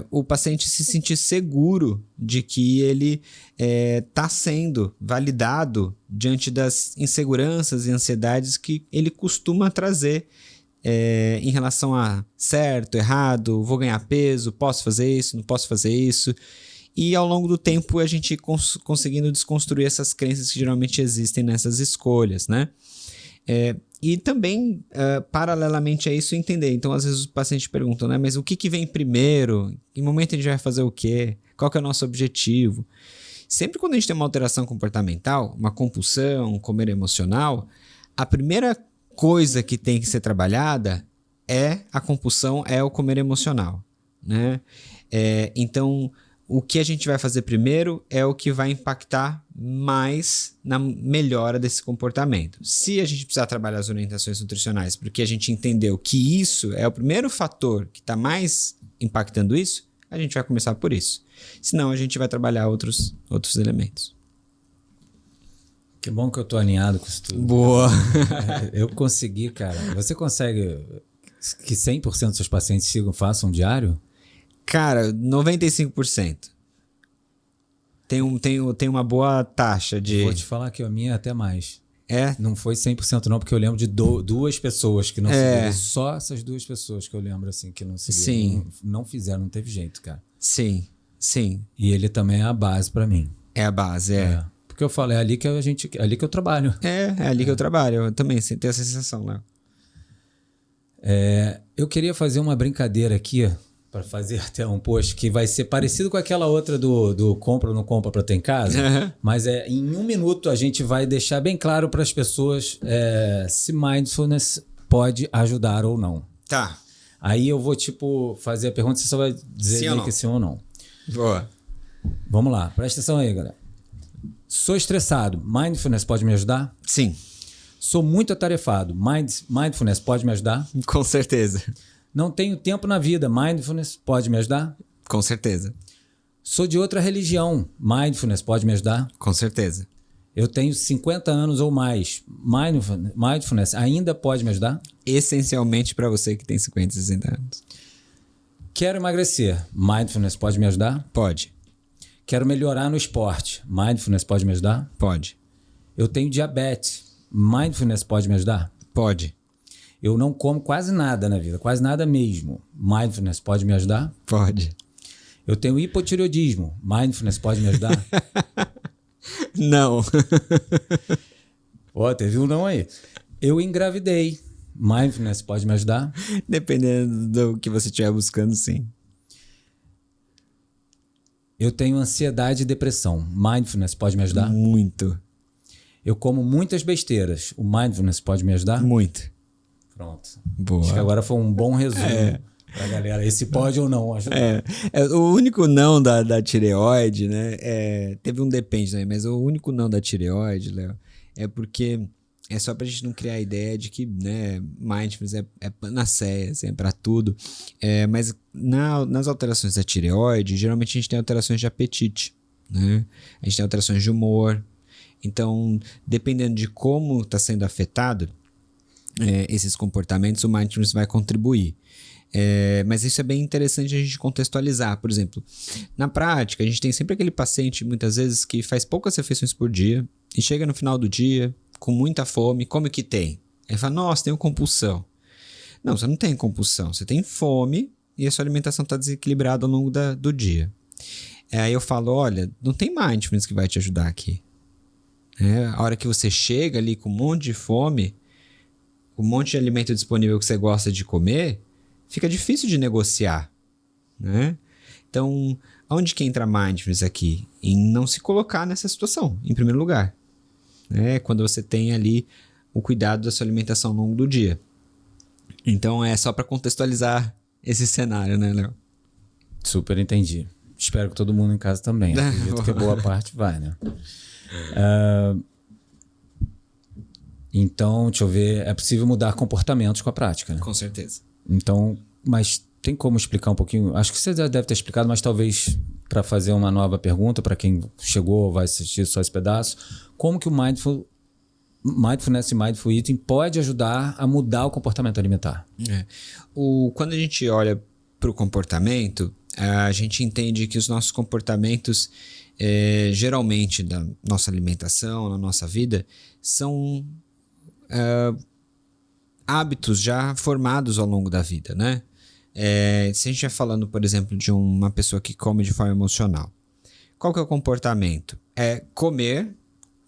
o paciente se sentir seguro de que ele está sendo validado diante das inseguranças e ansiedades que ele costuma trazer em relação a certo, errado, vou ganhar peso, posso fazer isso, não posso fazer isso. E ao longo do tempo a gente conseguindo desconstruir essas crenças que geralmente existem nessas escolhas, né? E também, paralelamente a isso, entender. Então, às vezes, os pacientes perguntam, né? Mas o que vem primeiro? Em que momento a gente vai fazer o quê? Qual que é o nosso objetivo? Sempre quando a gente tem uma alteração comportamental, uma compulsão, um comer emocional, a primeira coisa que tem que ser trabalhada é a compulsão, é o comer emocional, né? Então, o que a gente vai fazer primeiro é o que vai impactar mais na melhora desse comportamento. Se a gente precisar trabalhar as orientações nutricionais porque a gente entendeu que isso é o primeiro fator que está mais impactando isso, a gente vai começar por isso. Senão a gente vai trabalhar outros elementos. Que bom que eu tô alinhado com isso tudo. Boa! Eu consegui, cara. Você consegue que 100% dos seus pacientes façam um diário? Cara, 95%. Tem uma boa taxa de... Vou te falar que a minha é até mais. Não foi 100% não, porque eu lembro de duas pessoas que não seguiram. Só essas duas pessoas que eu lembro, assim, que não seguiram. Sim. Não fizeram, não teve jeito, cara. Sim. E ele também é a base pra mim. É a base, Porque eu falo, é ali que eu trabalho. É ali que eu trabalho. Eu também tenho essa sensação, Léo. Eu queria fazer uma brincadeira aqui, para fazer até um post, que vai ser parecido com aquela outra do compra ou não compra para ter em casa, mas em 1 minuto a gente vai deixar bem claro para as pessoas se mindfulness pode ajudar ou não. Tá. Aí eu vou, fazer a pergunta, você só vai dizer meio que sim ou não. Boa. Vamos lá, presta atenção aí, galera. Sou estressado, mindfulness pode me ajudar? Sim. Sou muito atarefado, mindfulness pode me ajudar? Com certeza. Não tenho tempo na vida, mindfulness pode me ajudar? Com certeza. Sou de outra religião, mindfulness pode me ajudar? Com certeza. Eu tenho 50 anos ou mais, mindfulness ainda pode me ajudar? Essencialmente para você que tem 50, 60 anos. Quero emagrecer, mindfulness pode me ajudar? Pode. Quero melhorar no esporte, mindfulness pode me ajudar? Pode. Eu tenho diabetes, mindfulness pode me ajudar? Pode. Eu não como quase nada na vida, quase nada mesmo, mindfulness pode me ajudar? Pode. Eu tenho hipotireoidismo, mindfulness pode me ajudar? Não. Teve um não aí. Eu engravidei, mindfulness pode me ajudar? Dependendo do que você estiver buscando, sim. Eu tenho ansiedade e depressão, mindfulness pode me ajudar? Muito. Eu como muitas besteiras, o mindfulness pode me ajudar? Muito. Pronto. Boa. Acho que agora foi um bom resumo pra galera. Esse pode ou não ajudar. O único não da tireoide, né? Teve um depende também, mas o único não da tireoide, Léo, é porque é só pra gente não criar a ideia de que, né, mindfulness é panaceia, assim, é pra tudo. Mas nas alterações da tireoide, geralmente a gente tem alterações de apetite, né? A gente tem alterações de humor. Então, dependendo de como está sendo afetado esses comportamentos, o mindfulness vai contribuir. Mas isso é bem interessante a gente contextualizar. Por exemplo, na prática, a gente tem sempre aquele paciente, muitas vezes, que faz poucas refeições por dia e chega no final do dia com muita fome, come o que tem. Ele fala, nossa, tenho compulsão. Não, você não tem compulsão, você tem fome e a sua alimentação está desequilibrada ao longo do dia. Aí eu falo, olha, não tem mindfulness que vai te ajudar aqui. A hora que você chega ali com um monte de fome, um monte de alimento disponível que você gosta de comer, fica difícil de negociar, né? Então, onde que entra mindfulness aqui? Em não se colocar nessa situação, em primeiro lugar. Quando você tem ali o cuidado da sua alimentação ao longo do dia. Então, é só para contextualizar esse cenário, né, Léo? Super entendi. Espero que todo mundo em casa também. Acredito que boa parte vai, né? Então, deixa eu ver. É possível mudar comportamentos com a prática, né? Com certeza. Então, mas tem como explicar um pouquinho? Acho que você já deve ter explicado, mas talvez para fazer uma nova pergunta para quem chegou ou vai assistir só esse pedaço. Como que o mindfulness e mindful eating pode ajudar a mudar o comportamento alimentar? Quando a gente olha para o comportamento, a gente entende que os nossos comportamentos, geralmente da nossa alimentação, na nossa vida, são hábitos já formados ao longo da vida, né? Se a gente estiver falando, por exemplo, de uma pessoa que come de forma emocional, qual que é o comportamento? É comer,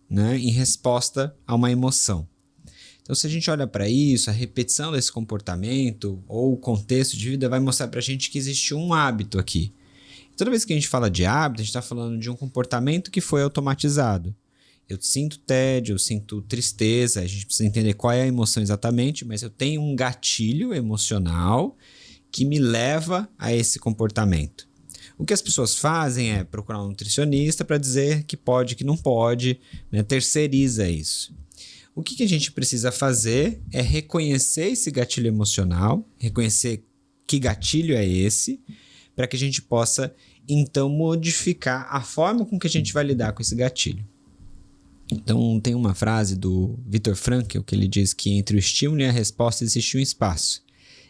né, em resposta a uma emoção. Então, se a gente olha para isso, a repetição desse comportamento ou o contexto de vida vai mostrar para a gente que existe um hábito aqui. Toda vez que a gente fala de hábito, a gente está falando de um comportamento que foi automatizado. Eu sinto tédio, eu sinto tristeza, a gente precisa entender qual é a emoção exatamente, mas eu tenho um gatilho emocional que me leva a esse comportamento. O que as pessoas fazem é procurar um nutricionista para dizer que pode, que não pode, né? Terceiriza isso. O que a gente precisa fazer é reconhecer esse gatilho emocional, reconhecer que gatilho é esse, para que a gente possa, então, modificar a forma com que a gente vai lidar com esse gatilho. Então, tem uma frase do Viktor Frankl que ele diz que entre o estímulo e a resposta existe um espaço,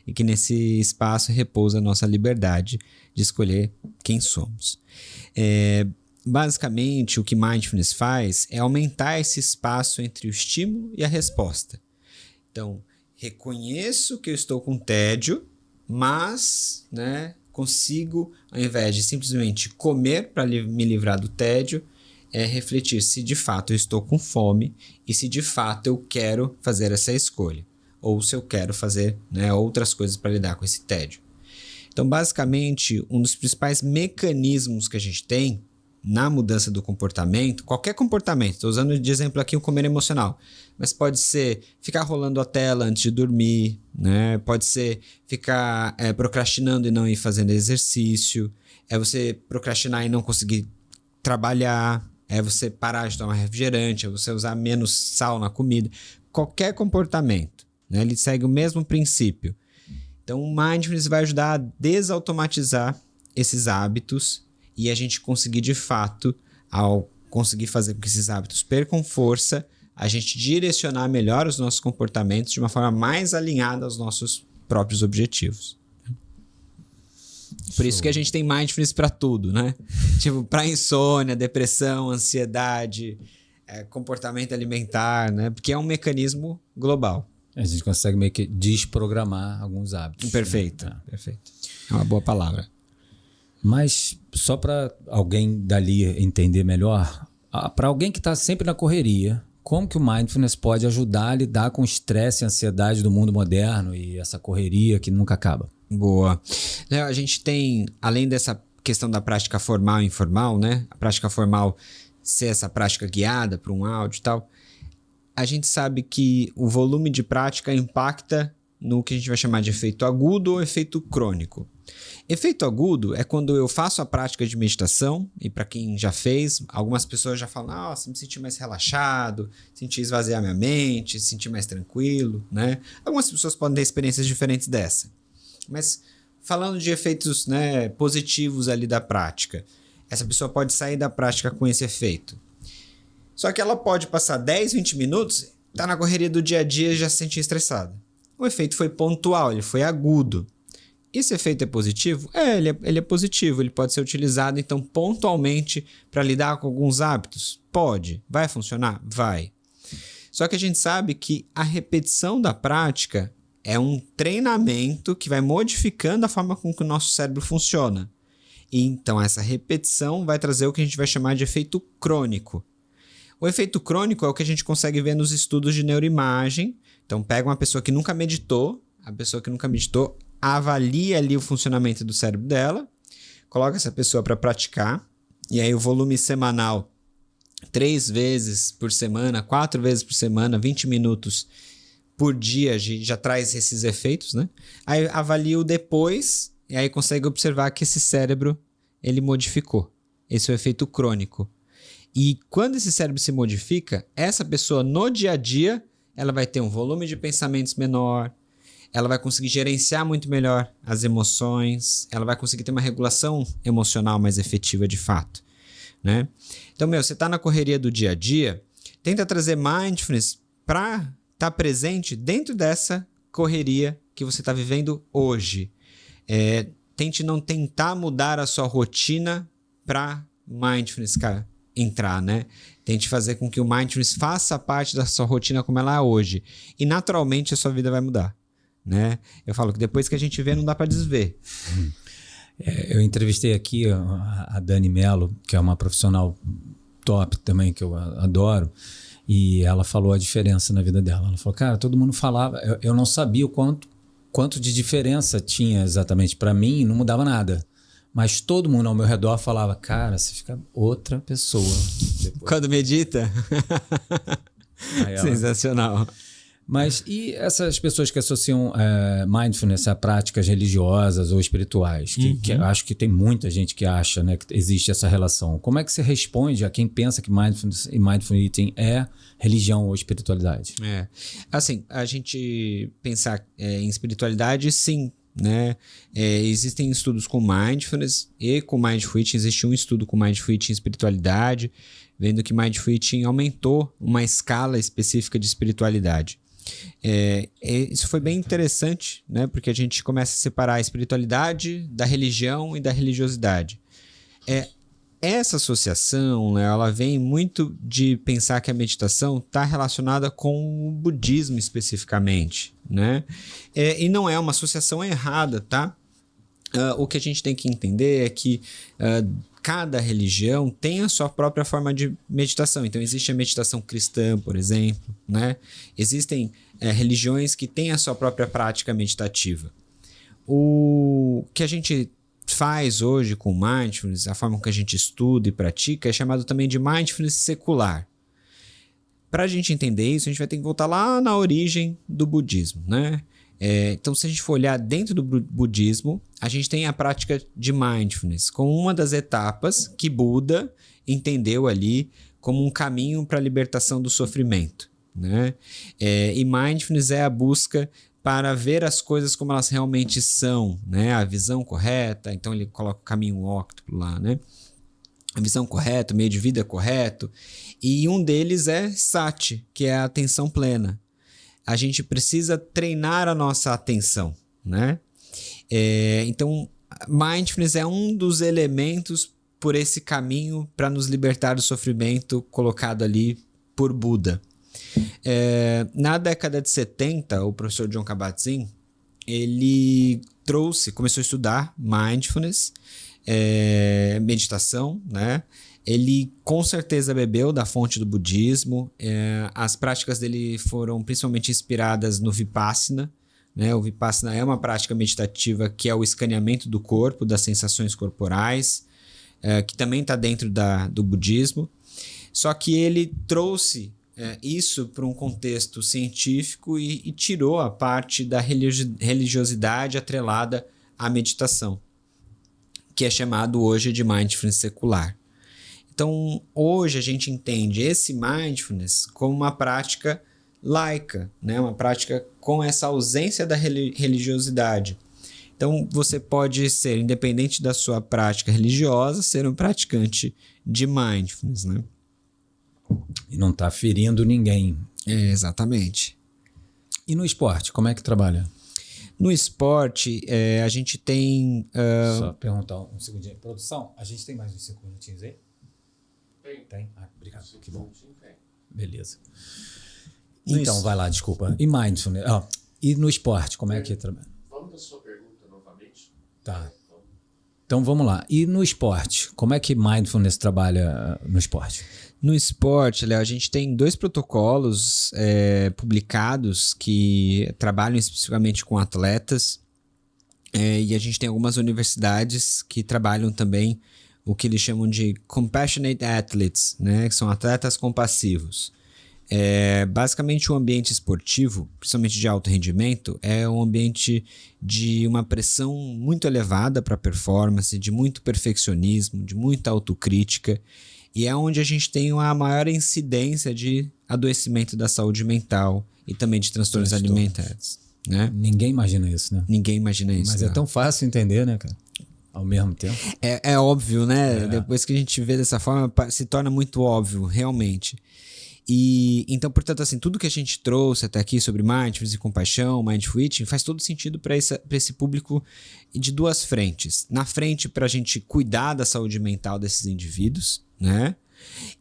e que nesse espaço repousa a nossa liberdade de escolher quem somos. basicamente, o que Mindfulness faz é aumentar esse espaço entre o estímulo e a resposta. Então, reconheço que eu estou com tédio, mas, né, consigo, ao invés de simplesmente comer para me livrar do tédio, refletir se de fato eu estou com fome e se de fato eu quero fazer essa escolha. Ou se eu quero fazer, né, outras coisas para lidar com esse tédio. Então, basicamente, um dos principais mecanismos que a gente tem na mudança do comportamento, qualquer comportamento, estou usando de exemplo aqui o comer emocional, mas pode ser ficar rolando a tela antes de dormir, né? Pode ser ficar procrastinando e não ir fazendo exercício, é você procrastinar e não conseguir trabalhar, é você parar de tomar refrigerante, é você usar menos sal na comida. Qualquer comportamento, né? Ele segue o mesmo princípio. Então, o Mindfulness vai ajudar a desautomatizar esses hábitos e a gente conseguir, de fato, ao conseguir fazer com que esses hábitos percam força, a gente direcionar melhor os nossos comportamentos de uma forma mais alinhada aos nossos próprios objetivos. Por isso que a gente tem Mindfulness para tudo, né? Tipo, para insônia, depressão, ansiedade, comportamento alimentar, né? Porque é um mecanismo global. A gente consegue meio que desprogramar alguns hábitos. Perfeito, né? perfeito. É uma boa palavra. Mas só para alguém dali entender melhor, para alguém que está sempre na correria, como que o Mindfulness pode ajudar a lidar com o estresse e ansiedade do mundo moderno e essa correria que nunca acaba? Boa. A gente tem, além dessa questão da prática formal e informal, né? A prática formal ser essa prática guiada para um áudio e tal, a gente sabe que o volume de prática impacta no que a gente vai chamar de efeito agudo ou efeito crônico. Efeito agudo é quando eu faço a prática de meditação, e para quem já fez, algumas pessoas já falam, nossa, me senti mais relaxado, senti esvaziar minha mente, senti mais tranquilo, né? Algumas pessoas podem ter experiências diferentes dessa. Mas falando de efeitos, né, positivos ali da prática, essa pessoa pode sair da prática com esse efeito. Só que ela pode passar 10, 20 minutos, tá na correria do dia a dia e já se sentir estressada. O efeito foi pontual, ele foi agudo. Esse efeito é positivo? Ele é positivo, ele pode ser utilizado então pontualmente para lidar com alguns hábitos? Pode. Vai funcionar? Vai. Só que a gente sabe que a repetição da prática é um treinamento que vai modificando a forma com que o nosso cérebro funciona. E então essa repetição vai trazer o que a gente vai chamar de efeito crônico. O efeito crônico é o que a gente consegue ver nos estudos de neuroimagem. Então pega uma pessoa que nunca meditou, avalia ali o funcionamento do cérebro dela, coloca essa pessoa para praticar, e aí o volume semanal, 3 vezes por semana, 4 vezes por semana, 20 minutos por dia, já traz esses efeitos, né? Aí avalia o depois, e aí consegue observar que esse cérebro, ele modificou. Esse é o efeito crônico. E quando esse cérebro se modifica, essa pessoa no dia a dia, ela vai ter um volume de pensamentos menor, ela vai conseguir gerenciar muito melhor as emoções, ela vai conseguir ter uma regulação emocional mais efetiva de fato, né? Então, você tá na correria do dia a dia, tenta trazer Mindfulness para estar presente dentro dessa correria que você está vivendo hoje. Tente não tentar mudar a sua rotina para Mindfulness entrar, né? Tente fazer com que o Mindfulness faça parte da sua rotina como ela é hoje. E naturalmente a sua vida vai mudar, né? Eu falo que depois que a gente vê, não dá para desver. Eu entrevistei aqui a Dani Mello, que é uma profissional top também, que eu adoro, e ela falou a diferença na vida dela. Ela falou, cara, todo mundo falava, eu não sabia o quanto de diferença tinha exatamente para mim, não mudava nada. Mas todo mundo ao meu redor falava, cara, você fica outra pessoa depois. Quando medita? Sensacional. Mas e essas pessoas que associam mindfulness a práticas religiosas ou espirituais? Que eu acho que tem muita gente que acha, né, que existe essa relação. Como é que você responde a quem pensa que mindfulness e mindful eating é religião ou espiritualidade? Assim, a gente pensar em espiritualidade, sim, né? Existem estudos com mindfulness e com mindful eating. Existe um estudo com mindful eating e espiritualidade, vendo que mindful eating aumentou uma escala específica de espiritualidade. Isso foi bem interessante, né? Porque a gente começa a separar a espiritualidade da religião e da religiosidade. essa associação, né, ela vem muito de pensar que a meditação está relacionada com o budismo especificamente, né? E não é uma associação errada, tá? O que a gente tem que entender é que cada religião tem a sua própria forma de meditação. Então, existe a meditação cristã, por exemplo, né? Existem religiões que têm a sua própria prática meditativa. O que a gente faz hoje com mindfulness, a forma que a gente estuda e pratica, é chamado também de mindfulness secular. Para a gente entender isso, a gente vai ter que voltar lá na origem do budismo, né? Então, se a gente for olhar dentro do budismo, a gente tem a prática de mindfulness como uma das etapas que Buda entendeu ali como um caminho para a libertação do sofrimento, né? E mindfulness é a busca para ver as coisas como elas realmente são, né? A visão correta, então ele coloca o caminho óctuplo lá, né? A visão correta, o meio de vida correto, e um deles é sati, que é a atenção plena. A gente precisa treinar a nossa atenção, né? Então, mindfulness é um dos elementos por esse caminho para nos libertar do sofrimento colocado ali por Buda. Na década de 70, o professor Jon Kabat-Zinn, ele começou a estudar mindfulness, meditação, né? Ele com certeza bebeu da fonte do budismo. As práticas dele foram principalmente inspiradas no Vipassana, né? O Vipassana é uma prática meditativa que é o escaneamento do corpo, das sensações corporais, que também está dentro do budismo. Só que ele trouxe isso para um contexto científico e tirou a parte da religiosidade atrelada à meditação, que é chamado hoje de mindfulness secular. Então, hoje a gente entende esse mindfulness como uma prática laica, né? Uma prática com essa ausência da religiosidade. Então, você pode ser, independente da sua prática religiosa, ser um praticante de mindfulness, né? E não está ferindo ninguém. Exatamente. E no esporte, como é que trabalha? No esporte, a gente tem... Só perguntar um segundinho. Produção, a gente tem mais uns 5 minutinhos aí? Tem? Obrigado. Que bom. Beleza. Então, vai lá, desculpa. E mindfulness? E no esporte, como é que trabalha? Vamos da sua pergunta novamente? Tá. Então, vamos lá. E no esporte, como é que mindfulness trabalha no esporte? No esporte, Léo, a gente tem 2 protocolos publicados que trabalham especificamente com atletas, e a gente tem algumas universidades que trabalham também o que eles chamam de compassionate athletes, né? Que são atletas compassivos. Basicamente, o ambiente esportivo, principalmente de alto rendimento, é um ambiente de uma pressão muito elevada para a performance, de muito perfeccionismo, de muita autocrítica, e é onde a gente tem a maior incidência de adoecimento da saúde mental e também de transtornos alimentares, né? Ninguém imagina isso, né? Ninguém imagina isso. Mas é tão fácil entender, né, cara? Ao mesmo tempo. É óbvio, né? Depois que a gente vê dessa forma, se torna muito óbvio, realmente. E então, portanto, assim, tudo que a gente trouxe até aqui sobre mindfulness e compaixão, mindful eating, faz todo sentido para esse público de 2 frentes. Na frente, para a gente cuidar da saúde mental desses indivíduos, né?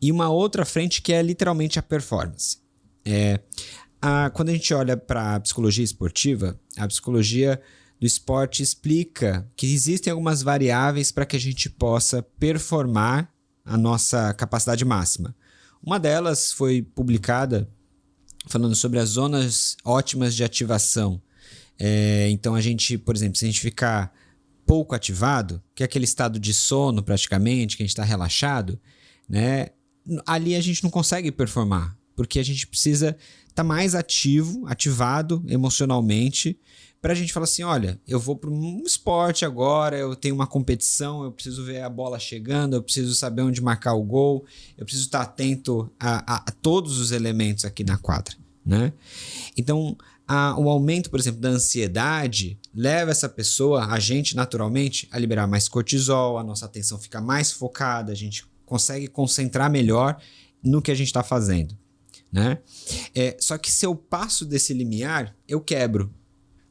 E uma outra frente que é literalmente a performance. Quando a gente olha para a psicologia esportiva, a psicologia do esporte explica que existem algumas variáveis para que a gente possa performar a nossa capacidade máxima. Uma delas foi publicada falando sobre as zonas ótimas de ativação. Então, a gente, por exemplo, se a gente ficar pouco ativado, que é aquele estado de sono praticamente, que a gente está relaxado, né? Ali a gente não consegue performar, porque a gente precisa estar mais ativado emocionalmente, para a gente falar assim, olha, eu vou para um esporte agora, eu tenho uma competição, eu preciso ver a bola chegando, eu preciso saber onde marcar o gol, eu preciso estar atento a todos os elementos aqui na quadra, né? Então, o aumento, por exemplo, da ansiedade leva essa pessoa, a gente naturalmente, a liberar mais cortisol, a nossa atenção fica mais focada, a gente consegue concentrar melhor no que a gente está fazendo, né? Só que se eu passo desse limiar, eu quebro.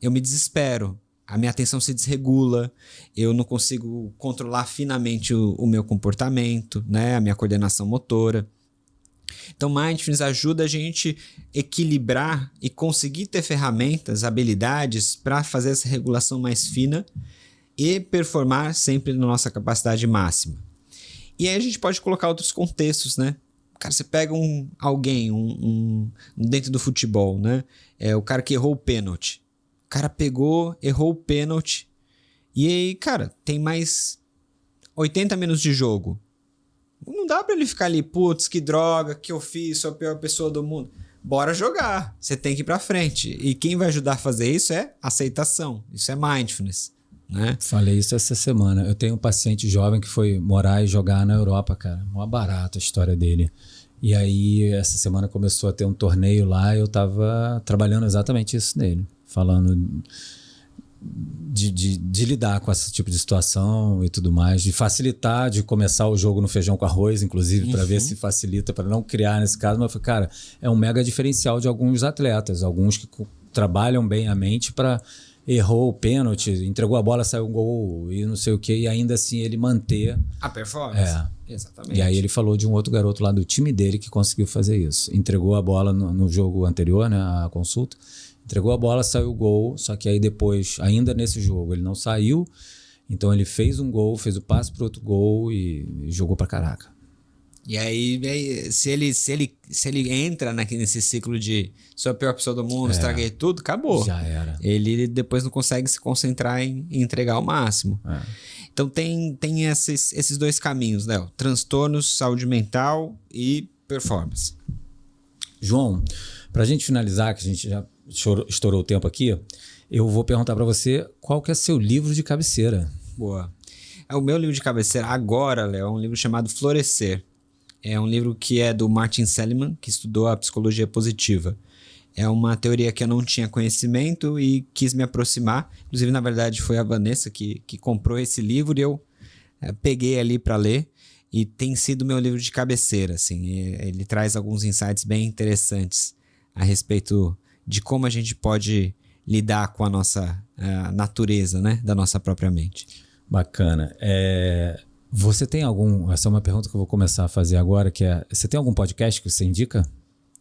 Eu me desespero. a minha atenção se desregula, eu não consigo controlar finamente o meu comportamento, né? A minha coordenação motora. Então, Mindfulness ajuda a gente equilibrar e conseguir ter ferramentas, habilidades para fazer essa regulação mais fina e performar sempre na nossa capacidade máxima. E aí a gente pode colocar outros contextos, né? Cara, você pega alguém dentro do futebol, né? O cara que errou o pênalti. O cara pegou, errou o pênalti. E aí, cara, tem mais 80 minutos de jogo. Não dá pra ele ficar ali, putz, que droga, que eu fiz, sou a pior pessoa do mundo. Bora jogar. Você tem que ir pra frente. E quem vai ajudar a fazer isso é aceitação. Isso é mindfulness, né? Falei isso essa semana. Eu tenho um paciente jovem que foi morar e jogar na Europa, cara. Mó barato a história dele. E aí, essa semana começou a ter um torneio lá e eu tava trabalhando exatamente isso nele. Falando de lidar com esse tipo de situação e tudo mais, de facilitar, de começar o jogo no feijão com arroz, inclusive, para ver se facilita, para não criar nesse caso. Mas eu falei, cara, é um mega diferencial de alguns atletas, alguns que trabalham bem a mente para errou o pênalti, entregou a bola, saiu um gol e não sei o que, e ainda assim ele manter a performance. Exatamente. E aí ele falou de um outro garoto lá do time dele que conseguiu fazer isso. Entregou a bola no jogo anterior, né, a consulta. Entregou a bola, saiu o gol, só que aí depois, ainda nesse jogo, ele não saiu, então ele fez um gol, fez o passe para outro gol e jogou pra caraca. E aí se ele entra nesse ciclo de sou a pior pessoa do mundo, estraguei tudo, acabou. Já era. Ele depois não consegue se concentrar em entregar o máximo. Então tem esses dois caminhos, Léo. Transtornos, saúde mental e performance. João, pra gente finalizar, que a gente já estourou o tempo aqui, eu vou perguntar para você qual que é seu livro de cabeceira. Boa. O meu livro de cabeceira agora, Léo, é um livro chamado Florescer. É um livro que é do Martin Seligman, que estudou a psicologia positiva. É uma teoria que eu não tinha conhecimento e quis me aproximar. Inclusive, na verdade, foi a Vanessa que comprou esse livro e eu peguei ali para ler. E tem sido meu livro de cabeceira, assim. Ele traz alguns insights bem interessantes a respeito de como a gente pode lidar com a nossa natureza, né? Da nossa própria mente. Bacana. Você tem algum... Essa é uma pergunta que eu vou começar a fazer agora, que é... Você tem algum podcast que você indica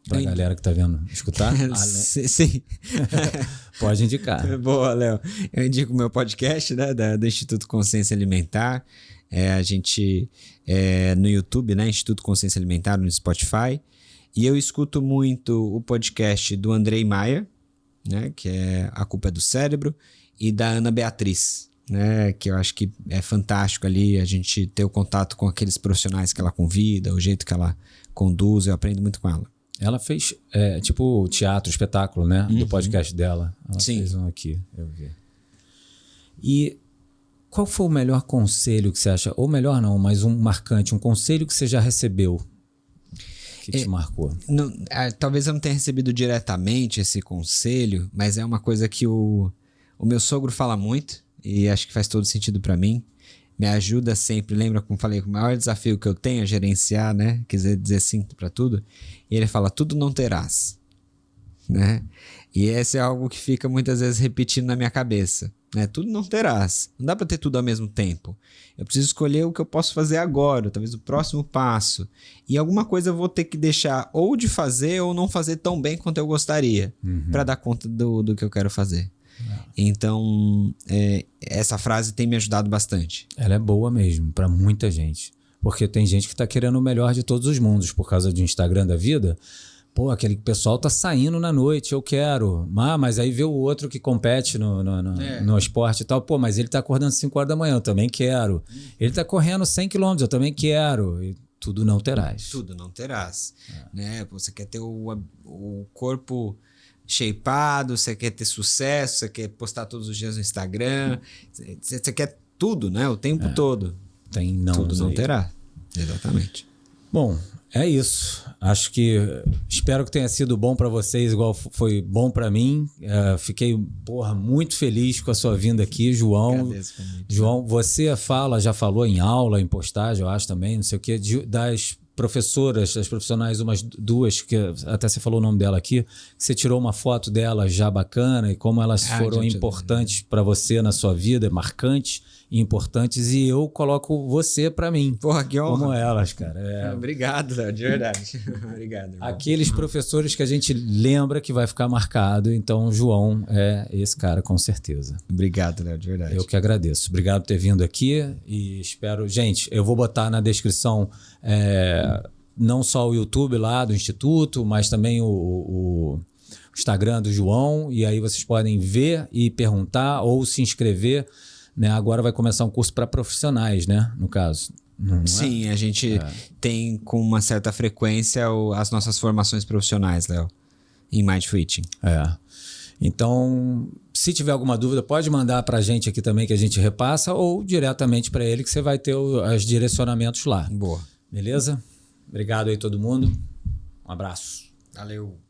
pra galera que tá vendo escutar? Sim. Pode indicar. Boa, Léo. Eu indico o meu podcast, né? Do Instituto Consciência Alimentar. A gente... no YouTube, né? Instituto Consciência Alimentar, no Spotify. E eu escuto muito o podcast do Andrei Maia, né? Que é A Culpa é do Cérebro. E da Ana Beatriz, né, que eu acho que é fantástico ali a gente ter o contato com aqueles profissionais que ela convida, o jeito que ela conduz, eu aprendo muito com ela. Ela fez tipo teatro, espetáculo, né, do podcast dela. Ela fez um aqui, eu vi. E qual foi o melhor conselho que você acha, ou melhor não, mas um marcante, um conselho que você já recebeu que te marcou? Talvez eu não tenha recebido diretamente esse conselho, mas é uma coisa que o meu sogro fala muito, e acho que faz todo sentido para mim. Me ajuda sempre, lembra como falei, o maior desafio que eu tenho é gerenciar, né? Quiser dizer sim para tudo. E ele fala, tudo não terás, né? E esse é algo que fica muitas vezes repetindo na minha cabeça, né? Tudo não terás. Não dá para ter tudo ao mesmo tempo. Eu preciso escolher o que eu posso fazer agora, talvez o próximo passo. E alguma coisa eu vou ter que deixar ou de fazer ou não fazer tão bem quanto eu gostaria, para dar conta do que eu quero fazer. Então, essa frase tem me ajudado bastante. Ela é boa mesmo, para muita gente. Porque tem gente que tá querendo o melhor de todos os mundos por causa do Instagram da vida. Pô, aquele pessoal tá saindo na noite, eu quero. Mas aí vê o outro que compete no esporte e tal. Pô, mas ele tá acordando 5 horas da manhã, eu também quero. Ele tá correndo 100 quilômetros, eu também quero. E tudo não terás. Tudo não terás. Né? Você quer ter o corpo shapeado, você quer ter sucesso, você quer postar todos os dias no Instagram, você quer tudo, né? O tempo todo. Tudo não terá. Exatamente. Bom, é isso. Acho que espero que tenha sido bom para vocês, igual foi bom para mim. Fiquei, muito feliz com a sua vinda aqui, João. Agradeço, João, você já falou em aula, em postagem, eu acho também, não sei o quê, das professoras, as profissionais, umas duas, que até você falou o nome dela aqui, que você tirou uma foto dela já bacana e como elas foram importantes para você na sua vida, marcantes e importantes, e eu coloco você para mim. Porra, que honra. Como elas, cara. Obrigado, Léo, de verdade. Obrigado, irmão. Aqueles professores que a gente lembra que vai ficar marcado, então o João é esse cara, com certeza. Obrigado, Léo, de verdade. Eu que agradeço. Obrigado por ter vindo aqui e espero... Gente, eu vou botar na descrição não só o YouTube lá do Instituto, mas também o Instagram do João, e aí vocês podem ver e perguntar ou se inscrever, né? Agora vai começar um curso para profissionais, né? No caso. Não Sim, é? a gente tem com uma certa frequência as nossas formações profissionais, Léo, em Mindful Eating. Então, se tiver alguma dúvida, pode mandar para a gente aqui também, que a gente repassa, ou diretamente para ele, que você vai ter os direcionamentos lá. Boa. Beleza? Obrigado aí todo mundo. Um abraço. Valeu.